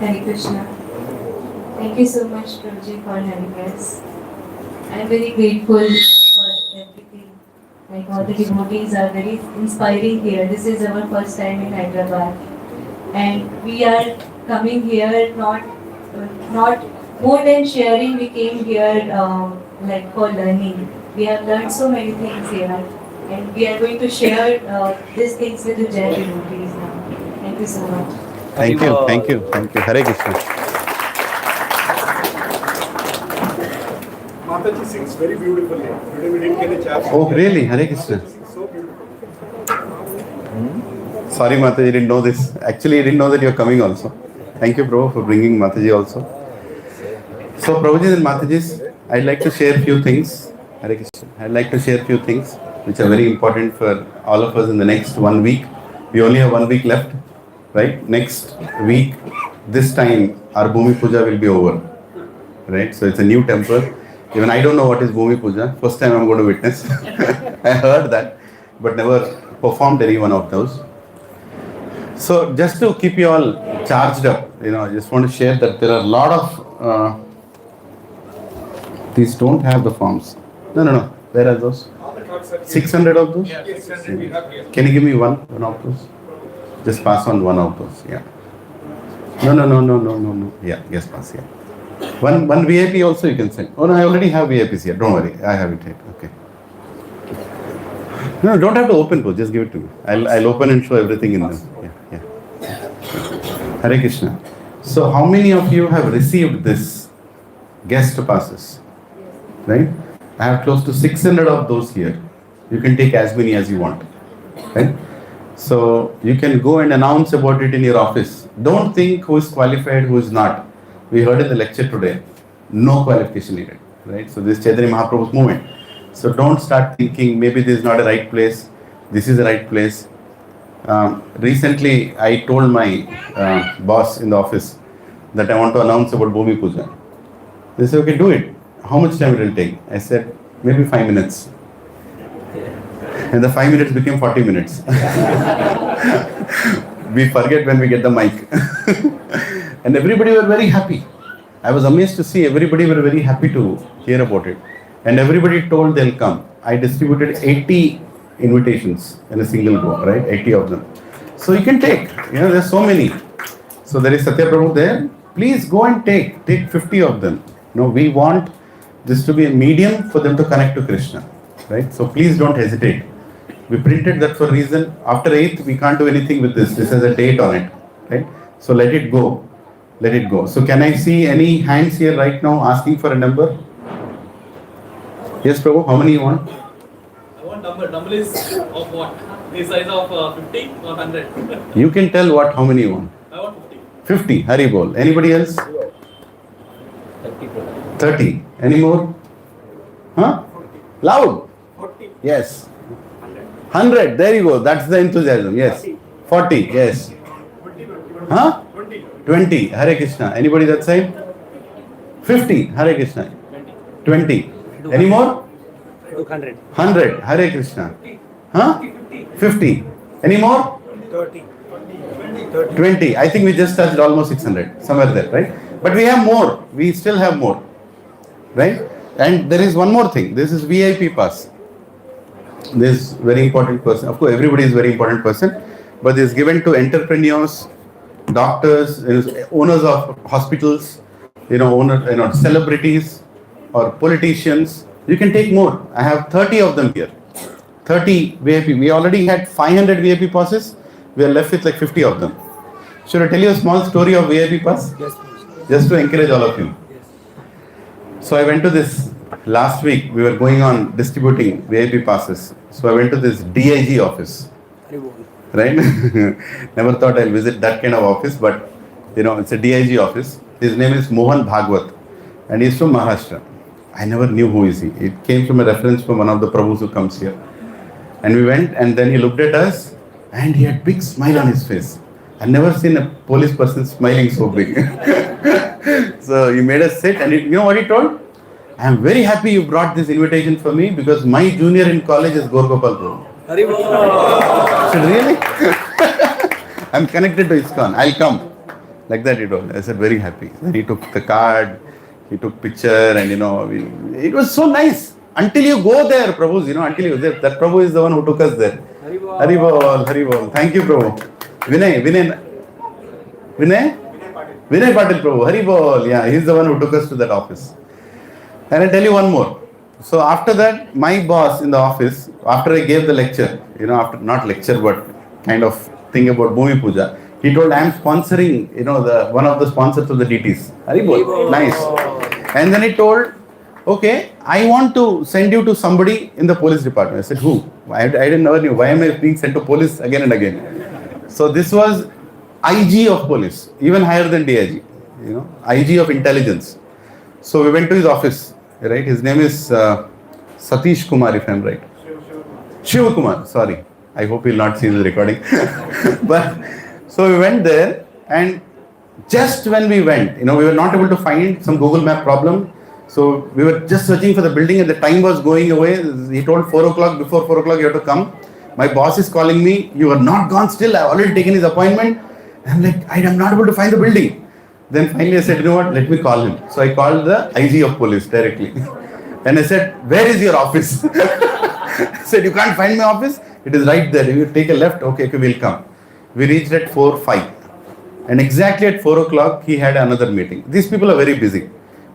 Hare Krishna. Thank you so much, Prabhuji, for having us. I am very grateful for everything. Like all the devotees are very inspiring here. This is our first time in Hyderabad, and we are coming here not more than sharing. We came here like for learning. We have learned so many things here, and we are going to share these things with the Jain devotees now. Thank you so much. Thank you, thank you, thank you. Hare Krishna. Mataji sings very beautifully. Today we didn't get a chance. Oh, really? Hare Krishna. So beautiful. Sorry, Mataji, didn't know this. Actually, I didn't know that you're coming also. Thank you, Prabhu, for bringing Mataji also. So, Prabhuji and Matajis, I'd like to share a few things. Hare Krishna. I'd like to share a few things which are very important for all of us in the next 1 week. We only have 1 week left, right? Next week, this time, our Bhumi Puja will be over, right? So, it's a new temple. Even I don't know what is Bhumi Puja. First time I'm going to witness. I heard that, but never performed any one of those. So just to keep you all charged up, I just want to share that there are a lot of, these don't have the forms. No. Where are those? 600 of those? Yeah, 600 we have here. Can you give me one of those? Just pass on one of those, yeah. No. Yeah, yes, pass, yeah. One VIP also you can send. Oh no, I already have VIPs here. Don't worry, I have it here. Okay. No, don't have to open those. Just give it to me. I'll open and show everything in them. Yeah. Hare Krishna. So, how many of you have received this guest passes? Right? I have close to 600 of those here. You can take as many as you want. Right? So, you can go and announce about it in your office. Don't think who is qualified, who is not. We heard in the lecture today, no qualification needed, right? So this Chaitanya Mahaprabhu's movement. So don't start thinking maybe this is not a right place, this is the right place. Recently, I told my boss in the office that I want to announce about Bhumi Puja. They said, okay, do it. How much time it will take? I said, maybe 5 minutes. And the 5 minutes became 40 minutes. We forget when we get the mic. And everybody were very happy. I was amazed to see everybody were very happy to hear about it. And everybody told they'll come. I distributed 80 invitations in a single go, right? 80 of them. So you can take, there's so many. So there is Satya Prabhu there. Please go and take 50 of them. We want this to be a medium for them to connect to Krishna, right? So please don't hesitate. We printed that for a reason. After 8th, we can't do anything with this. This has a date on it, right? So let it go. Let it go. So can I see any hands here right now asking for a number? Yes, Prabhu, how many you want? I want number. Number is of what? The size of 50 or 100? You can tell how many you want. I want 50. 50, Hari bol. Anybody else? 30. Any more? Huh? Loud. 40. Yes. 100. There you go. That's the enthusiasm. Yes. 40. Yes. 20. Huh? 20. Hare Krishna. Anybody that side? 50. Hare Krishna. 20. Any more? 200. 100. Hare Krishna. Huh? 50. Any more? 30. 20. I think we just touched almost 600. Somewhere there, right? But we have more. We still have more. Right? And there is one more thing. This is VIP pass. This very important person. Of course, everybody is very important person. But this is given to entrepreneurs, doctors, owners of hospitals, celebrities or politicians. You can take more. I have 30 of them here. 30 VIP. We already had 500 VIP passes. We are left with like 50 of them. Should I tell you a small story of VIP pass? Yes, please. Just to encourage all of you. So I went to this last week. We were going on distributing VIP passes. So I went to this DIG office. Right? Never thought I'll visit that kind of office, but it's a DIG office. His name is Mohan Bhagwat and he's from Maharashtra. I never knew who is he. It came from a reference from one of the Prabhus who comes here. And we went, and then he looked at us, and he had big smile on his face. I've never seen a police person smiling so big. So he made us sit, and you know what he told? I am very happy you brought this invitation for me because my junior in college is Gaurgopal Prabhu. I said, really? I'm connected to ISKCON. I'll come. Like that he told. I said, very happy. Then he took the card, he took picture, and it was so nice. Until you go there, Prabhu, until you there. That Prabhu is the one who took us there. Haribol, Haribol. Thank you, Prabhu. Vinay Patil Prabhu. Haribol. Yeah, he's the one who took us to that office. And I'll tell you one more. So after that, my boss in the office, after I gave the lecture, after not lecture, but kind of thing about Bhumi Puja, he told, I am sponsoring, one of the sponsors of the DTs. Haribol. Nice. And then he told, okay, I want to send you to somebody in the police department. I said, who? I didn't know. Why am I being sent to police again and again? So this was IG of police, even higher than DIG, IG of intelligence. So we went to his office, right? His name is Satish Kumar, if I'm right. Shiv Kumar, sorry. I hope he'll not see the recording. But so we went there, and just when we went, we were not able to find some Google Map problem. So we were just searching for the building, and the time was going away. He told 4 o'clock, before 4 o'clock you have to come. My boss is calling me, you are not gone still, I've already taken his appointment. I'm like, I am not able to find the building. Then finally I said, you know what, let me call him. So I called the IG of police directly. And I said, where is your office? I said, you can't find my office? It is right there. If you take a left, okay, we'll come. We reached at 4:05. And exactly at 4 o'clock, he had another meeting. These people are very busy.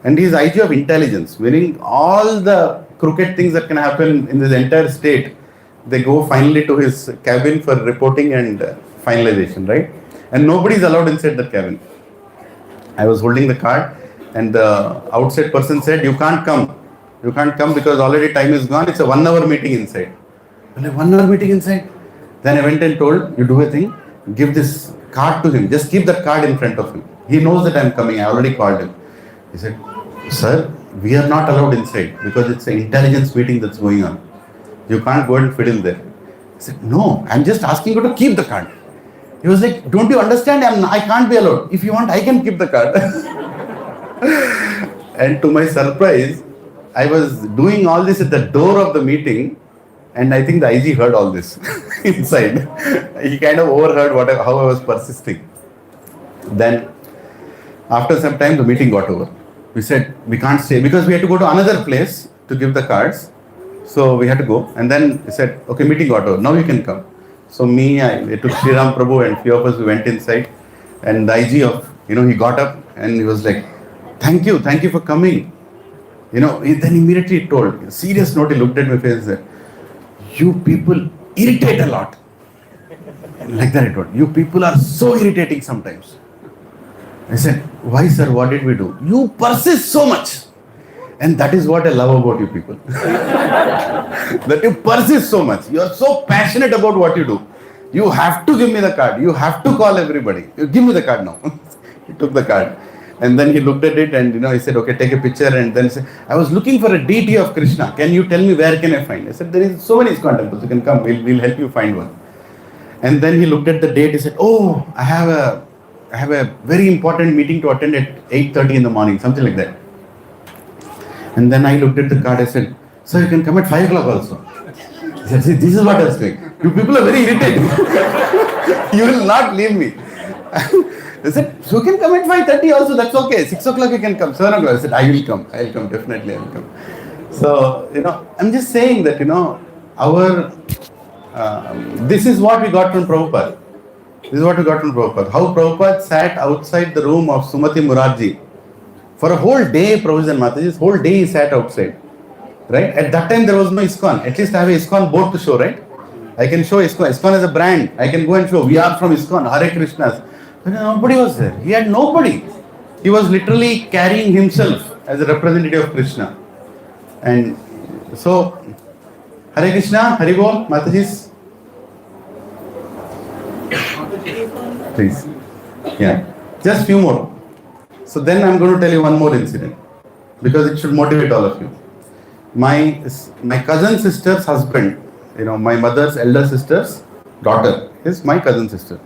And he is IG of intelligence, meaning all the crooked things that can happen in this entire state, they go finally to his cabin for reporting and finalization, right? And nobody is allowed inside the cabin. I was holding the card, and the outside person said, you can't come. You can't come because already time is gone. It's a 1 hour meeting inside. I'm like, 1 hour meeting inside? Then I went and told, you do a thing, give this card to him. Just keep that card in front of him. He knows that I'm coming. I already called him. He said, sir, we are not allowed inside because it's an intelligence meeting that's going on. You can't go and fiddle there. I said, no, I'm just asking you to keep the card. He was like, don't you understand? I can't be allowed. If you want, I can keep the card. And to my surprise, I was doing all this at the door of the meeting, and I think the IG heard all this inside. He kind of overheard how I was persisting. Then, after some time, the meeting got over. We said, we can't stay because we had to go to another place to give the cards. So we had to go. And then he said, okay, meeting got over. Now you can come. So I took Sri Ram Prabhu and few of us, we went inside. And the IG of, he got up and he was like, thank you for coming. Then immediately he told, serious note, he looked at my face and said, you people irritate a lot. Like that he told, you people are so irritating sometimes. I said, why sir, what did we do? You persist so much. And that is what I love about you people. That you persist so much. You are so passionate about what you do. You have to give me the card. You have to call everybody. You give me the card now. He took the card. And then he looked at it and he said, okay, take a picture. And then said, I was looking for a deity of Krishna. Can you tell me where can I find? I said, there is so many ISKCON temples. You can come. We'll help you find one. And then he looked at the date. He said, oh, I have a very important meeting to attend at 8:30 in the morning. Something like that. And then I looked at the card. I said, sir, you can come at 5 o'clock also. He said, see, this is what I was saying. You people are very irritating. You will not leave me. I said, so you can come at 5:30 also, that's okay. 6 o'clock you can come. 7 o'clock. I said, I will come, definitely I will come. So, I'm just saying that, this is what we got from Prabhupada. How Prabhupada sat outside the room of Sumati Murarji. For a whole day, Prabhuji and Mataji's whole day he sat outside. Right? At that time there was no ISKCON. At least I have a ISKCON board to show, right? I can show ISKCON. ISKCON is a brand. I can go and show, we are from ISKCON, Hare Krishnas. But nobody was there. He had nobody. He was literally carrying himself as a representative of Krishna. And so, Hare Krishna, Hare Bol, Mataji's. Please. Yeah. Just few more. So then I'm going to tell you one more incident. Because it should motivate all of you. My cousin sister's husband my mother's elder sister's daughter is my cousin sister.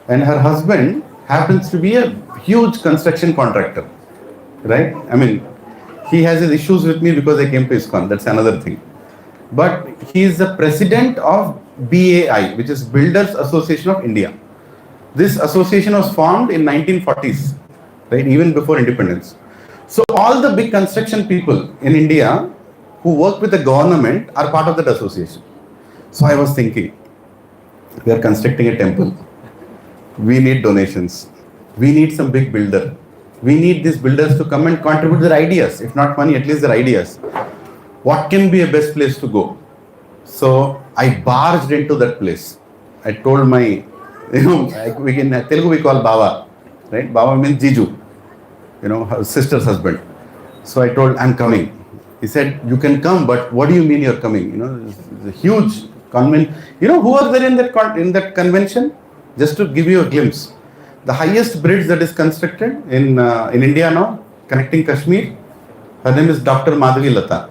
And her husband happens to be a huge construction contractor, right? I mean, he has his issues with me because I came to ISKCON, that's another thing. But he is the president of BAI, which is Builders Association of India. This association was formed in 1940s, right, even before independence. So all the big construction people in India who work with the government are part of that association. So I was thinking, we are constructing a temple. We need donations. We need some big builder. We need these builders to come and contribute their ideas. If not money, at least their ideas. What can be a best place to go? So I barged into that place. I told my, we in Telugu we call Baba, right? Baba means Jiju, her sister's husband. So I told, I'm coming. He said, you can come, but what do you mean you're coming? It's a huge convention. Who was there in that convention? Just to give you a glimpse. The highest bridge that is constructed in India now, connecting Kashmir, her name is Dr. Madhavi Lata.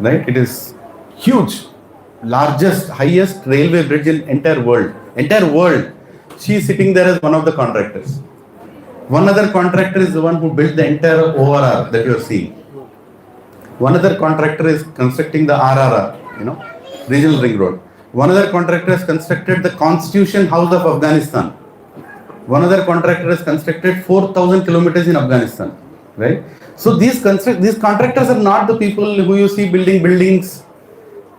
Right? It is huge, largest, highest railway bridge in entire world. Entire world. She is sitting there as one of the contractors. One other contractor is the one who built the entire ORR that you are seeing. One other contractor is constructing the RRR, regional ring road. One other contractor has constructed the Constitution House of Afghanistan. One other contractor has constructed 4,000 kilometers in Afghanistan, right? So these contractors are not the people who you see building buildings,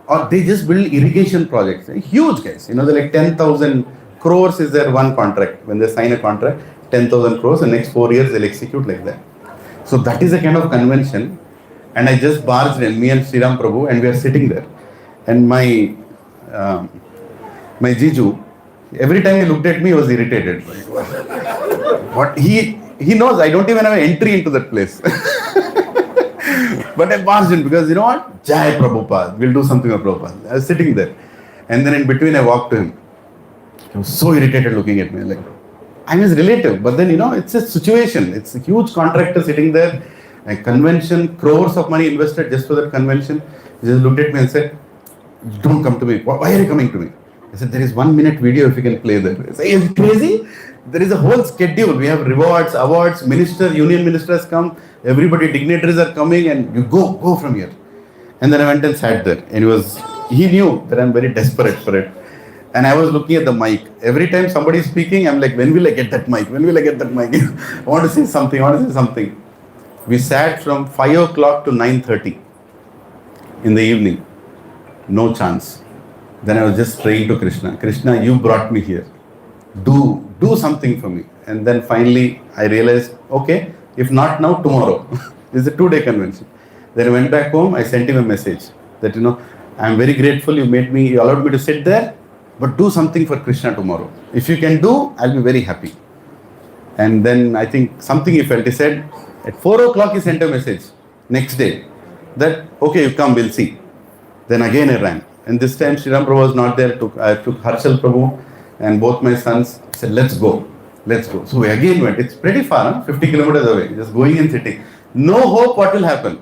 or they just build irrigation projects. Huge guys, they're like 10,000 crores is their one contract. When they sign a contract, 10,000 crores, the next 4 years they'll execute like that. So that is a kind of convention. And I just barged in, me and Sriram Prabhu, and we are sitting there. And my Jiju, every time he looked at me, he was irritated. What he knows, I don't even have an entry into that place. But I barged in because, what? Jai Prabhupada, we'll do something with Prabhupada. I was sitting there. And then in between, I walked to him. He was so irritated looking at me. Like, I'm his relative, but then, it's a situation. It's a huge contractor sitting there, a convention, crores of money invested just for that convention. He just looked at me and said, don't come to me. Why are you coming to me? I said, there is 1 minute video if you can play there. I said, are you crazy? There is a whole schedule. We have rewards, awards, union ministers come, everybody, dignitaries are coming, and you go from here. And then I went and sat there. And he knew that I'm very desperate for it. And I was looking at the mic. Every time somebody is speaking, I'm like, when will I get that mic? When will I get that mic? I want to say something. We sat from 5 o'clock to 9:30 in the evening. No chance. Then I was just praying to Krishna. Krishna, you brought me here. Do something for me. And then finally I realized, okay, if not now, tomorrow. This is a 2-day convention. Then I went back home. I sent him a message that, I'm very grateful you allowed me to sit there, but do something for Krishna tomorrow. If you can do, I'll be very happy. And then I think something he felt. He said, at 4 o'clock he sent a message next day that, okay, you come, we'll see. Then again I ran. And this time Sriram Prabhu was not there. I took Harshal Prabhu and both my sons. Said, let's go. So we again went. It's pretty far, 50 kilometers away. Just going and sitting. No hope what will happen.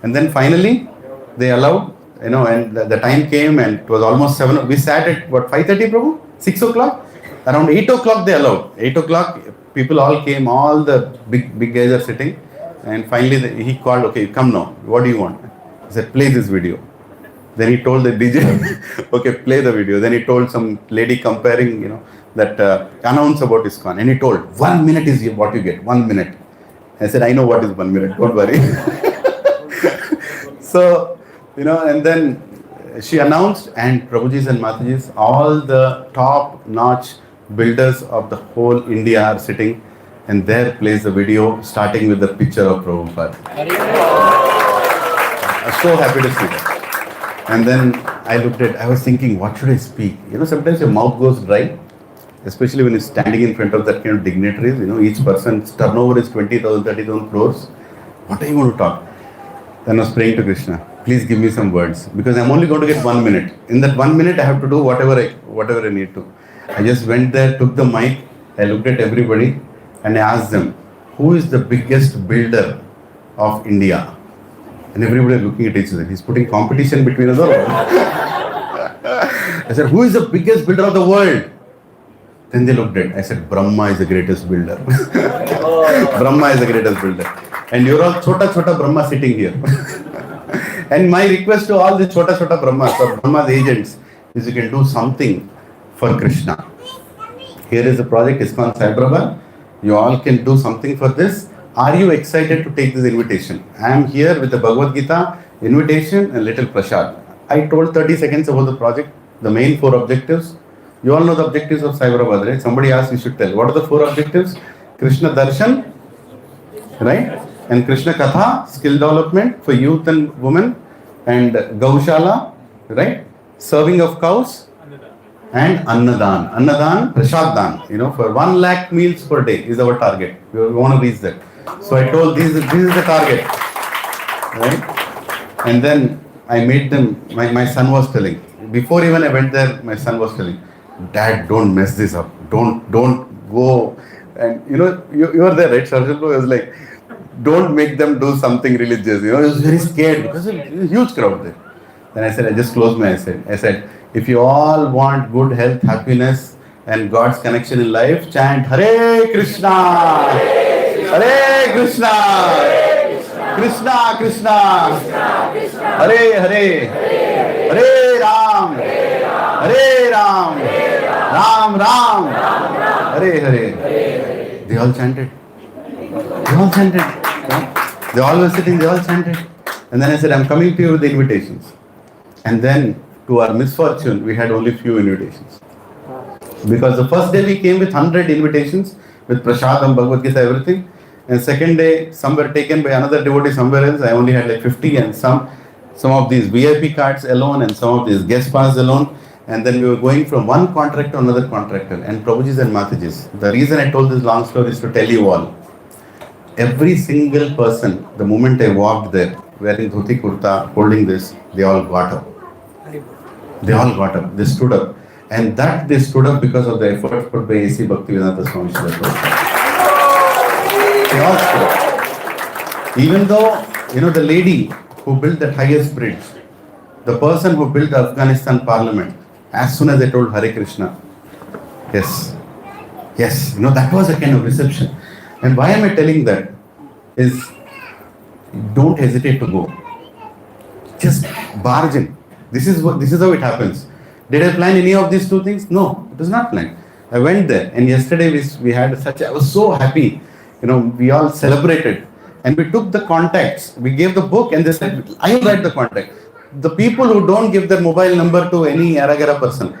And then finally they allowed, and the time came and it was almost 7. We sat at 5:30 Prabhu? 6 o'clock? Around 8 o'clock they allowed. 8 o'clock people all came, all the big guys are sitting. And finally he called, okay, come now. What do you want? He said, play this video. Then he told the DJ, okay, play the video. Then he told some lady comparing, that announce about ISKCON. And he told, 1 minute is what you get, 1 minute. I said, I know what is 1 minute, don't worry. So, and then she announced, and Prabhujis and Matajis, all the top-notch builders of the whole India are sitting, and there plays the video, starting with the picture of Prabhupada. I'm so happy to see that. And then I was thinking, what should I speak? Sometimes your mouth goes dry, especially when you're standing in front of that kind of dignitaries. Each person's turnover is 20,000, 30,000 crores. What are you going to talk? Then I was praying to Krishna, please give me some words, because I'm only going to get 1 minute. In that 1 minute, I have to do whatever I need to. I just went there, took the mic, I looked at everybody, and I asked them, who is the biggest builder of India? And everybody looking at each other. He's putting competition between us all. I said, who is the biggest builder of the world? Then they looked at it. I said, Brahma is the greatest builder. Brahma is the greatest builder. And you're all Chota Brahma sitting here. And my request to all the Chota Brahmas or Brahma's agents is you can do something for Krishna. Here is the project ISKCON Cyberabad. You all can do something for this. Are you excited to take this invitation? I am here with the Bhagavad Gita invitation and little prasad. I told 30 seconds about the project, the main 4 objectives. You all know the objectives of Cyberabad, right? Somebody asked, you should tell. What are the 4 objectives? Krishna Darshan, right? And Krishna Katha, skill development for youth and women. And Gaushala, right? Serving of cows. And Annadan. Annadan, Prashaddan. You know, for 1 lakh meals per day is our target. We want to reach that. So I told this is the target. Right? And then I made them, my son was telling, before even I went there, my son was telling, Dad, don't mess this up. Don't go. And you know, you were there, right? Sharjul was like, don't make them do something religious. You know, he was very scared because there was a huge crowd there. Then I said, I just closed my eyes. I said, if you all want good health, happiness, and God's connection in life, chant Hare Krishna, Hare Krishna, Krishna Krishna, Hare Hare, Hare Ram, Hare Ram, Ram Ram, Hare Hare. They all chanted. They all were sitting, they all chanted. And then I said, I'm coming to you with the invitations. And then, to our misfortune, we had only few invitations. Because the first day we came with 100 invitations, with Prasadam, Bhagavad Gita, everything. And second day, some were taken by another devotee somewhere else. I only had like 50 and some of these VIP cards alone and some of these guest pass alone. And then we were going from one contract to another contractor. And Prabhujis and Matajis. The reason I told this long story is to tell you all. Every single person, the moment I walked there, wearing dhoti kurta, holding this, they all got up. They all got up. They stood up. And that they stood up because of the effort put by A.C. Bhaktivedanta Swami Srila. They all stood up. Even though, you know, the lady who built that highest bridge, the person who built the Afghanistan parliament, as soon as I told Hare Krishna, yes, you know, that was a kind of reception. And why am I telling that? Is don't hesitate to go. Just barge in. This is how it happens. Did I plan any of these 2 things? No, it was not planned. I went there, and yesterday we had I was so happy. You know, we all celebrated, and we took the contacts. We gave the book, and they said, I will write the contact. The people who don't give their mobile number to any Aragara person,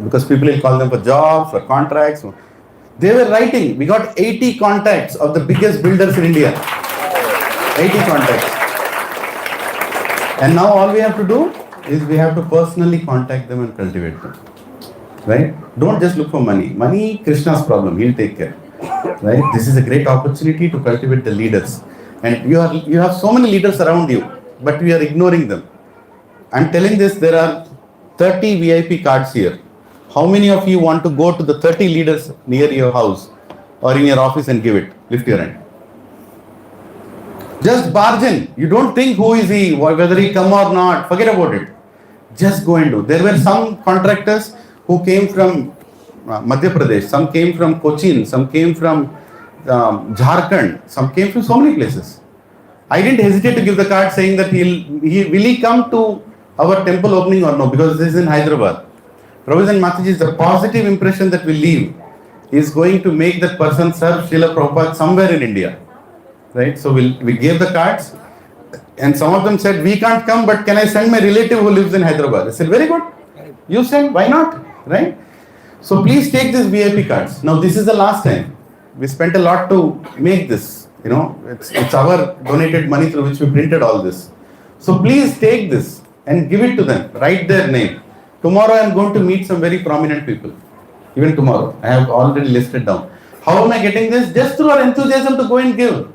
because people will call them for jobs, for contracts. They were writing. We got 80 contacts of the biggest builders in India. 80 contacts. And now all we have to do is we have to personally contact them and cultivate them. Right? Don't just look for money. Money, Krishna's problem. He'll take care. Right? This is a great opportunity to cultivate the leaders. And you have so many leaders around you, but we are ignoring them. I'm telling this, there are 30 VIP cards here. How many of you want to go to the 30 leaders near your house or in your office and give it? Lift your hand. Just barge in. You don't think who is he, whether he come or not. Forget about it. Just go and do. There were some contractors who came from Madhya Pradesh, some came from Cochin, some came from Jharkhand, some came from so many places. I didn't hesitate to give the card saying that will he come to our temple opening or no, because this is in Hyderabad. Prabhuji and Mataji, the positive impression that we leave is going to make that person serve Srila Prabhupada somewhere in India. Right? So we gave the cards, and some of them said, we can't come, but can I send my relative who lives in Hyderabad? I said, very good. You send, why not? Right? So please take these VIP cards. Now this is the last time. We spent a lot to make this. You know, it's our donated money through which we printed all this. So please take this and give it to them. Write their name. Tomorrow I am going to meet some very prominent people. Even tomorrow. I have already listed down. How am I getting this? Just through our enthusiasm to go and give.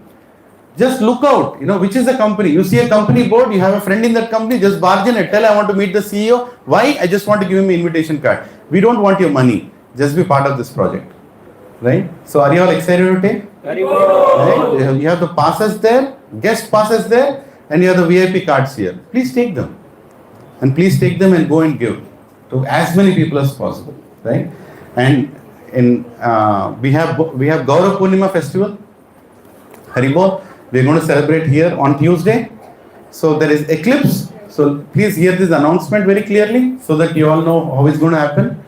Just look out, you know, which is the company. You see a company board, you have a friend in that company, just barge in and tell, I want to meet the CEO. Why? I just want to give him an invitation card. We don't want your money. Just be part of this project. Right? So are you all excited to take? Right? You have the passes there, guest passes there, and you have the VIP cards here. Please take them. And please take them and go and give. to as many people as possible, right? And we have Gaura Purnima festival, Haribol. We're going to celebrate here on Tuesday. So there is eclipse. So please hear this announcement very clearly so that you all know how it's going to happen.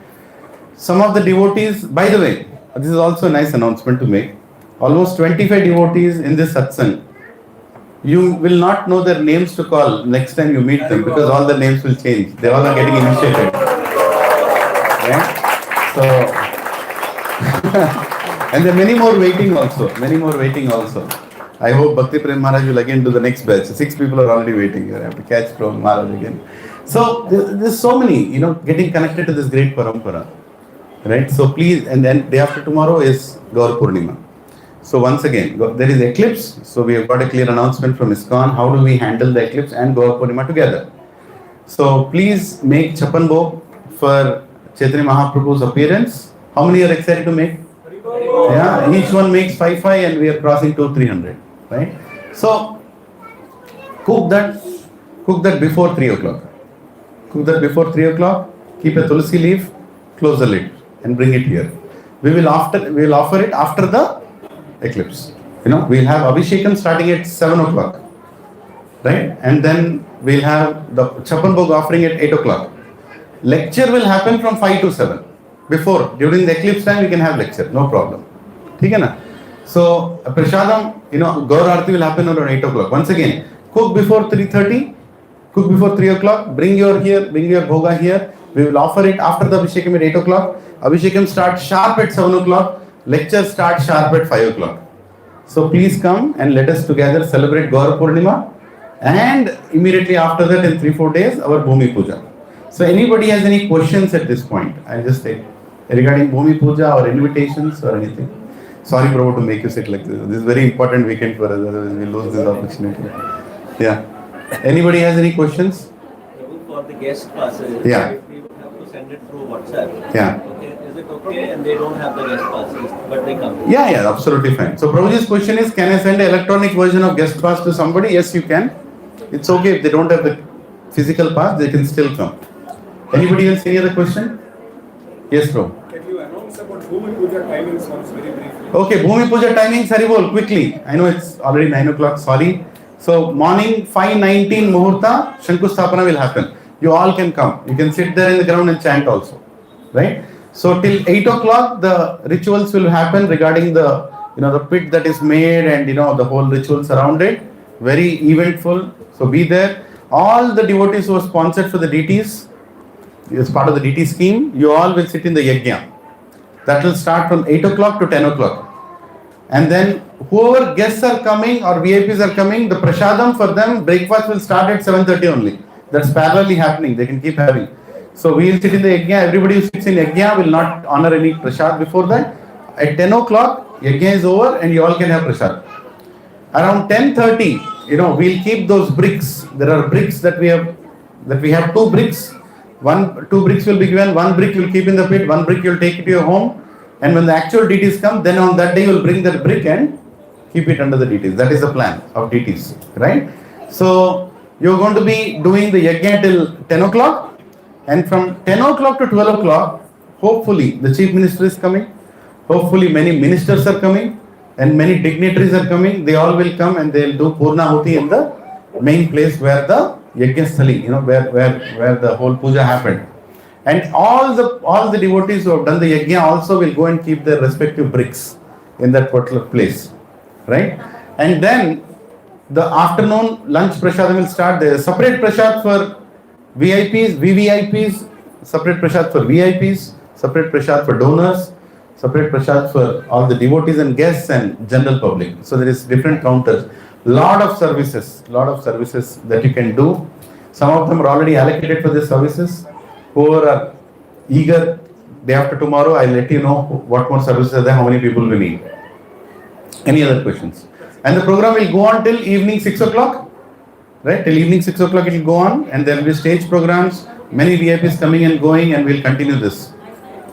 Some of the devotees, by the way, this is also a nice announcement to make. Almost 25 devotees in this satsang. You will not know their names to call next time you meet them because all the names will change. They all are getting initiated. Right? So, and there are many more waiting also. I hope Bhakti Prem Maharaj will again do the next batch. 6 people are already waiting. You have to catch from Maharaj again. So there's so many, getting connected to this great parampara. Right? So please, and then day after tomorrow is Gaur Purnima. So once again, there is eclipse. So we have got a clear announcement from ISKCON. How do we handle the eclipse and Gaur Purnima together? So please make Chapan Bhog for Chaitanya Mahaprabhu's appearance. How many are excited to make? Yeah, each one makes 5 and we are crossing to 300. Right? So cook that before 3 o'clock. Cook that before 3 o'clock. Keep a tulsi leaf, close the lid, and bring it here. We will offer it after the eclipse. We'll have Abhishekam starting at 7 o'clock. Right? And then we'll have the Chapan Bhog offering at 8 o'clock. Lecture will happen from 5 to 7. During the eclipse time, we can have lecture, no problem. Okay, na? So, Prasadam, Gaur Arati will happen around 8 o'clock. Once again, cook before 3:30, cook before 3 o'clock, bring your bhoga here. We will offer it after the Abhishekam at 8 o'clock. Abhishekam starts sharp at 7 o'clock. Lecture starts sharp at 5 o'clock. So please come and let us together celebrate Gaura Purnima. And immediately after that, in 3-4 days, our Bhumi Puja. So anybody has any questions at this point? I'll just say regarding Bhumi Puja or invitations or anything. Sorry, Prabhu, to make you sit like this. This is a very important weekend for us, otherwise we lose this opportunity. Yeah. Anybody has any questions? For the guest passes, Yeah. we would have to send it through WhatsApp. Yeah. Okay. Is it okay? And they don't have the guest passes, but they come. Yeah, absolutely fine. So Prabhuji's question is, can I send an electronic version of guest pass to somebody? Yes, you can. It's okay if they don't have the physical pass, they can still come. Anybody else, any other question? Yes, bro. Can you announce about Bhumi Puja timings once very briefly? Okay, Bhumi Puja timings, Haribol, quickly. I know it's already 9 o'clock, sorry. So morning 5:19 Muhurta, Shanku Sthapana will happen. You all can come. You can sit there in the ground and chant also. Right? So till 8 o'clock, the rituals will happen regarding the pit that is made and the whole rituals around it. Very eventful. So be there. All the devotees who are sponsored for the deities, as part of the deity scheme, you all will sit in the yajna. That will start from 8 o'clock to 10 o'clock. And then whoever guests are coming or VIPs are coming, the prasadam for them, breakfast will start at 7:30 only. That's parallelly happening. They can keep having. So we will sit in the yajna. Everybody who sits in yajna will not honor any prasad before that. At 10 o'clock, yajna is over and you all can have prasad. Around 10:30, we'll keep those bricks. There are bricks that we have 2 bricks. 2 bricks will be given, 1 brick you'll keep in the pit, 1 brick you'll take it to your home. And when the actual deities come, then on that day you'll bring that brick and keep it under the deities. That is the plan of deities, right? So you're going to be doing the yajna till 10 o'clock. And from 10 o'clock to 12 o'clock, hopefully the chief minister is coming. Hopefully many ministers are coming and many dignitaries are coming. They all will come and they'll do Purnahuti in the main place where the Yajna Sthali, where the whole puja happened. And all the devotees who have done the yajna also will go and keep their respective bricks in that particular place. Right? And then the afternoon lunch prasadam will start. There is separate prasad for VIPs, VVIPs, separate prasad for VIPs, separate prasad for donors, separate prasad for all the devotees and guests and general public. So there is different counters. Lot of services that you can do. Some of them are already allocated for these services. Whoever are eager, day after tomorrow, I'll let you know what more services are there, how many people we need. Any other questions? And the program will go on till evening 6 o'clock. Right? Till evening 6 o'clock it will go on and there will be stage programs, many VIPs coming and going and we'll continue this.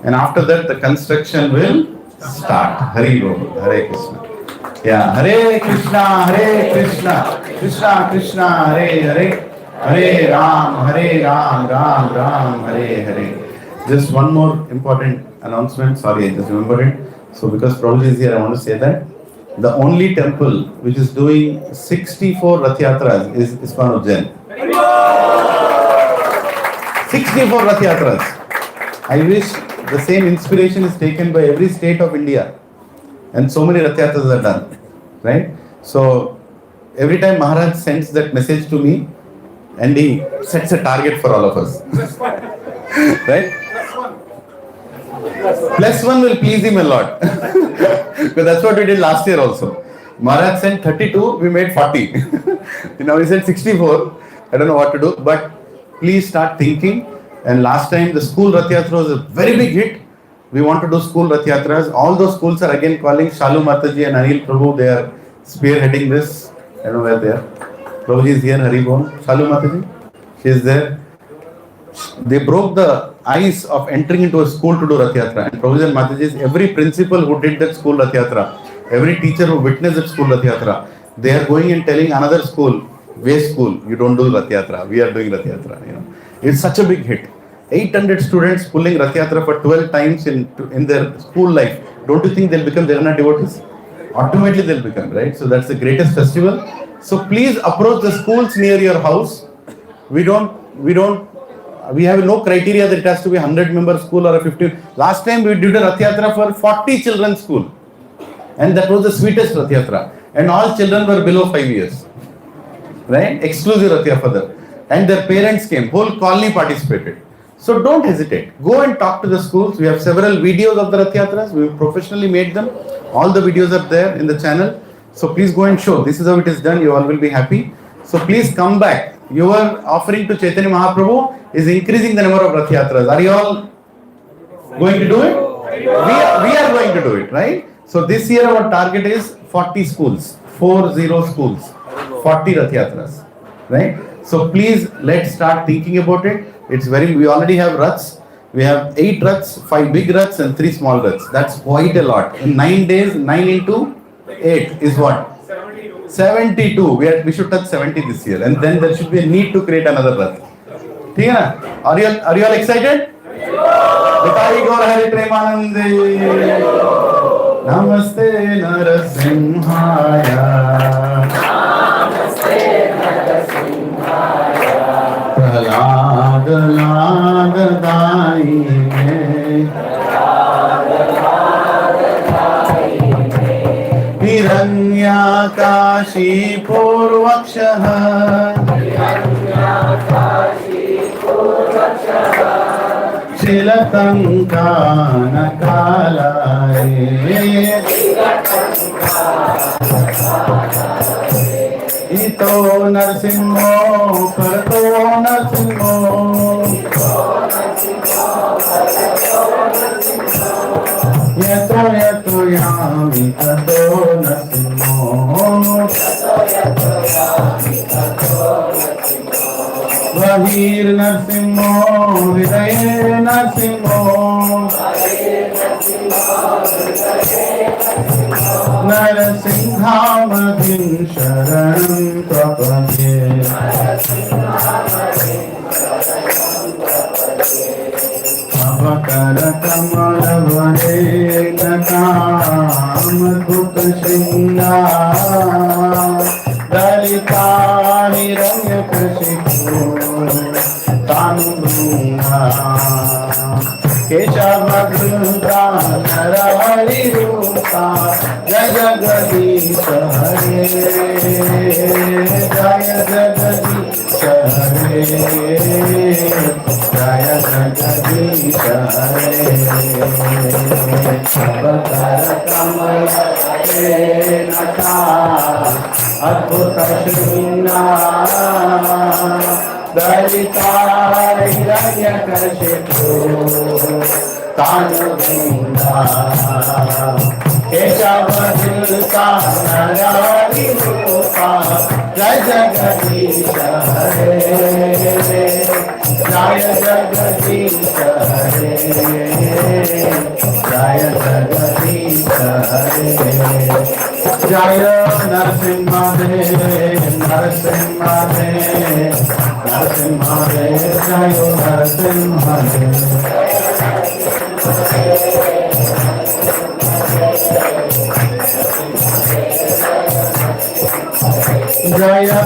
And after that the construction will start. Hari Bol, Hare Krishna. Yeah, Hare Krishna, Krishna Krishna, Hare Hare, Hare Ram, Ram Ram, Hare Hare. Just one more important announcement. Sorry, I just remembered it. So because Prabhuji is here, I want to say that the only temple which is doing 64 Rath Yatras is ISKCON Ujjain. 64 Rath Yatras. I wish the same inspiration is taken by every state of India. And so many Rath Yatras are done. Right? So every time Maharaj sends that message to me, and he sets a target for all of us. Right? +1 will please him a lot. Because that's what we did last year also. Maharaj sent 32, we made 40. Now he said 64. I don't know what to do, but please start thinking. And last time the school Rath Yatra was a very big hit. We want to do school Rath Yatras. All those schools are again calling Shalu Mataji and Anil Prabhu. They are spearheading this. I don't know where they are. Prabhuji is here, Haribon. Shalu Mataji, she is there. They broke the ice of entering into a school to do Rath Yatra. And Prabhuji and Mataji's, every principal who did that school Rath Yatra, every teacher who witnessed that school Rath Yatra, they are going and telling another school, Way school, you don't do Rath Yatra. We are doing Rath Yatra. You know, it's such a big hit. 800 students pulling Rath Yatra for 12 times in their school life. Don't you think they'll become Jagannath devotees? Automatically they'll become, right? So that's the greatest festival. So please approach the schools near your house. We have no criteria that it has to be a 100-member school or a 50. Last time we did a Rath Yatra for 40 children's school. And that was the sweetest Rath Yatra. And all children were below 5 years. Right? Exclusive Rath Yatra. And their parents came. Whole colony participated. So don't hesitate. Go and talk to the schools. We have several videos of the Rath Yatras. We professionally made them. All the videos are there in the channel. So please go and show. This is how it is done. You all will be happy. So please come back. Your offering to Chaitanya Mahaprabhu is increasing the number of Rath Yatras. Are you all going to do it? We are going to do it, right? So this year our target is 40 schools. 40 schools. 40 Rath Yatras. Right? So please let's start thinking about it. We already have Raths. We have 8 Raths, 5 big Raths and 3 small Raths. That's quite a lot. In 9 days, 9 into 8 is what? 72. We should touch 70 this year. And then there should be a need to create another Rath. Are you all excited? Vikai Gaura Hari Premanande. Namaste Narasimhaya. Prahlad लाद दाई हिरण्याकाशी पूर्वक्षः शिलतङ्कानकालाय इतो नरसिंहो परतो नरसिंहो यतो यतो यामि ततो नरसिंहो बहिर्नरसिंहो हृदये नरसिंहो नरसिंहामधिं शरणं प्रपद्ये अवकरकमलवरे नकामद्भुतशृङ्गा दलिता हिरण्यकशिपो तानुभृङ्गा केशवधृता नरहरिरूपा जय जगदीश हरे जय जगदीश हरे जय जगदीश हरे अवकरकमल नका अद्भुत शृङ्गा दलिता हिरण्यकशिपो तानुभृङ्गा केशवधृता नरहरिरूपा जय जगदीश हरे जय जगदीश हरे जय जगदीश हरे जय नरसिंह देव नरसिंह देव जय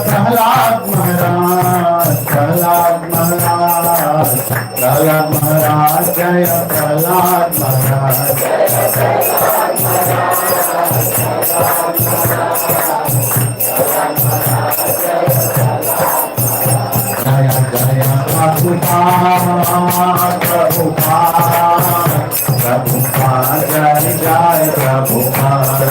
प्रहलाद महाराज, प्रहलाद महाराज, प्रहलाद महाराज, जय प्रहलाद महाराज। जय जय प्रभुपाद, प्रभुपाद, प्रभुपाद, जय जय प्रभुपाद।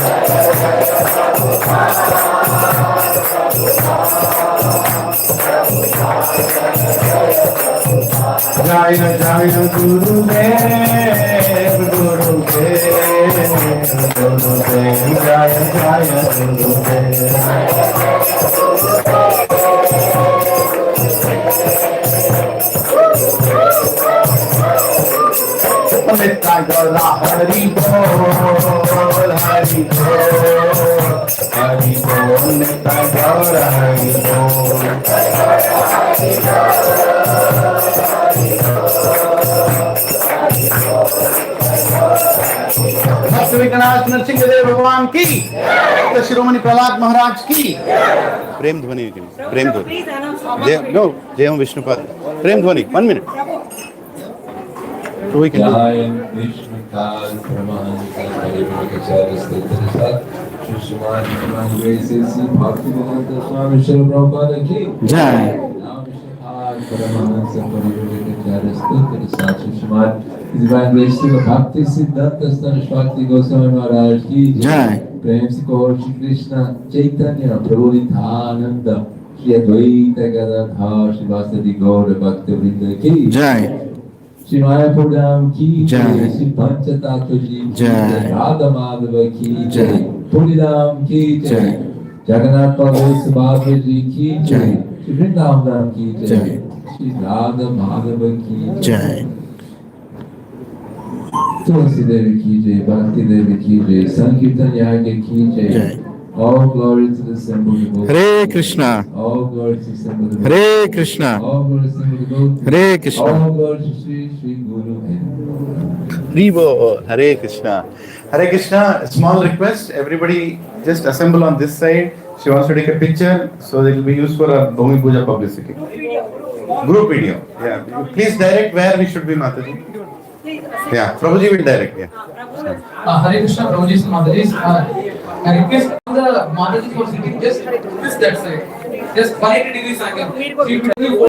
जय जय गुरुदेव, गुरुदेव, गुरुदेव, जय जय गुरुदेव। नित्य गौरा हरि बोल, हरि बोल, हरि बोल, नित्य गौरा हरि बोल। भक्त विकनाथ नरसिंहदेव भगवान की, भक्त शिरोमणि प्रहलाद महाराज की। प्रेम ध्वनि, प्रेम ध्वनि। नो, जय ओम विष्णुपाद। प्रेम ध्वनि, 1 minute. Jai Krishna Kal Brahmananda Parivakacharya Sthitra Shishman Shishman Graces Bhaktivedanta Swami Srila Prabhupada ki Jai. Brahmananda Parivakacharya Sthitra Shishman Divine Graces Bhakti Siddhanta Saraswati Goswami Maharaj ki Jai. Prem se Gaura Shri Krishna Chaitanya Prabhu Nityananda Shri Advaita Gadadhar Shri Vasadi Gaura Bhakti Vrinda ki Jai. Shri Mayapur Dham ki jai, Shri Panchatattva ji ki jai, Radha Madhava ki jai, Puri Dham ki jai, Jagannath Prabhu Subhadra ji ki jai, Shri Vrindavan Dham ki jai, Shri Radha Madhava ki jai. Tulsi Devi ki jai, Bhakti Devi ki jai, Sankirtan Yagya ki jai. All glory to the assembly of Hare Krishna. All glory to the assembly of Hare Krishna. All glory to the assembly of Hare Krishna. All glory to Shri Guru Hare. Hare Krishna. Hare Krishna. Small request. Everybody just assemble on this side. She wants to take a picture, so it will be used for a Bhumi Puja publicity. Group video. Yeah. Please direct where we should be, Mataji. Yeah. Prabhuji will direct. Yeah. Hare Krishna, Prabhuji's Mataji's. I request the Mataji for sitting just that side. Just 180 degrees angle.